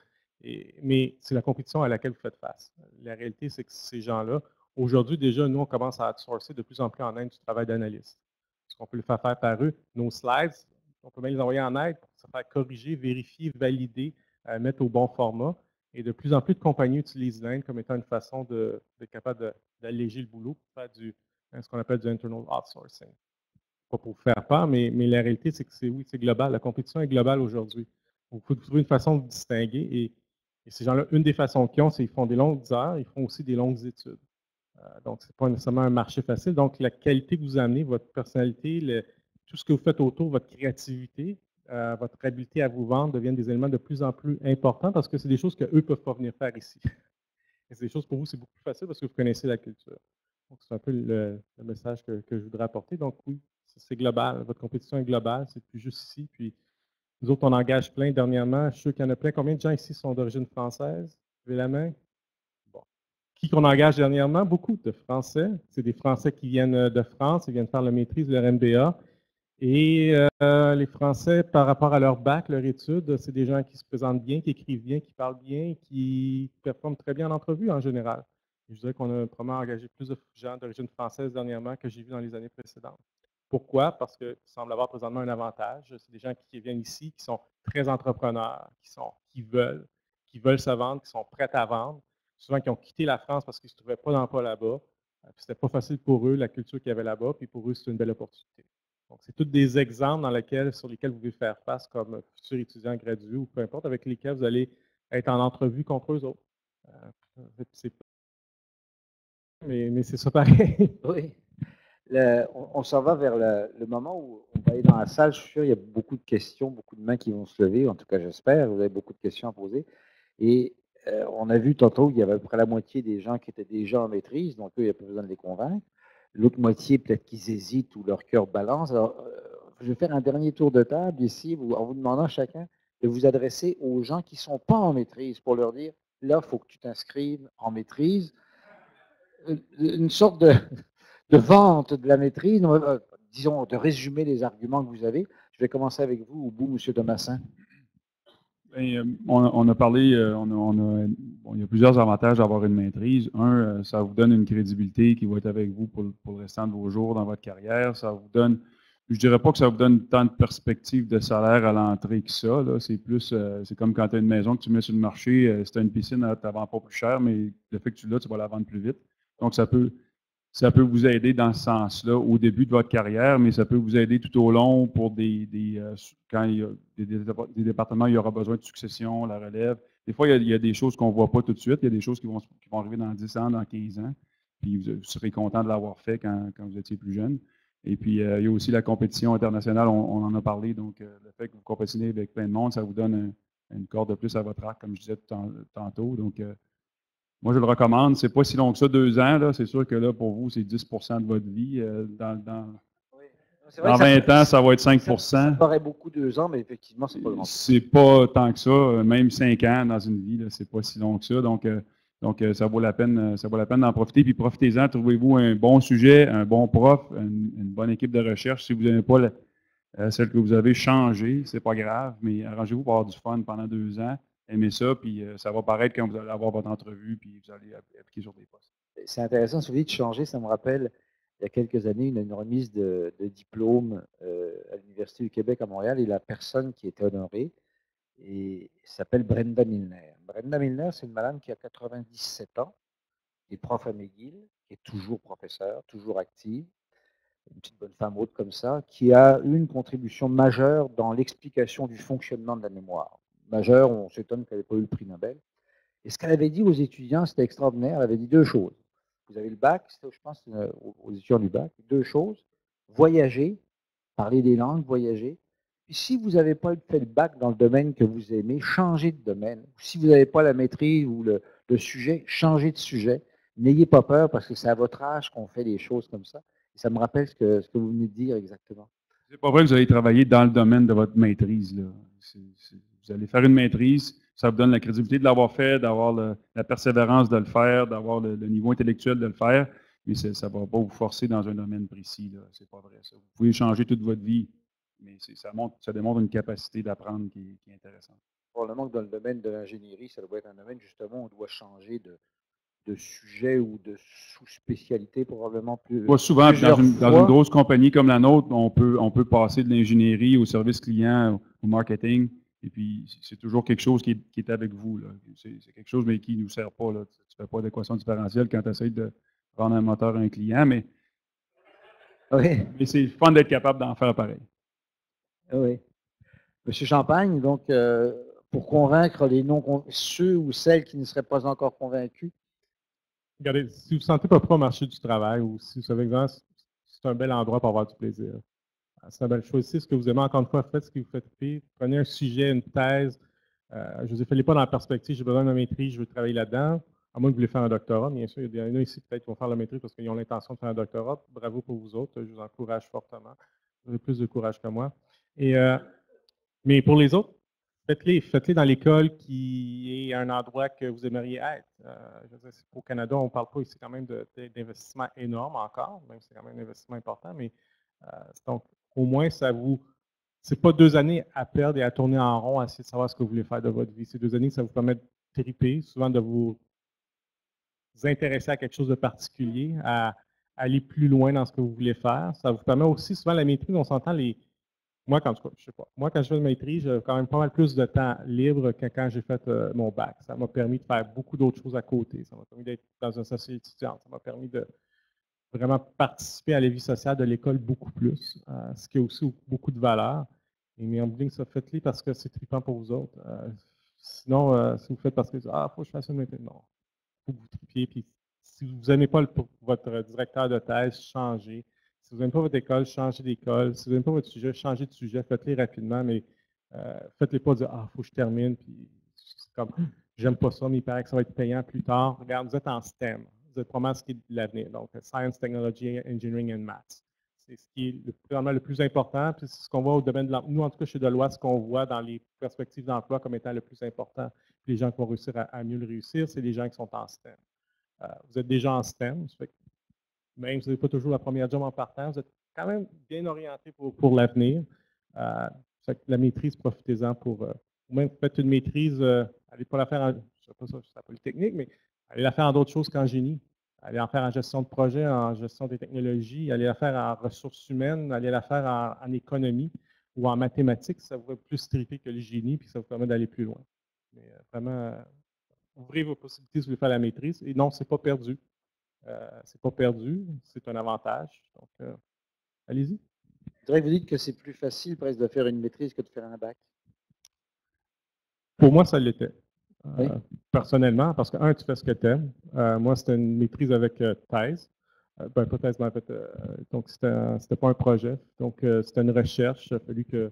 Mais c'est la compétition à laquelle vous faites face. La réalité, c'est que ces gens-là, aujourd'hui, déjà, nous, on commence à outsourcer de plus en plus en Inde du travail d'analyste. Parce qu'on peut le faire par eux. Nos slides, on peut même les envoyer en Inde pour se faire corriger, vérifier, valider, mettre au bon format. Et de plus en plus de compagnies utilisent l'Inde comme étant une façon d'être capable d'alléger le boulot pour faire ce qu'on appelle du internal outsourcing. Pas pour vous faire peur, mais la réalité, c'est que c'est global. La compétition est globale aujourd'hui. Il faut trouver une façon de distinguer. Et ces gens-là, une des façons qu'ils ont, c'est qu'ils font des longues heures, ils font aussi des longues études. Donc, ce n'est pas nécessairement un marché facile. Donc, la qualité que vous amenez, votre personnalité, tout ce que vous faites autour, votre créativité, votre habileté à vous vendre deviennent des éléments de plus en plus importants parce que c'est des choses qu'eux ne peuvent pas venir faire ici. Et c'est des choses pour vous, c'est beaucoup plus facile parce que vous connaissez la culture. Donc, c'est un peu le message que je voudrais apporter. Donc, oui, c'est global. Votre compétition est globale. C'est plus juste ici. Puis, nous autres, on engage plein dernièrement. Je suis sûr qu'il y en a plein. Combien de gens ici sont d'origine française? Levez la main. Bon. Qui qu'on engage dernièrement? Beaucoup de Français. C'est des Français qui viennent de France. Ils viennent faire la maîtrise de leur MBA. Et les Français, par rapport à leur bac, leur étude, c'est des gens qui se présentent bien, qui écrivent bien, qui parlent bien, qui performent très bien en entrevue en général. Je dirais qu'on a probablement engagé plus de gens d'origine française dernièrement que j'ai vu dans les années précédentes. Pourquoi? Parce qu'il semble avoir présentement un avantage. C'est des gens qui viennent ici, qui sont très entrepreneurs, qui veulent se vendre, qui sont prêts à vendre. Souvent, qui ont quitté la France parce qu'ils ne se trouvaient pas d'emploi là-bas. Ce n'était pas facile pour eux, la culture qu'il y avait là-bas, puis pour eux, c'est une belle opportunité. Donc, c'est tous des exemples sur lesquels vous pouvez faire face comme futur étudiant gradué ou peu importe, avec lesquels vous allez être en entrevue contre eux autres. Mais c'est ça pareil. Oui. On s'en va vers le moment où on va aller dans la salle. Je suis sûr qu'il y a beaucoup de questions, beaucoup de mains qui vont se lever. En tout cas, j'espère. Vous avez beaucoup de questions à poser. Et on a vu tantôt qu'il y avait à peu près la moitié des gens qui étaient déjà en maîtrise. Donc, eux, il n'y a pas besoin de les convaincre. L'autre moitié, peut-être qu'ils hésitent ou leur cœur balance. Alors, je vais faire un dernier tour de table ici en vous demandant chacun de vous adresser aux gens qui ne sont pas en maîtrise pour leur dire, là, il faut que tu t'inscrives en maîtrise. Une sorte de vente de la maîtrise, disons, de résumer les arguments que vous avez. Je vais commencer avec vous, au bout, M. Thomasin. On a parlé, il y a plusieurs avantages d'avoir une maîtrise. Un, ça vous donne une crédibilité qui va être avec vous pour le restant de vos jours dans votre carrière. Ça vous donne, je ne dirais pas que ça vous donne tant de perspectives de salaire à l'entrée que ça. C'est plus, c'est comme quand tu as une maison que tu mets sur le marché, si tu as une piscine, tu ne la vends pas plus cher, mais le fait que tu l'as, tu vas la vendre plus vite. Donc, ça peut vous aider dans ce sens-là au début de votre carrière, mais ça peut vous aider tout au long pour quand il y a des départements, il y aura besoin de succession, la relève. Des fois, il y a des choses qu'on ne voit pas tout de suite. Il y a des choses qui vont arriver dans 10 ans, dans 15 ans. Puis vous serez content de l'avoir fait quand vous étiez plus jeune. Et puis, il y a aussi la compétition internationale, on en a parlé. Donc, le fait que vous compétitionnez avec plein de monde, ça vous donne une corde de plus à votre arc, comme je disais tantôt. Donc, moi, je le recommande. C'est pas si long que ça, 2 ans. C'est sûr que là, pour vous, c'est 10 de votre vie. Dans 20 ans, ça va être 5 Ça paraît beaucoup 2 ans, mais effectivement, c'est pas grand. C'est pas tant que ça. Même 5 ans dans une vie, c'est pas si long que ça. Donc, ça vaut la peine d'en profiter. Puis profitez-en, trouvez-vous un bon sujet, un bon prof, une bonne équipe de recherche. Si vous n'aimez pas celle que vous avez, changée, c'est pas grave, mais arrangez-vous pour avoir du fun pendant 2 ans. Aimez ça, puis ça va paraître quand vous allez avoir votre entrevue, puis vous allez appliquer sur des postes. C'est intéressant, ce que vous dites de changer, ça me rappelle, il y a quelques années, une remise de diplôme à l'Université du Québec à Montréal, et la personne qui était honorée s'appelle Brenda Milner. Brenda Milner, c'est une madame qui a 97 ans, qui est prof à McGill, qui est toujours professeure, toujours active, une petite bonne femme haute comme ça, qui a eu une contribution majeure dans l'explication du fonctionnement de la mémoire. Majeure, on s'étonne qu'elle n'ait pas eu le prix Nobel. Et ce qu'elle avait dit aux étudiants, c'était extraordinaire. Elle avait dit 2 choses. Vous avez le bac, je pense aux étudiants du bac, 2 choses. Voyager, parler des langues, voyager. Puis si vous n'avez pas fait le bac dans le domaine que vous aimez, changez de domaine. Si vous n'avez pas la maîtrise ou le sujet, changez de sujet. N'ayez pas peur parce que c'est à votre âge qu'on fait des choses comme ça. Et ça me rappelle ce que vous venez de dire exactement. C'est pas vrai que vous allez travailler dans le domaine de votre maîtrise. Là. Vous allez faire une maîtrise. ça vous donne la crédibilité de l'avoir fait, d'avoir la persévérance de le faire, d'avoir le niveau intellectuel de le faire, mais ça ne va pas vous forcer dans un domaine précis. Ce n'est pas vrai. Ça. Vous pouvez changer toute votre vie, mais ça démontre une capacité d'apprendre qui est intéressante. Probablement que dans le domaine de l'ingénierie, ça doit être un domaine justement où on doit changer de sujet ou de sous-spécialité probablement plus. Pas souvent, dans une grosse compagnie comme la nôtre, on peut passer de l'ingénierie au service client, au marketing, et puis c'est toujours quelque chose qui est avec vous. C'est quelque chose, mais qui ne nous sert pas. Là. Tu ne fais pas d'équation différentielle quand tu essaies de vendre un moteur à un client, mais c'est fun d'être capable d'en faire pareil. Oui. Monsieur Champagne, donc, pour convaincre ceux ou celles qui ne seraient pas encore convaincus. Regardez, si vous ne vous sentez pas prêt au marché du travail ou si vous savez que c'est un bel endroit pour avoir du plaisir. C'est une belle chose. Choisissez ce que vous aimez. Encore une fois, faites ce qui vous fait triper. Prenez un sujet, une thèse. Je ne vous ai fait pas dans la perspective, j'ai besoin de maîtrise, je veux travailler là-dedans. À moins que vous voulez faire un doctorat, bien sûr. Il y en a ici peut-être qui vont faire la maîtrise parce qu'ils ont l'intention de faire un doctorat. Bravo pour vous autres. Je vous encourage fortement. Vous avez plus de courage que moi. Mais pour les autres, faites-les dans l'école qui est un endroit que vous aimeriez être. Je veux dire, au Canada, on ne parle pas ici quand même d'investissement énorme encore, même si c'est quand même un investissement important, mais donc au moins ça vous. C'est pas 2 années à perdre et à tourner en rond à essayer de savoir ce que vous voulez faire de votre vie. C'est 2 années que ça vous permet de triper, souvent de vous intéresser à quelque chose de particulier, à aller plus loin dans ce que vous voulez faire. Ça vous permet aussi, souvent la maîtrise, on s'entend Moi, quand je sais pas. Moi, quand je fais une maîtrise, j'ai quand même pas mal plus de temps libre que quand j'ai fait mon bac. Ça m'a permis de faire beaucoup d'autres choses à côté. Ça m'a permis d'être dans une société étudiante. Ça m'a permis de vraiment participer à la vie sociale de l'école beaucoup plus, ce qui a aussi beaucoup de valeur. Mais en bout de ligne, ça, faites-le parce que c'est trippant pour vous autres. Sinon, si vous faites parce que il faut que je fasse une maîtrise, non. Il faut que vous trippiez. Puis si vous n'aimez pas votre directeur de thèse, changez. Si vous n'aimez pas votre école, changez d'école. Si vous n'aimez pas votre sujet, changez de sujet. Faites-les rapidement, mais faites-les pas dire il faut que je termine. Puis c'est comme j'aime pas ça, mais il paraît que ça va être payant plus tard. Regarde, vous êtes en STEM. Vous êtes probablement ce qui est de l'avenir. Donc, Science, Technology, Engineering and Maths. C'est ce qui est vraiment le plus important. Puis c'est ce qu'on voit au domaine de l'emploi. Nous, en tout cas, chez Deloitte, ce qu'on voit dans les perspectives d'emploi comme étant le plus important. Puis les gens qui vont réussir à mieux le réussir, c'est les gens qui sont en STEM. Vous êtes déjà en STEM, ça fait que même si vous n'avez pas toujours la première job en partant, vous êtes quand même bien orienté pour l'avenir. La maîtrise, profitez-en pour. Ou même faites une maîtrise, allez pas la faire en. Je ne sais pas ça, c'est la polytechnique, mais allez la faire en d'autres choses qu'en génie. Allez en faire en gestion de projet, en gestion des technologies, allez la faire en ressources humaines, allez la faire en économie ou en mathématiques. Ça vous va plus triper que le génie, puis ça vous permet d'aller plus loin. Mais vraiment, ouvrez vos possibilités si vous voulez faire la maîtrise. Et non, ce n'est pas perdu. C'est pas perdu, c'est un avantage. Donc, allez-y. Je voudrais que vous dites que c'est plus facile presque de faire une maîtrise que de faire un bac. Pour moi, ça l'était. Oui. Personnellement, parce que, tu fais ce que tu aimes. Moi, c'était une maîtrise avec thèse. Pas thèse, mais en fait, donc c'était pas un projet. Donc, c'était une recherche. Il a fallu que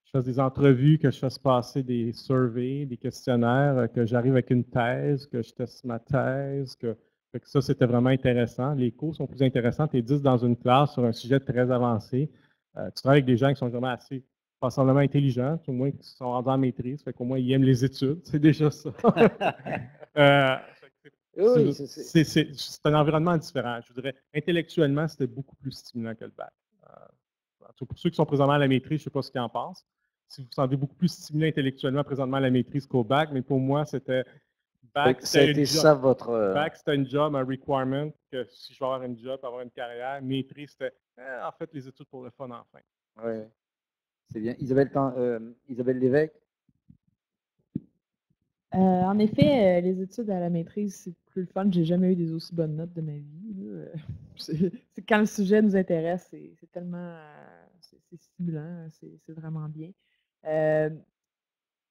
je fasse des entrevues, que je fasse passer des surveys, des questionnaires, que j'arrive avec une thèse, que je teste ma thèse, que ça, c'était vraiment intéressant. Les cours sont plus intéressants. Tu es 10 dans une classe sur un sujet très avancé. Tu travailles avec des gens qui sont vraiment assez passablement intelligents, au moins qui sont rendus en maîtrise, fait qu'au moins ils aiment les études, c'est déjà ça. Oui, c'est un environnement différent. Je dirais, intellectuellement, c'était beaucoup plus stimulant que le bac. Pour ceux qui sont présentement à la maîtrise, je ne sais pas ce qu'ils en pensent. Si vous vous sentez beaucoup plus stimulé intellectuellement présentement à la maîtrise qu'au bac, mais pour moi, c'était bac, c'était ça votre. Bac, c'était un job, un requirement, que si je veux avoir un job, avoir une carrière. Maîtrise, c'était en fait les études pour le fun, enfin. Oui, c'est bien. Isabelle Lévesque? En effet, les études à la maîtrise, c'est plus le fun. J'ai jamais eu des aussi bonnes notes de ma vie. C'est quand le sujet nous intéresse, c'est tellement c'est stimulant, c'est vraiment bien.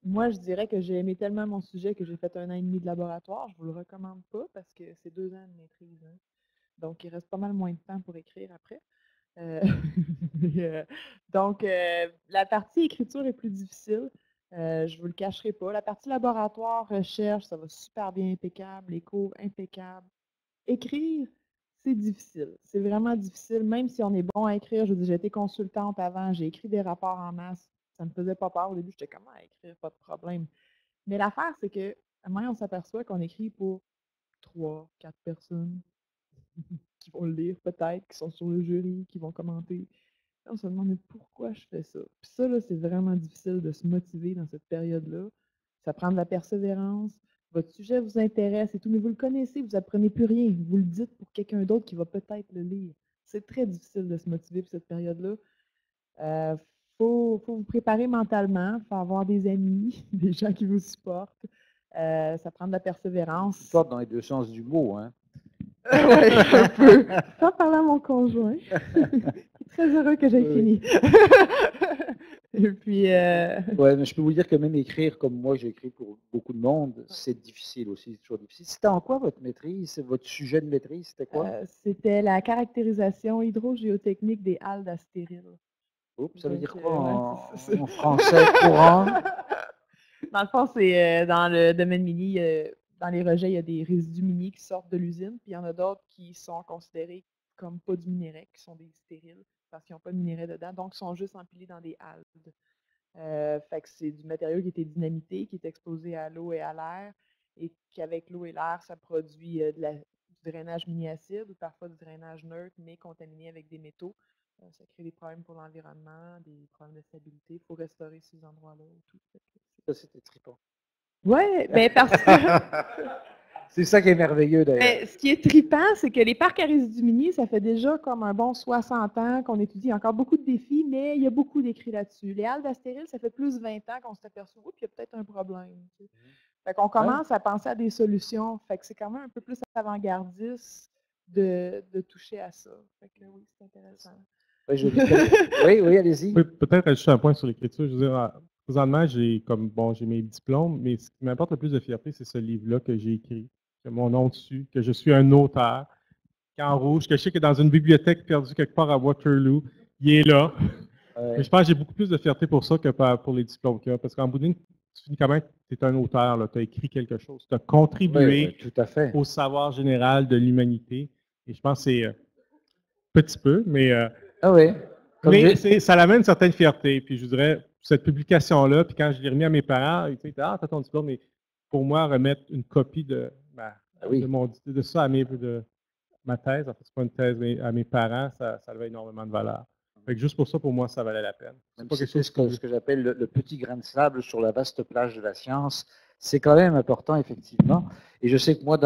Moi, je dirais que j'ai aimé tellement mon sujet que j'ai fait 1 an et demi de laboratoire. Je ne vous le recommande pas parce que c'est 2 ans de maîtrise. Hein. Donc, il reste pas mal moins de temps pour écrire après. Donc, la partie écriture est plus difficile. Je ne vous le cacherai pas. La partie laboratoire, recherche, ça va super bien, impeccable. Les cours, impeccables. Écrire, c'est difficile. C'est vraiment difficile, même si on est bon à écrire. Je veux dire, j'ai été consultante avant, j'ai écrit des rapports en masse. Ça ne me faisait pas peur. Au début, j'étais comment à écrire, pas de problème. Mais l'affaire, c'est que, à un moment, on s'aperçoit qu'on écrit pour 3, 4 personnes qui vont le lire peut-être, qui sont sur le jury, qui vont commenter. Là, on se demande mais pourquoi je fais ça. Puis ça, là, c'est vraiment difficile de se motiver dans cette période-là. Ça prend de la persévérance. Votre sujet vous intéresse et tout, mais vous le connaissez, vous apprenez plus rien. Vous le dites pour quelqu'un d'autre qui va peut-être le lire. C'est très difficile de se motiver pour cette période-là. Faut vous préparer mentalement, faut avoir des amis, des gens qui vous supportent. Ça prend de la persévérance. Supporte dans les deux sens du mot, hein. Ouais, un peu. Sans parler à mon conjoint. Il est très heureux que j'aie fini. Et puis. Ouais, mais je peux vous dire que même écrire comme moi, j'ai écrit pour beaucoup de monde, c'est difficile aussi, c'est toujours difficile. C'était en quoi votre maîtrise? Votre sujet de maîtrise, c'était quoi? C'était la caractérisation hydrogéotechnique des haldes astériles. Oups, ça veut dire quoi ouais, en français courant? Dans le fond, c'est dans le domaine minier, dans les rejets, il y a des résidus miniers qui sortent de l'usine, puis il y en a d'autres qui sont considérés comme pas du minerai, qui sont des stériles, parce qu'ils n'ont pas de minerai dedans, donc ils sont juste empilés dans des haldes. Fait que c'est du matériau qui a été dynamité, qui est exposé à l'eau et à l'air, et qu'avec l'eau et l'air, ça produit du drainage mini-acide ou parfois du drainage neutre, mais contaminé avec des métaux. Ça crée des problèmes pour l'environnement, des problèmes de stabilité. Il faut restaurer ces endroits-là et tout. Ça, c'était trippant. Oui, mais parce que. C'est ça qui est merveilleux d'ailleurs. Mais ce qui est trippant, c'est que les parcs à résidus miniers, ça fait déjà comme un bon 60 ans qu'on étudie. Il y a encore beaucoup de défis, mais il y a beaucoup d'écrits là-dessus. Les haldes astériles, ça fait plus de 20 ans qu'on s'est aperçu, oups, il y a peut-être un problème. Fait qu'on commence à penser à des solutions. Fait que c'est quand même un peu plus avant-gardiste de toucher à ça. Fait que oui, c'est intéressant. Oui, allez-y. Oui, peut-être ajouter un point sur l'écriture. Je veux dire, présentement, j'ai mes diplômes, mais ce qui m'apporte le plus de fierté, c'est ce livre-là que j'ai écrit, que mon nom dessus, que je suis un auteur, qu'en rouge, que je sais que dans une bibliothèque perdue quelque part à Waterloo, il est là. Mais je pense que j'ai beaucoup plus de fierté pour ça que pour les diplômes qu'il y a. Parce qu'en bout de ligne, tu finis quand même, tu es un auteur, tu as écrit quelque chose, tu as contribué tout à fait. au savoir général de l'humanité. Et je pense que c'est petit peu, mais, mais ça amène une certaine fierté. Puis je dirais, cette publication-là, puis quand je l'ai remis à mes parents, ils disaient, ah, t'as ton diplôme, mais pour moi, remettre une copie de ça à de ma thèse, en fait, c'est pas une thèse, mais à mes parents, ça avait énormément de valeur. Fait que juste pour ça, pour moi, ça valait la peine. C'est pas quelque chose ce que j'appelle le petit grain de sable sur la vaste plage de la science. C'est quand même important, effectivement. Et je sais que moi,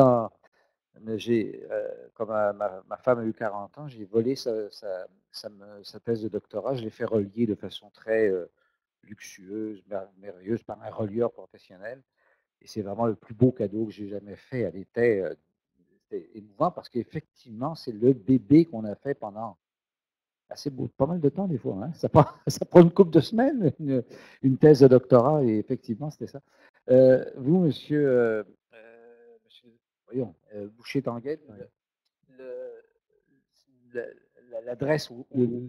comme ma femme a eu 40 ans, j'ai volé sa thèse de doctorat. Je l'ai fait relier de façon très luxueuse, merveilleuse par un relieur professionnel. Et c'est vraiment le plus beau cadeau que j'ai jamais fait. Elle était émouvant parce qu'effectivement, c'est le bébé qu'on a fait pendant pas mal de temps des fois. Hein. Ça prend une couple de semaines, une thèse de doctorat, et effectivement, c'était ça. Vous, monsieur Boucher-Tanguay, l'adresse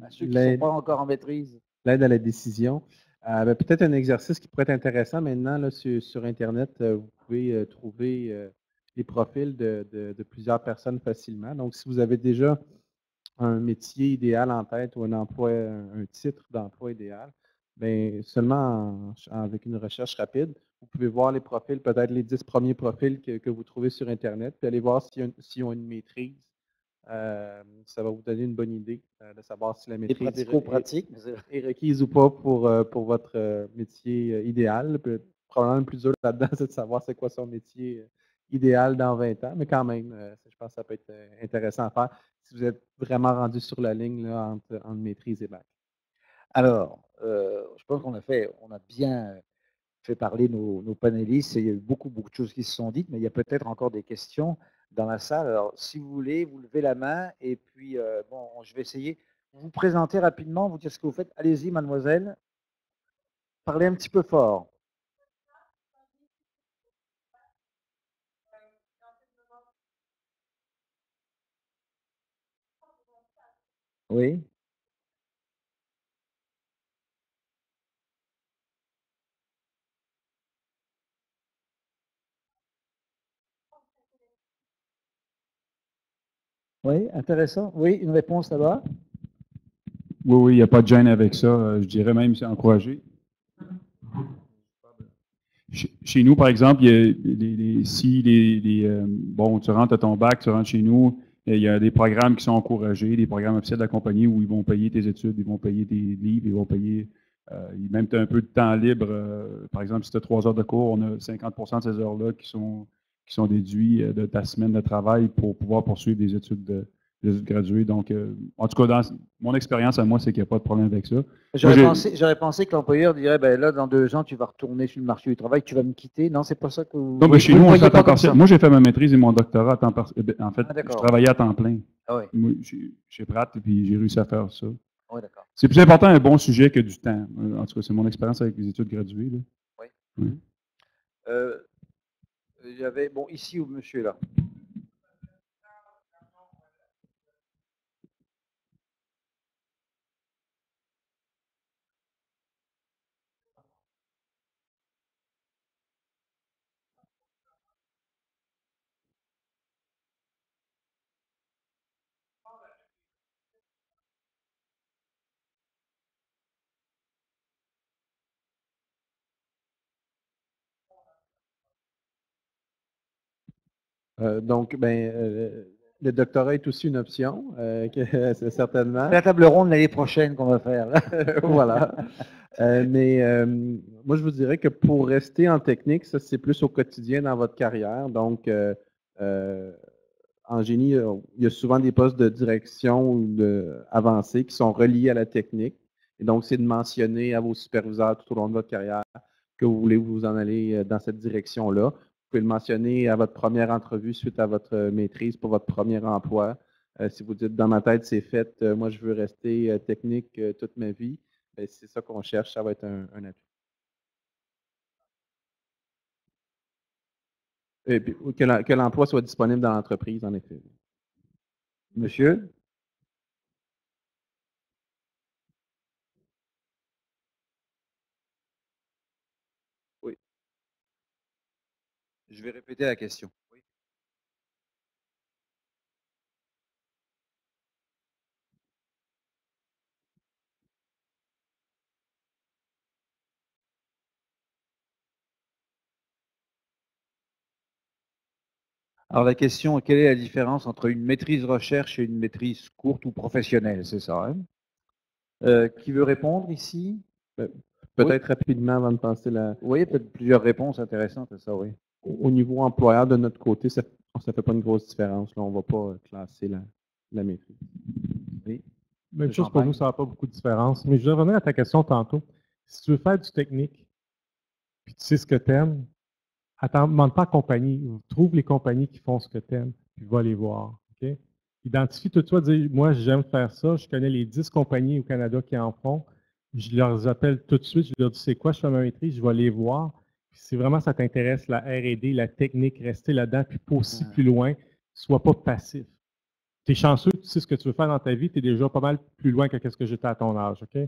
à ceux qui ne sont pas encore en maîtrise. L'aide à la décision. Peut-être un exercice qui pourrait être intéressant maintenant là, sur Internet. Vous pouvez trouver les profils de plusieurs personnes facilement. Donc, si vous avez déjà un métier idéal en tête ou un titre d'emploi idéal, bien, seulement avec une recherche rapide, vous pouvez voir les profils, peut-être les 10 premiers profils que vous trouvez sur Internet, puis aller voir s'ils ont une maîtrise. Ça va vous donner une bonne idée de savoir si la maîtrise est requise ou pas pour votre métier idéal. Probablement le plus dur là-dedans, c'est de savoir c'est quoi son métier idéal dans 20 ans, mais quand même, je pense que ça peut être intéressant à faire si vous êtes vraiment rendu sur la ligne là, entre maîtrise et bac. Alors, je pense qu'on a bien fait parler nos panélistes, et il y a eu beaucoup de choses qui se sont dites, mais il y a peut-être encore des questions dans la salle. Alors, si vous voulez, vous levez la main, et puis, je vais essayer de vous présenter rapidement, vous dire ce que vous faites. Allez-y, mademoiselle. Parlez un petit peu fort. Oui. Oui, intéressant. Oui, une réponse là-bas. Oui, il n'y a pas de gêne avec ça. Je dirais même c'est encouragé. Chez nous, par exemple, bon, tu rentres à ton bac, tu rentres chez nous, il y a des programmes qui sont encouragés, des programmes officiels de la compagnie où ils vont payer tes études, ils vont payer tes livres, ils vont payer, même tu as un peu de temps libre. Par exemple, si tu as 3 heures de cours, on a 50% de ces heures-là qui sont déduits de ta semaine de travail pour pouvoir poursuivre des études graduées. Donc, en tout cas, dans mon expérience à moi, c'est qu'il n'y a pas de problème avec ça. J'aurais pensé que l'employeur dirait, ben là, dans 2 ans, tu vas retourner sur le marché du travail, tu vas me quitter. Non, c'est pas ça que vous... Non, mais chez nous, on fait à temps partiel. ça. Moi, j'ai fait ma maîtrise et mon doctorat à temps partiel. En fait, Ah, je d'accord. travaillais à temps plein. Ah oui. Moi, chez Pratt, et puis j'ai réussi à faire ça. Oui, d'accord. C'est plus important un bon sujet que du temps. En tout cas, c'est mon expérience avec les études graduées. Là. Oui. Oui. Il y avait, bon, ici où monsieur est là. Donc, le doctorat est aussi une option, c'est certainement. C'est la table ronde l'année prochaine qu'on va faire. Là. Voilà. Moi, je vous dirais que pour rester en technique, ça, c'est plus au quotidien dans votre carrière. Donc, en génie, il y a souvent des postes de direction ou avancés qui sont reliés à la technique. Et donc, c'est de mentionner à vos superviseurs tout au long de votre carrière que vous voulez vous en aller dans cette direction-là. Vous pouvez le mentionner à votre première entrevue suite à votre maîtrise pour votre premier emploi. Si vous dites, dans ma tête, c'est fait, moi, je veux rester technique toute ma vie, c'est ça qu'on cherche, ça va être un atout. Et puis, que l'emploi soit disponible dans l'entreprise, en effet. Monsieur? Oui. Je vais répéter la question. Oui. Alors la question, quelle est la différence entre une maîtrise recherche et une maîtrise courte ou professionnelle, c'est ça, hein? Qui veut répondre ici? Peut-être rapidement avant de passer la... Oui, peut-être plusieurs réponses intéressantes à ça, oui. Au niveau employeur, de notre côté, ça ne fait pas une grosse différence. Là, on ne va pas classer la maîtrise. Oui. Même chose pour nous, ça n'a pas beaucoup de différence. Mais je vais revenir à ta question tantôt. Si tu veux faire du technique, puis tu sais ce que tu aimes, attends, demande pas à compagnie. Trouve les compagnies qui font ce que tu aimes, puis va les voir. Okay? Identifie tout toi, dis moi j'aime faire ça, je connais les 10 compagnies au Canada qui en font. Je leur appelle tout de suite, je leur dis c'est quoi, je fais ma maîtrise, je vais les voir. Puis si vraiment ça t'intéresse, la R&D, la technique, rester là-dedans, puis pas aussi plus loin, sois pas passif. Tu es chanceux, tu sais ce que tu veux faire dans ta vie, tu es déjà pas mal plus loin que ce que j'étais à ton âge. Okay?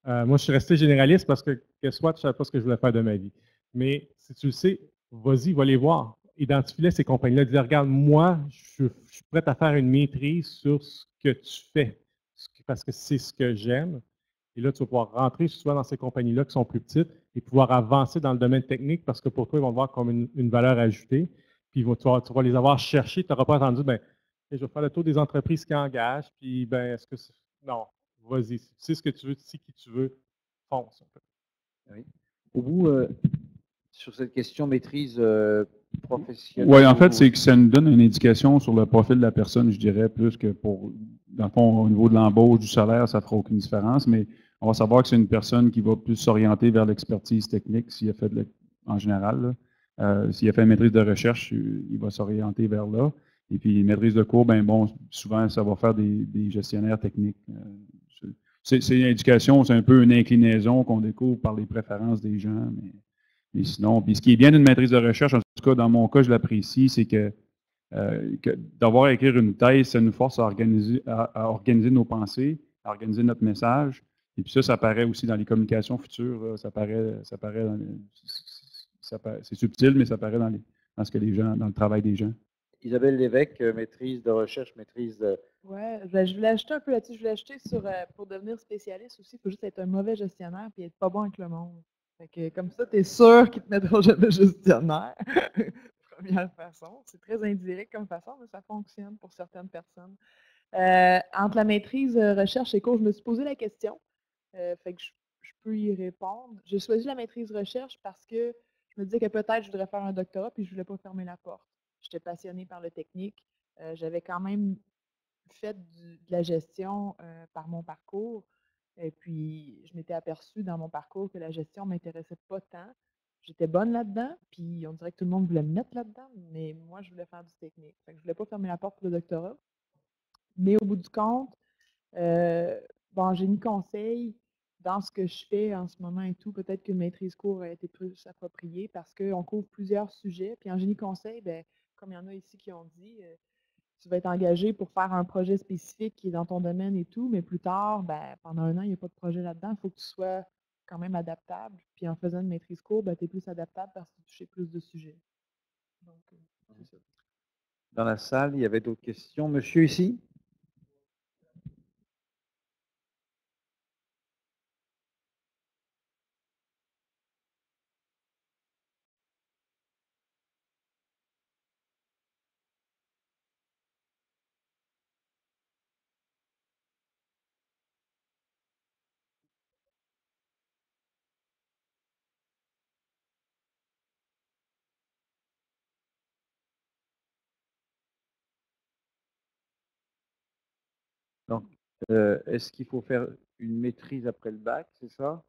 Moi, je suis resté généraliste parce que, soit je ne savais pas ce que je voulais faire de ma vie. Mais si tu le sais, vas-y, va les voir. Identifie-les, ces compagnies-là. Dis, regarde, moi, je suis prêt à faire une maîtrise sur ce que tu fais parce que c'est ce que j'aime. Et là, tu vas pouvoir rentrer souvent dans ces compagnies-là qui sont plus petites et pouvoir avancer dans le domaine technique parce que pour toi, ils vont voir comme une valeur ajoutée. Puis tu vas les avoir cherchés. Tu n'auras pas entendu, ben, je vais faire le tour des entreprises qui engagent. Puis, ben, est-ce que c'est. Non, vas-y. Si tu sais ce que tu veux, tu sais qui tu veux, fonce. Oui. Pour vous, sur cette question maîtrise professionnelle. Oui, en fait, c'est que ça nous donne une indication sur le profil de la personne, je dirais, plus que pour, dans le fond, au niveau de l'embauche, du salaire, ça ne fera aucune différence, mais on va savoir que c'est une personne qui va plus s'orienter vers l'expertise technique s'il a fait en général. S'il a fait une maîtrise de recherche, il va s'orienter vers là. Et puis, maîtrise de cours, ben bon, souvent, ça va faire des gestionnaires techniques. C'est une indication, c'est un peu une inclinaison qu'on découvre par les préférences des gens, mais sinon, puis ce qui est bien d'une maîtrise de recherche, en tout cas, dans mon cas, je l'apprécie, c'est que d'avoir à écrire une thèse, ça nous force à organiser nos pensées, à organiser notre message. Et puis ça paraît aussi dans les communications futures, là, c'est subtil, mais ça paraît dans ce que les gens, dans le travail des gens. Isabelle Lévesque, maîtrise de recherche, maîtrise de... Oui, ben, je voulais ajouter un peu là-dessus. Je voulais ajouter pour devenir spécialiste aussi, il faut juste être un mauvais gestionnaire et être pas bon avec le monde. Fait que comme ça, tu es sûr qu'ils ne te mettront jamais gestionnaire. Première façon. C'est très indirect comme façon, mais ça fonctionne pour certaines personnes. Entre la maîtrise, recherche et cours, je me suis posé la question. Fait que je peux y répondre. J'ai choisi la maîtrise recherche parce que je me disais que peut-être je voudrais faire un doctorat, puis je ne voulais pas fermer la porte. J'étais passionnée par le technique. J'avais quand même fait de la gestion par mon parcours. Et puis, je m'étais aperçue dans mon parcours que la gestion ne m'intéressait pas tant. J'étais bonne là-dedans, puis on dirait que tout le monde voulait me mettre là-dedans, mais moi, je voulais faire du technique. Fait que je ne voulais pas fermer la porte pour le doctorat. Mais au bout du compte, bon, génie conseil, dans ce que je fais en ce moment et tout, peut-être qu'une maîtrise cours aurait été plus appropriée parce qu'on couvre plusieurs sujets. Puis en génie conseil, ben, comme il y en a ici qui ont dit, tu vas être engagé pour faire un projet spécifique qui est dans ton domaine et tout, mais plus tard, ben, pendant un an, il n'y a pas de projet là-dedans. Il faut que tu sois quand même adaptable. Puis en faisant une maîtrise cours, ben, tu es plus adaptable parce que tu touches plus de sujets. Donc, c'est ça. Dans la salle, il y avait d'autres questions. Monsieur ici? Donc, est-ce qu'il faut faire une maîtrise après le bac, c'est ça?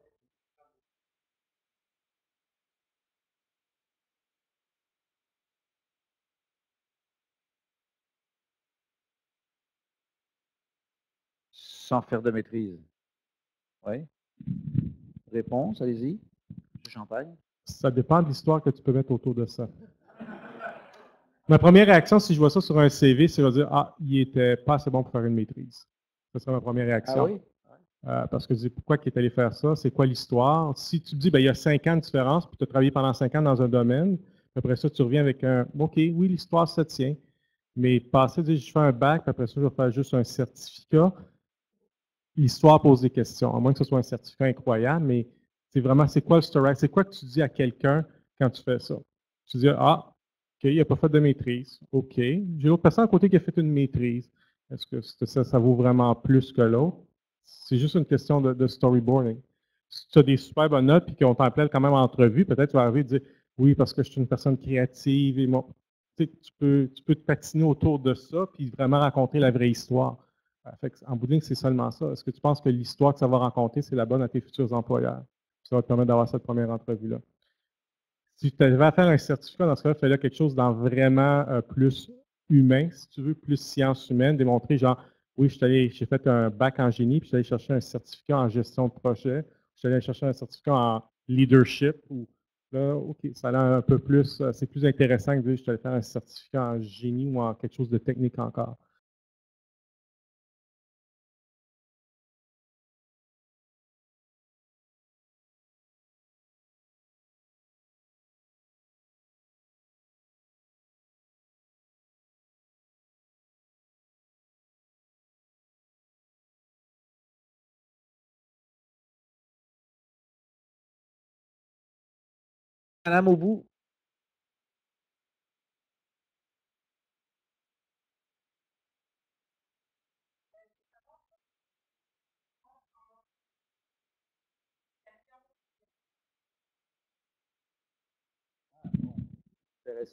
Sans faire de maîtrise? Oui. Réponse, allez-y. Monsieur Champagne. Ça dépend de l'histoire que tu peux mettre autour de ça. Ma première réaction, si je vois ça sur un CV, c'est de dire « Ah, il était pas assez bon pour faire une maîtrise ». Ça serait ma première réaction. Ah oui? Parce que je dis pourquoi il est allé faire ça, c'est quoi l'histoire? Si tu te dis, ben, il y a 5 ans de différence, puis tu as travaillé pendant 5 ans dans un domaine, puis après ça, tu reviens avec un OK, oui, l'histoire, ça tient. Mais passer, dire, je fais un bac, puis après ça, je vais faire juste un certificat. L'histoire pose des questions, à moins que ce soit un certificat incroyable, mais c'est vraiment, c'est quoi le story? C'est quoi que tu dis à quelqu'un quand tu fais ça? Tu dis, ah, OK, il n'a pas fait de maîtrise. OK. J'ai l'autre personne à côté qui a fait une maîtrise. Est-ce que ça vaut vraiment plus que l'autre? C'est juste une question de storyboarding. Si tu as des super bonnes notes et qu'on t'appelle quand même en entrevue, peut-être tu vas arriver et dire oui, parce que je suis une personne créative et tu peux te patiner autour de ça puis vraiment raconter la vraie histoire. En bout de ligne, c'est seulement ça. Est-ce que tu penses que l'histoire que ça va raconter, c'est la bonne à tes futurs employeurs? Ça va te permettre d'avoir cette première entrevue-là. Si tu avais à faire un certificat, dans ce cas-là, fais-le quelque chose dans vraiment plus humain, si tu veux, plus sciences humaines, démontrer genre, oui, j'ai fait un bac en génie, puis je suis allé chercher un certificat en gestion de projet, je suis allé chercher un certificat en leadership, ou là, OK, ça a l'air un peu plus, c'est plus intéressant que de dire, je suis allé faire un certificat en génie ou en quelque chose de technique encore. Madame au bout.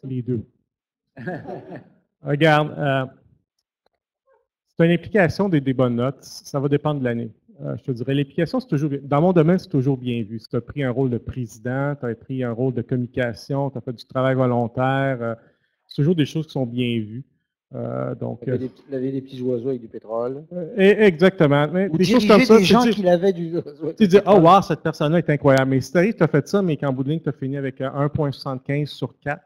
Les deux. Regarde, c'est une implication des bonnes notes. Ça va dépendre de l'année. Je te dirais, l'implication, c'est toujours bien. Dans mon domaine, c'est toujours bien vu. Si tu as pris un rôle de président, tu as pris un rôle de communication, tu as fait du travail volontaire, c'est toujours des choses qui sont bien vues. Laver des petits oiseaux avec du pétrole. Exactement. Mais Ou des choses diriger comme ça, des gens qui lavaient du oiseau. Tu dis, oh wow, cette personne-là est incroyable. Mais si tu arrives, tu as fait ça, mais qu'en bout de ligne, tu as fini avec 1,75 sur 4,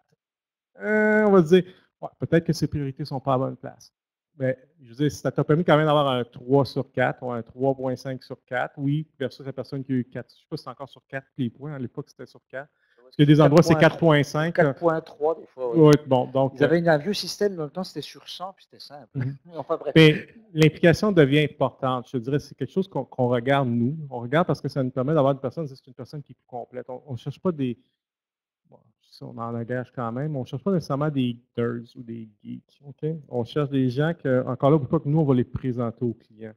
on va se dire, ouais, peut-être que ses priorités ne sont pas à bonne place. Mais, je veux dire, si ça t'a permis quand même d'avoir un 3 sur 4 ou un 3,5 sur 4, oui, versus la personne qui a eu 4. Je ne sais pas si c'est encore sur 4 les points. À l'époque, c'était sur 4. Parce qu'il y a des endroits, c'est 4.5. 4.5. 4.3 des fois. Oui, bon, donc. Ils avaient un vieux système, dans le temps, c'était sur 100, puis c'était simple. Enfin, bref. Mais l'implication devient importante. Je dirais, c'est quelque chose qu'on regarde, nous. On regarde parce que ça nous permet d'avoir une personne, c'est une personne qui est plus complète. On ne cherche pas des. Bon, si on en engage quand même, on ne cherche pas nécessairement des nerds ou des geeks. OK? On cherche des gens que, encore là, pourquoi que nous, on va les présenter aux clients.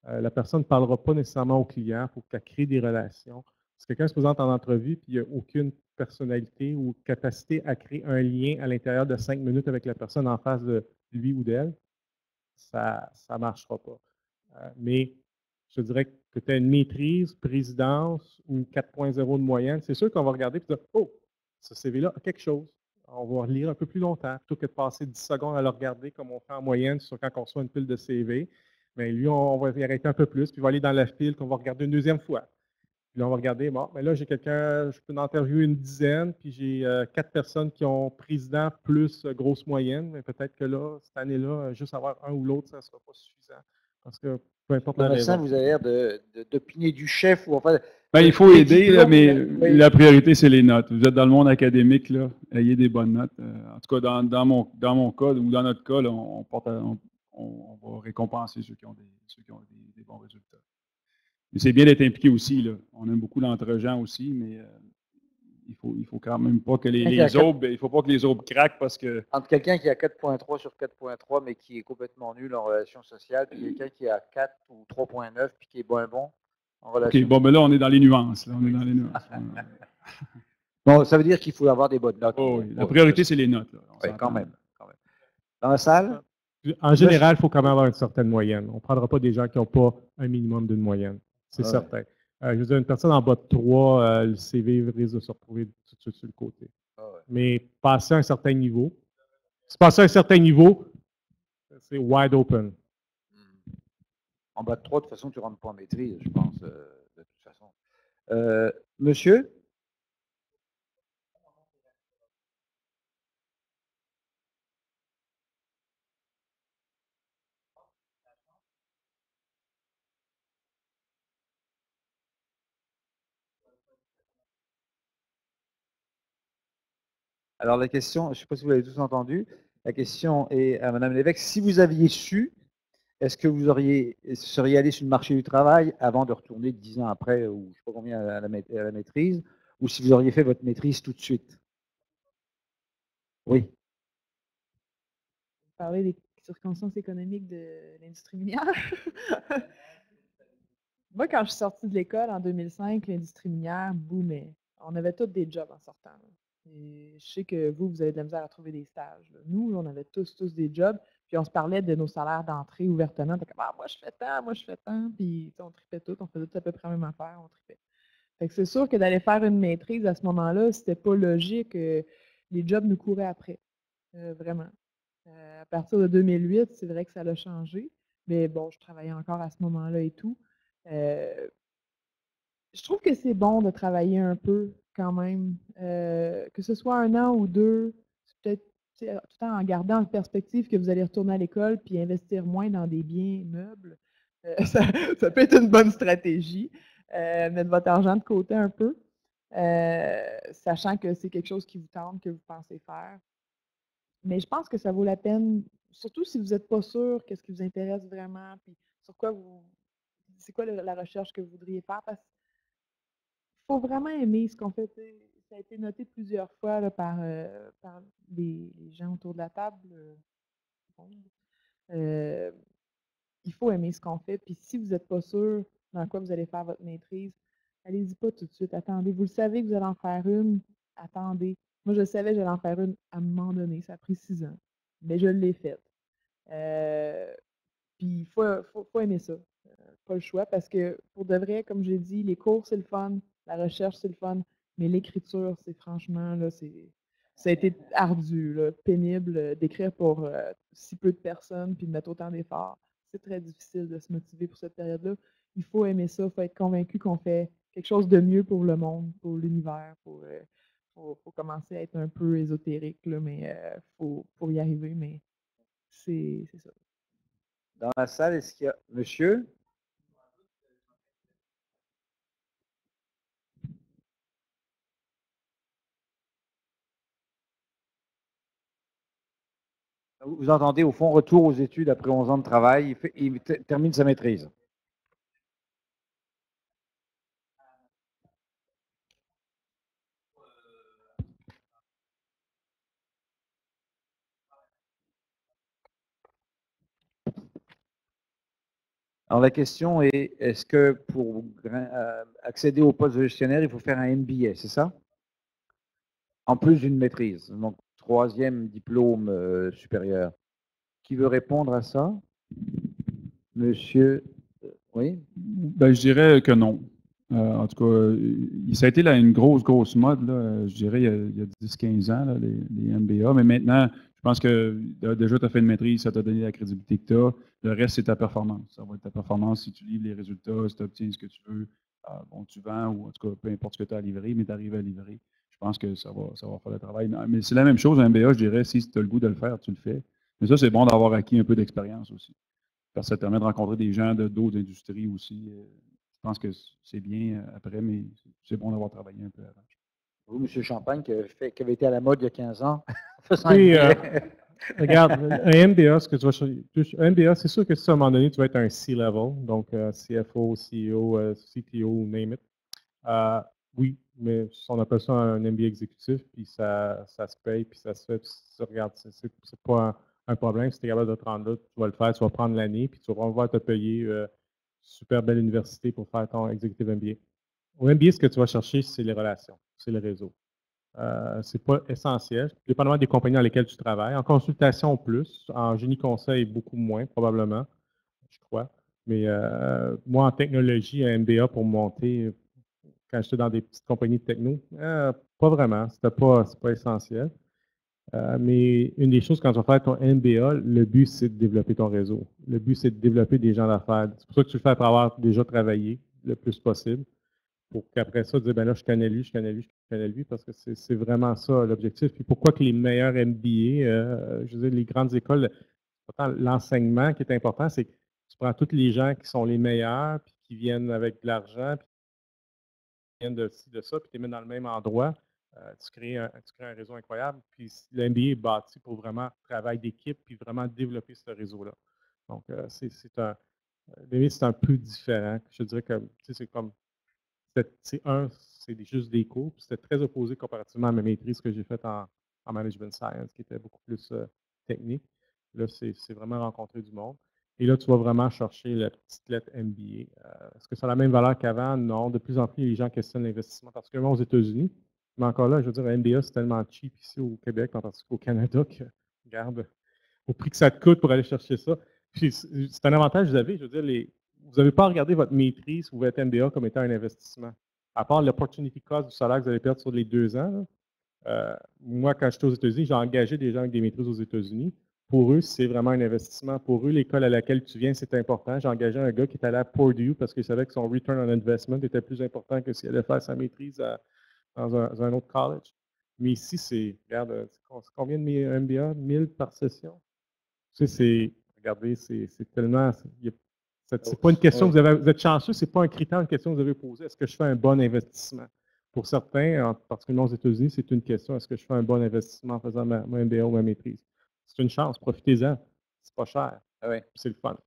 La personne ne parlera pas nécessairement au client, il faut qu'elle crée des relations. Si quelqu'un se présente en entrevue et il n'y a aucune personnalité ou capacité à créer un lien à l'intérieur de 5 minutes avec la personne en face de lui ou d'elle, ça ne marchera pas. Mais je dirais que tu as une maîtrise, présidence ou 4.0 de moyenne, c'est sûr qu'on va regarder et dire, oh, ce CV-là a quelque chose. On va lire un peu plus longtemps, plutôt que de passer 10 secondes à le regarder comme on fait en moyenne sur quand on reçoit une pile de CV. Mais lui, on va y arrêter un peu plus, puis il va aller dans la file qu'on va regarder une deuxième fois. Puis là, on va regarder, bon, mais là, j'ai quelqu'un, je peux en interviewer une dizaine, puis j'ai 4 personnes qui ont président plus grosse moyenne, mais peut-être que là, cette année-là, juste avoir un ou l'autre, ça ne sera pas suffisant. Parce que peu importe la raison. Vous avez l'air d'opiner du chef ou enfin. Ben, il faut aider, là, mais la priorité, c'est les notes. Vous êtes dans le monde académique, là, ayez des bonnes notes. En tout cas, dans mon cas, ou dans notre cas, là, on va récompenser ceux qui ont des bons résultats. Mais c'est bien d'être impliqué aussi. Là. On aime beaucoup l'entre-gens aussi, mais il faut quand même pas que les aubes, il faut pas que les aubes craquent parce que. Entre quelqu'un qui a 4.3 sur 4.3, mais qui est complètement nul en relations sociales, puis quelqu'un qui a 4 ou 3.9 puis qui est bon en relations. OK, bon, ben là, on est dans les nuances. Là, on est dans les nuances. Bon, ça veut dire qu'il faut avoir des bonnes notes. Oh, oui. La priorité, c'est les notes. Là. Oui, quand même. Dans la salle? En général, il faut quand même avoir une certaine moyenne. On ne prendra pas des gens qui n'ont pas un minimum d'une moyenne. C'est certain. Je veux dire, une personne en bas de 3, le CV risque de se retrouver tout de suite sur le côté. Mais passer à un certain niveau, c'est wide open. En bas de 3, de toute façon, tu ne rentres pas en maîtrise, je pense, de toute façon. Monsieur? Alors la question, je ne sais pas si vous l'avez tous entendu, la question est à Mme l'évêque, si vous aviez su, est-ce que vous seriez allé sur le marché du travail avant de retourner 10 ans après, ou je ne sais pas combien à la maîtrise, ou si vous auriez fait votre maîtrise tout de suite? Oui. Vous parlez des circonstances économiques de l'industrie minière. Moi, quand je suis sortie de l'école en 2005, l'industrie minière boomait. On avait tous des jobs en sortant. Et je sais que vous avez de la misère à trouver des stages. Là. Nous, on avait tous des jobs, puis on se parlait de nos salaires d'entrée ouvertement. Comme, moi, je fais tant, moi, je fais tant. Puis on tripait tout, on faisait tout à peu près la même affaire, on tripait. Fait que c'est sûr que d'aller faire une maîtrise à ce moment-là, c'était pas logique. Les jobs nous couraient après. Vraiment. À partir de 2008, c'est vrai que ça a changé. Mais bon, je travaillais encore à ce moment-là et tout. Je trouve que c'est bon de travailler un peu quand même. Que ce soit 1 an ou 2, c'est peut-être tout le temps en gardant en perspective que vous allez retourner à l'école puis investir moins dans des biens meubles. Ça peut être une bonne stratégie. Mettre votre argent de côté un peu, sachant que c'est quelque chose qui vous tente, que vous pensez faire. Mais je pense que ça vaut la peine, surtout si vous n'êtes pas sûr qu'est-ce qui vous intéresse vraiment, puis sur quoi c'est quoi la recherche que vous voudriez faire, parce qu'il faut vraiment aimer ce qu'on fait. Ça a été noté plusieurs fois là, par les gens autour de la table. Il faut aimer ce qu'on fait, puis si vous n'êtes pas sûr dans quoi vous allez faire votre maîtrise, allez-y pas tout de suite, attendez. Vous le savez que vous allez en faire une, attendez. Moi, je savais que j'allais en faire une à un moment donné, ça a pris 6 ans, mais je l'ai faite. Puis il faut aimer ça. Pas le choix, parce que pour de vrai, comme j'ai dit, les cours, c'est le fun, la recherche, c'est le fun, mais l'écriture, c'est franchement, là, ça a été ardu, là, pénible d'écrire pour si peu de personnes, puis de mettre autant d'efforts. C'est très difficile de se motiver pour cette période-là. Il faut aimer ça, il faut être convaincu qu'on fait quelque chose de mieux pour le monde, pour l'univers, faut commencer à être un peu ésotérique, là, mais faut y arriver, mais c'est ça. Dans la salle, est-ce qu'il y a... Monsieur? Vous entendez, au fond, retour aux études après 11 ans de travail, il termine sa maîtrise. Alors la question est, est-ce que pour accéder au poste de gestionnaire, il faut faire un MBA, c'est ça? En plus d'une maîtrise, donc 3e diplôme supérieur. Qui veut répondre à ça? Monsieur, oui? Ben, je dirais que non. En tout cas, ça a été là, une grosse mode, là, je dirais, il y a 10-15 ans, là, les MBA. Mais maintenant, je pense que déjà, tu as fait une maîtrise, ça t'a donné la crédibilité que tu as. Le reste, c'est ta performance. Ça va être ta performance si tu livres les résultats, si tu obtiens ce que tu veux. Bon, tu vends ou en tout cas, peu importe ce que tu as à livrer, mais tu arrives à livrer. Je pense que ça va faire le travail. Mais c'est la même chose, un MBA, je dirais, si tu as le goût de le faire, tu le fais. Mais ça, c'est bon d'avoir acquis un peu d'expérience aussi. Parce que ça te permet de rencontrer des gens d'autres industries aussi. Je pense que c'est bien après, mais c'est bon d'avoir travaillé un peu avant. Vous, M. Champagne, qui avait été à la mode il y a 15 ans, faisant Oui, un regarde, un MBA, ce que tu vas chercher, un MBA, c'est sûr que si à un moment donné, tu vas être un C-level, donc CFO, CEO, CTO, name it. Oui, mais on appelle ça un MBA exécutif, puis ça se paye, puis ça se fait, puis regarde, c'est pas un problème. Si tu es capable de te rendre là, tu vas le faire, tu vas prendre l'année, puis tu vas pouvoir te payer super belle université pour faire ton executive MBA. Au MBA, ce que tu vas chercher, c'est les relations, c'est le réseau. Ce n'est pas essentiel, dépendamment des compagnies dans lesquelles tu travailles. En consultation, plus. En génie conseil, beaucoup moins, probablement, je crois. Mais moi, en technologie, un MBA pour monter, quand j'étais dans des petites compagnies de techno, pas vraiment. Ce n'est pas essentiel. Mais une des choses, quand tu vas faire ton MBA, le but, c'est de développer ton réseau. Le but, c'est de développer des gens d'affaires. C'est pour ça que tu le fais après avoir déjà travaillé le plus possible, pour qu'après ça, dire, ben là, je connais lui, je connais lui, je connais lui, parce que c'est vraiment ça l'objectif. Puis pourquoi que les meilleurs MBA, je veux dire, les grandes écoles, pourtant, l'enseignement qui est important, c'est que tu prends tous les gens qui sont les meilleurs, puis qui viennent avec de l'argent, puis qui viennent de ci, de ça, puis tu les mets dans le même endroit. Tu crées un réseau incroyable. Puis le MBA est bâti pour vraiment travail d'équipe, puis vraiment développer ce réseau-là. Donc, c'est un peu différent. Je dirais que c'est comme c'est juste des cours, puis c'était très opposé comparativement à ma maîtrise que j'ai faite en management science, qui était beaucoup plus technique. Là, c'est vraiment rencontrer du monde. Et là, tu vas vraiment chercher la petite lettre MBA. Est-ce que ça a la même valeur qu'avant? Non. De plus en plus, les gens questionnent l'investissement, particulièrement aux États-Unis. Mais encore là, je veux dire, un MBA, c'est tellement cheap ici au Québec, en particulier au Canada, que, regarde, au prix que ça te coûte pour aller chercher ça. Puis c'est un avantage que vous avez. Je veux dire, vous n'avez pas à regarder votre maîtrise ou votre MBA comme étant un investissement. À part l'opportunity cost du salaire que vous allez perdre sur les 2 ans. Moi, quand j'étais aux États-Unis, j'ai engagé des gens avec des maîtrises aux États-Unis. Pour eux, c'est vraiment un investissement. Pour eux, l'école à laquelle tu viens, c'est important. J'ai engagé un gars qui est allé à Purdue parce qu'il savait que son return on investment était plus important que s'il allait faire sa maîtrise dans un autre college. Mais ici, regarde, c'est combien de MBA? 1000 par session? Tu sais, regardez, c'est tellement. C'est pas une question que vous êtes chanceux, c'est pas un critère, une question que vous avez posée. Est-ce que je fais un bon investissement? Pour certains, particulièrement aux États-Unis, c'est une question, est-ce que je fais un bon investissement en faisant ma MBA ou ma maîtrise? C'est une chance, profitez-en. C'est pas cher. C'est le fun.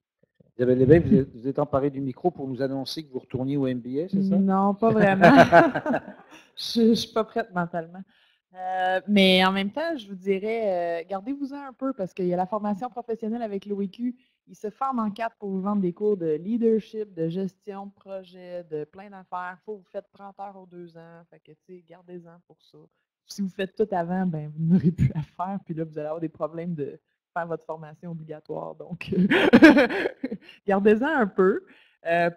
Isabelle Lévesque, vous êtes emparé du micro pour nous annoncer que vous retourniez au MBA, c'est ça? Non, pas vraiment. Je ne suis pas prête mentalement. Mais en même temps, je vous dirais, gardez-vous-en un peu parce qu'il y a la formation professionnelle avec l'OEQ. Ils se forment en 4 pour vous vendre des cours de leadership, de gestion de projet, de plein d'affaires. Il faut que vous faites 30 heures aux 2 ans. Fait que, tu sais, gardez-en pour ça. Si vous faites tout avant, ben, vous n'aurez plus à faire. Puis là, vous allez avoir des problèmes de faire votre formation obligatoire. Donc, gardez-en un peu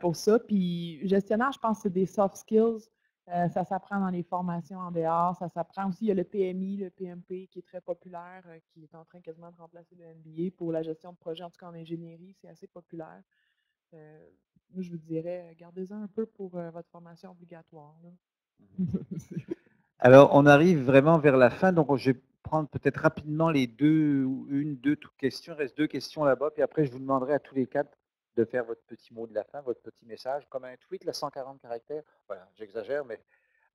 pour ça. Puis, gestionnaire, je pense que c'est des soft skills. Ça s'apprend dans les formations en dehors. Ça s'apprend aussi. Il y a le PMI, le PMP qui est très populaire, qui est en train quasiment de remplacer le MBA pour la gestion de projet, en tout cas en ingénierie, c'est assez populaire. Moi, je vous dirais, gardez-en un peu pour votre formation obligatoire. Alors, on arrive vraiment vers la fin, donc je vais prendre peut-être rapidement les deux questions. Il reste 2 questions là-bas, puis après, je vous demanderai à tous les 4 de faire votre petit mot de la fin, votre petit message, comme un tweet, là, 140 caractères. Voilà, j'exagère, mais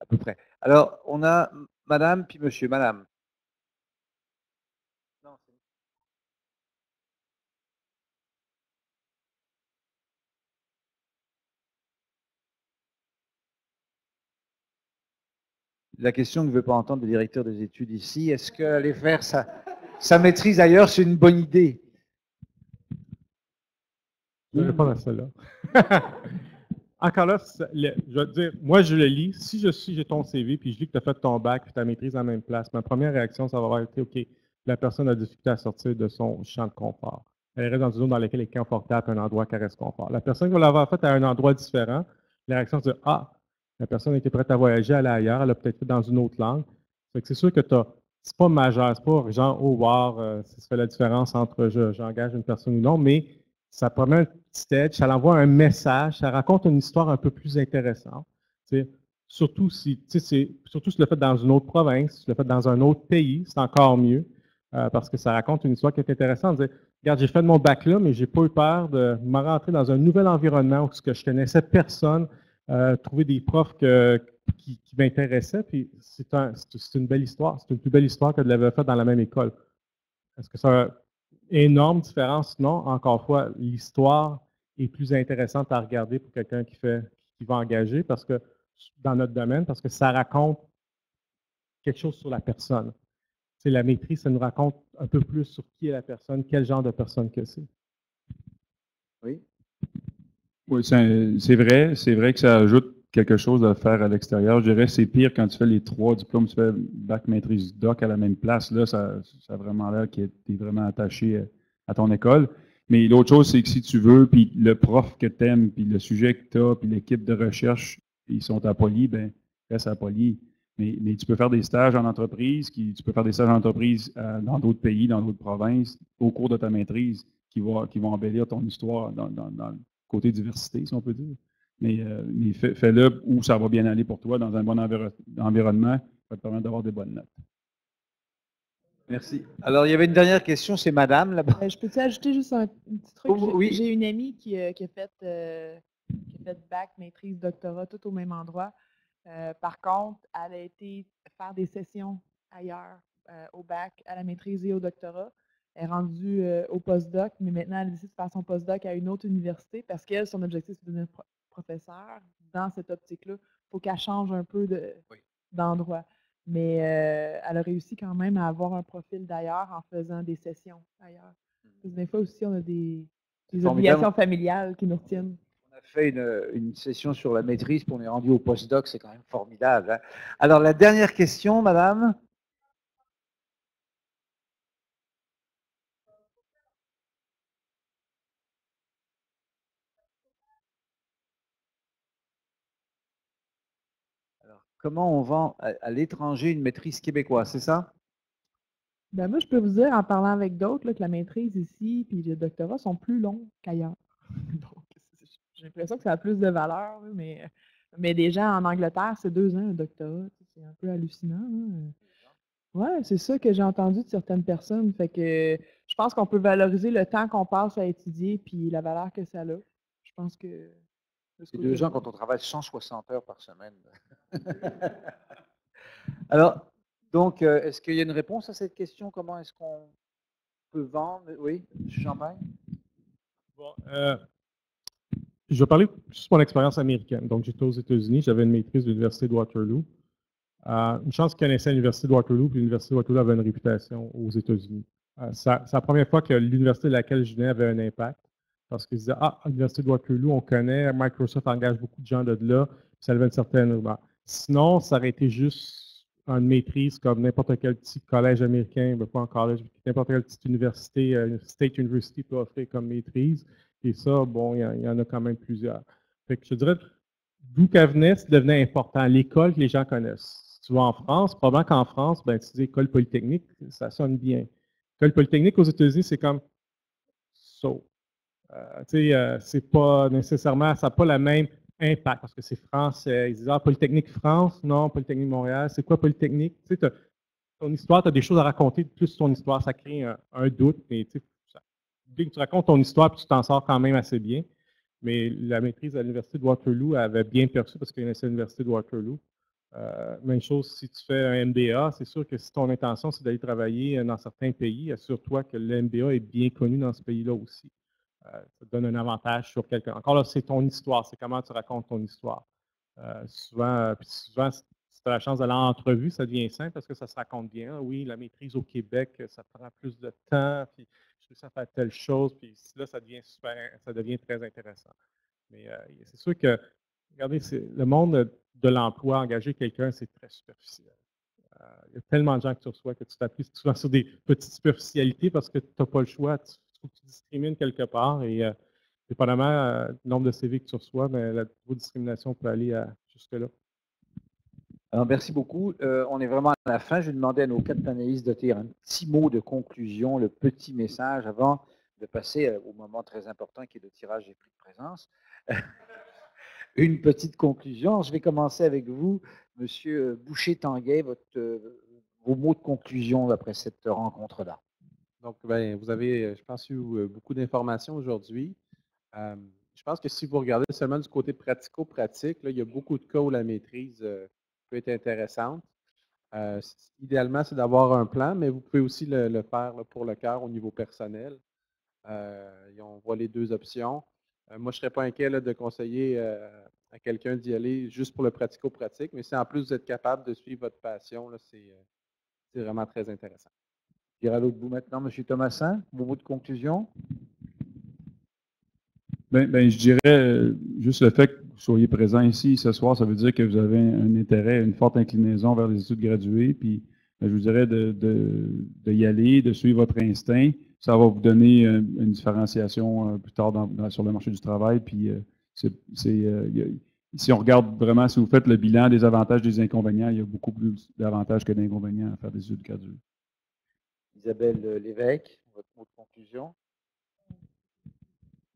à peu près. Alors, on a madame, puis monsieur. Madame. Non, La question que ne veut pas entendre le directeur des études ici, est-ce qu'aller faire sa maîtrise ailleurs, c'est une bonne idée? Je vais répondre à celle-là. Encore là, je vais te dire, moi je le lis. Si j'ai ton CV puis je lis que tu as fait ton bac puis ta maîtrise en même place, ma première réaction, ça va avoir été OK, la personne a difficulté à sortir de son champ de confort. Elle reste dans une zone dans laquelle elle est confortable, un endroit qui reste confort. La personne qui va l'avoir fait à un endroit différent, la réaction c'est Ah, la personne était prête à voyager, aller ailleurs, elle a peut-être fait dans une autre langue. C'est sûr que c'est pas majeur, c'est pas genre oh wow, ça fait la différence entre j'engage une personne ou non, mais ça promet un petit edge, ça envoie un message, ça raconte une histoire un peu plus intéressante. Surtout si tu le fais dans une autre province, si tu le fais dans un autre pays, c'est encore mieux parce que ça raconte une histoire qui est intéressante. Regarde, j'ai fait mon bac là, mais j'ai pas eu peur de me rentrer dans un nouvel environnement où je connaissais personne, trouver des profs qui m'intéressaient, puis c'est une belle histoire. C'est une plus belle histoire que de l'avoir fait dans la même école. Est-ce que ça énorme différence? Non. Encore une fois, l'histoire est plus intéressante à regarder pour quelqu'un qui va engager parce que dans notre domaine, parce que ça raconte quelque chose sur la personne. La maîtrise, ça nous raconte un peu plus sur qui est la personne, quel genre de personne que c'est. Oui. Oui, c'est vrai que ça ajoute quelque chose à faire à l'extérieur. Je dirais que c'est pire quand tu fais les 3 diplômes, tu fais bac, maîtrise, doc à la même place. Là, ça a vraiment l'air que tu es vraiment attaché à ton école. Mais l'autre chose, c'est que si tu veux, puis le prof que tu aimes, puis le sujet que tu as, puis l'équipe de recherche, ils sont à Poly, ben reste à Poly. Mais tu peux faire des stages en entreprise, tu peux faire des stages en entreprise dans d'autres pays, dans d'autres provinces, au cours de ta maîtrise, qui vont embellir ton histoire dans le côté diversité, si on peut dire. Mais fais-le où ça va bien aller pour toi, dans un bon environnement, ça va te permettre d'avoir des bonnes notes. Merci. Alors, il y avait une dernière question, c'est madame là-bas. Je peux-tu ajouter juste un petit truc? Oui. J'ai une amie qui a fait bac, maîtrise, doctorat, tout au même endroit. Par contre, elle a été faire des sessions ailleurs, au bac, à la maîtrise et au doctorat. Elle est rendue au postdoc, mais maintenant, elle décide de faire son postdoc à une autre université parce qu'elle, son objectif, c'est de devenir professeur. Dans cette optique-là, il faut qu'elle change un peu d'endroit. Mais elle a réussi quand même à avoir un profil d'ailleurs en faisant des sessions ailleurs. Parce que des fois aussi, on a des obligations familiales qui nous retiennent. On a fait une session sur la maîtrise, puis on est rendu au postdoc, c'est quand même formidable. Hein? Alors, la dernière question, madame. Alors, comment on vend à l'étranger une maîtrise québécoise, c'est ça? Ben moi, je peux vous dire, en parlant avec d'autres, que la maîtrise ici puis le doctorat sont plus longs qu'ailleurs. Donc, j'ai l'impression que ça a plus de valeur, mais des gens en Angleterre, c'est 2 ans un doctorat. C'est un peu hallucinant. Hein? Ouais, c'est ça que j'ai entendu de certaines personnes. Fait que je pense qu'on peut valoriser le temps qu'on passe à étudier puis la valeur que ça a. Je pense que. C'est 2 ans quand on travaille 160 heures par semaine. Alors, donc, est-ce qu'il y a une réponse à cette question? Comment est-ce qu'on peut vendre? Oui, M. Champagne? Bon, je vais parler juste de mon expérience américaine. Donc, j'étais aux États-Unis, j'avais une maîtrise de l'Université de Waterloo. Une chance qu'ils connaissaient l'Université de Waterloo, puis l'Université de Waterloo avait une réputation aux États-Unis. C'est la première fois que l'université de laquelle je venais avait un impact. Parce qu'ils disaient, à l'Université de Waterloo, on connaît, Microsoft engage beaucoup de gens de là, puis ça avait une certaine. Sinon, ça aurait été juste une maîtrise comme n'importe quel petit collège américain, pas un collège, n'importe quelle petite université, State University peut offrir comme maîtrise. Et ça, bon, il y en a quand même plusieurs. Fait que je dirais, d'où qu'elle venait, ça devenait important. L'école que les gens connaissent. Si tu vas en France, probablement qu'en France, ben, tu dis école polytechnique, ça sonne bien. École polytechnique aux États-Unis, c'est comme so. C'est pas nécessairement, ça n'a pas le même impact parce que c'est français. Ils disent Polytechnique France, non, Polytechnique Montréal, c'est quoi Polytechnique? Tu sais, ton histoire, tu as des choses à raconter, plus ton histoire, ça crée un doute, mais dès que tu racontes ton histoire, puis tu t'en sors quand même assez bien. Mais la maîtrise à l'Université de Waterloo avait bien perçu parce qu'il y a l'Université de Waterloo. Même chose si tu fais un MBA, c'est sûr que si ton intention c'est d'aller travailler dans certains pays, assure-toi que le MBA est bien connu dans ce pays-là aussi. Ça te donne un avantage sur quelqu'un. Encore là, c'est ton histoire, c'est comment tu racontes ton histoire. Souvent, c'est tu as la chance d'aller en entrevue, ça devient simple parce que ça se raconte bien. Ah oui, la maîtrise au Québec, ça prend plus de temps, puis je réussis à faire telle chose, puis là, ça devient très intéressant. Mais c'est sûr que, regardez, le monde de l'emploi, engager quelqu'un, c'est très superficiel. Il y a tellement de gens que tu reçois que tu t'appuies souvent sur des petites superficialités parce que tu n'as pas le choix. Tu trouves que tu discrimines quelque part et dépendamment du nombre de CV que tu reçois, mais la discrimination peut aller jusque-là. Alors, merci beaucoup. On est vraiment à la fin. Je vais demander à nos 4 panélistes de dire un petit mot de conclusion, le petit message avant de passer au moment très important qui est le tirage des prix de présence. Une petite conclusion. Je vais commencer avec vous, Monsieur Boucher-Tanguay, vos mots de conclusion après cette rencontre-là. Donc, vous avez, je pense, eu beaucoup d'informations aujourd'hui. Je pense que si vous regardez seulement du côté pratico-pratique, il y a beaucoup de cas où la maîtrise peut être intéressante. Idéalement, c'est d'avoir un plan, mais vous pouvez aussi le faire pour le cœur au niveau personnel. On voit les 2 options. Moi, je ne serais pas inquiet de conseiller à quelqu'un d'y aller juste pour le pratico-pratique, mais si en plus vous êtes capable de suivre votre passion, c'est vraiment très intéressant. Je dirais à l'autre bout maintenant, M. Thomasin, vos mots de conclusion. Je dirais juste le fait que vous soyez présent ici ce soir, ça veut dire que vous avez un intérêt, une forte inclinaison vers les études graduées. Puis, je vous dirais de y aller, de suivre votre instinct. Ça va vous donner une différenciation plus tard sur le marché du travail. Puis, si on regarde vraiment, si vous faites le bilan des avantages et des inconvénients, il y a beaucoup plus d'avantages que d'inconvénients à faire des études graduées. Isabelle Lévesque, votre mot de conclusion.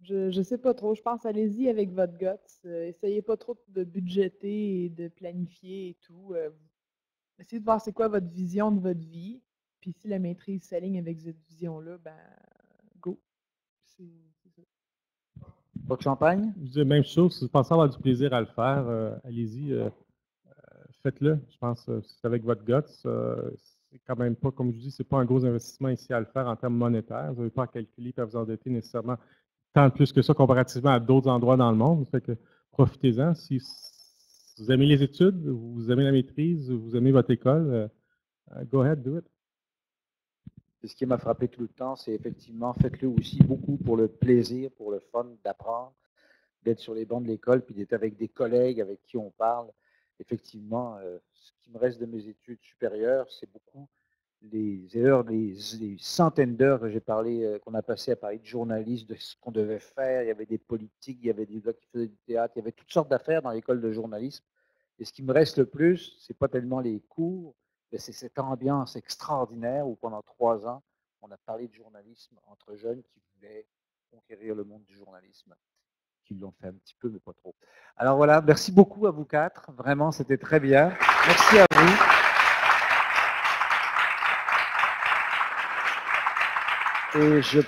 Je ne sais pas trop. Je pense, allez-y avec votre guts. Essayez pas trop de budgéter et de planifier et tout. Essayez de voir c'est quoi votre vision de votre vie. Puis si la maîtrise s'aligne avec cette vision-là, ben go. C'est ça. Votre champagne? Je dis la même chose. Si vous pensez avoir du plaisir à le faire, allez-y, faites-le. Je pense que c'est avec votre guts. C'est quand même pas, comme je vous dis, c'est pas un gros investissement ici à le faire en termes monétaires. Vous n'avez pas à calculer et à vous endetter nécessairement tant plus que ça comparativement à d'autres endroits dans le monde. Fait que profitez-en. Si vous aimez les études, vous aimez la maîtrise, vous aimez votre école, go ahead, do it. Ce qui m'a frappé tout le temps, c'est effectivement, faites-le aussi beaucoup pour le plaisir, pour le fun d'apprendre, d'être sur les bancs de l'école, puis d'être avec des collègues avec qui on parle. Effectivement, ce qui me reste de mes études supérieures, c'est beaucoup les heures, les centaines d'heures que j'ai parlé, qu'on a passé à parler de journalistes, de ce qu'on devait faire. Il y avait des politiques, il y avait des gars qui faisaient du théâtre, il y avait toutes sortes d'affaires dans l'école de journalisme. Et ce qui me reste le plus, c'est pas tellement les cours, mais c'est cette ambiance extraordinaire où pendant 3 ans, on a parlé de journalisme entre jeunes qui voulaient conquérir le monde du journalisme, qui l'ont fait un petit peu, mais pas trop. Alors voilà, merci beaucoup à vous 4. Vraiment, c'était très bien. Merci à vous. Et je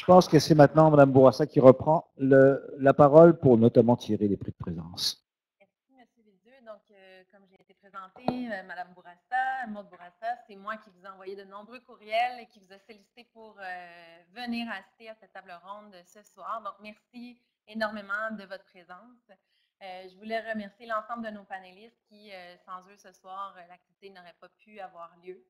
pense que c'est maintenant Mme Bourassa qui reprend la parole pour notamment tirer les prix de présence. Merci, M. Villedieu. Donc, comme j'ai été présentée, Mme Bourassa, Maud Bourassa, c'est moi qui vous ai envoyé de nombreux courriels et qui vous a sollicité pour venir assister à cette table ronde ce soir. Donc, merci énormément de votre présence. Je voulais remercier l'ensemble de nos panélistes qui, sans eux ce soir, l'activité n'aurait pas pu avoir lieu.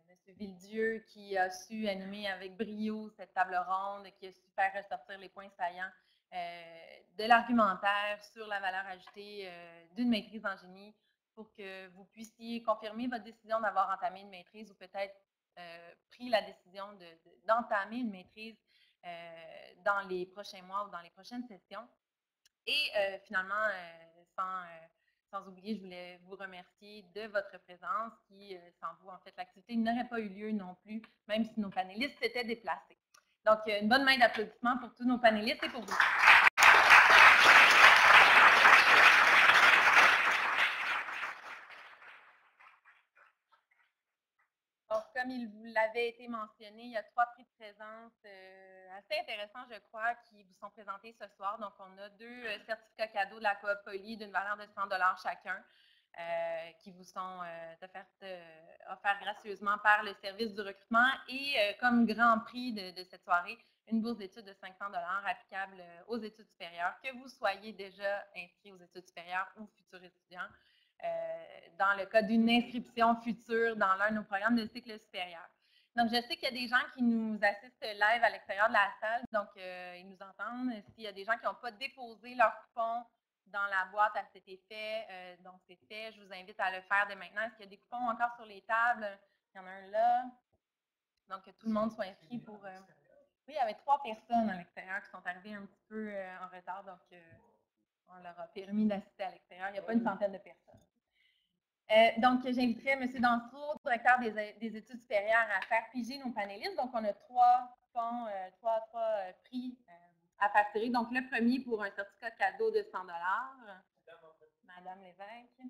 M. Villedieu qui a su animer avec brio cette table ronde, qui a su faire ressortir les points saillants de l'argumentaire sur la valeur ajoutée d'une maîtrise en génie pour que vous puissiez confirmer votre décision d'avoir entamé une maîtrise ou peut-être pris la décision d'entamer une maîtrise dans les prochains mois ou dans les prochaines sessions. Et finalement, sans oublier, je voulais vous remercier de votre présence qui, sans vous, en fait, l'activité n'aurait pas eu lieu non plus, même si nos panélistes s'étaient déplacés. Donc, une bonne main d'applaudissements pour tous nos panélistes et pour vous. Donc, comme il vous l'avait été mentionné, il y a 3 prix de présence assez intéressants, je crois, qui vous sont présentés ce soir. Donc, on a 2 certificats cadeaux de la Coop Poly d'une valeur de 100 $ chacun. qui vous sont offerts gracieusement par le service du recrutement et comme grand prix de cette soirée, une bourse d'études de 500 $ applicable aux études supérieures, que vous soyez déjà inscrit aux études supérieures ou futurs étudiants, dans le cas d'une inscription future dans l'un de nos programmes de cycle supérieur. Donc, je sais qu'il y a des gens qui nous assistent live à l'extérieur de la salle, donc ils nous entendent. S'il y a des gens qui n'ont pas déposé leur coupon dans la boîte à cet effet, donc c'est fait, je vous invite à le faire dès maintenant. Est-ce qu'il y a des coupons encore sur les tables? Il y en a un là. Donc, que tout le monde soit inscrit pour... Oui, il y avait 3 personnes à l'extérieur qui sont arrivées un petit peu en retard, donc on leur a permis d'assister à l'extérieur. Il n'y a pas une centaine de personnes. Donc, j'inviterai M. Dansereau, directeur des études supérieures, à faire piger nos panélistes. Donc, on a 3 prix à faire tirer. Donc, le premier pour un certificat cadeau de 100 $. Madame Lévesque.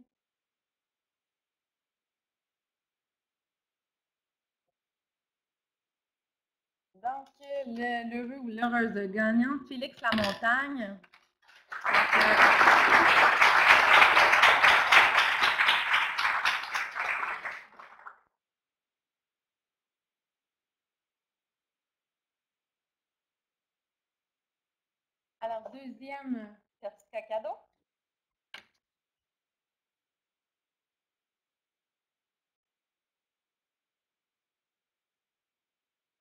Donc, l'heureux ou l'heureuse gagnante, Félix Lamontagne. Alors, deuxième certificat cadeau.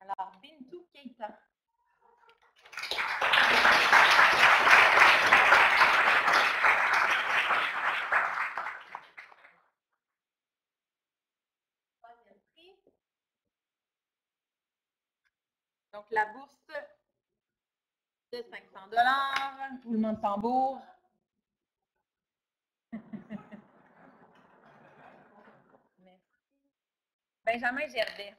Alors, Bintou Keita. Troisième prix. Donc, la bourse de 500 $. Roulement de tambour. Merci. Benjamin Gerdet.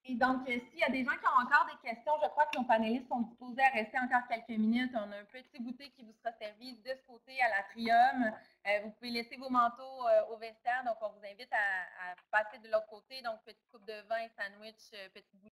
Et donc, s'il y a des gens qui ont encore des questions, je crois que nos panélistes sont disposés à rester encore quelques minutes. On a un petit goûter qui vous sera servi de ce côté à l'atrium. Vous pouvez laisser vos manteaux au vestiaire, donc on vous invite à passer de l'autre côté. Donc, petite coupe de vin, sandwich, petite bouteille.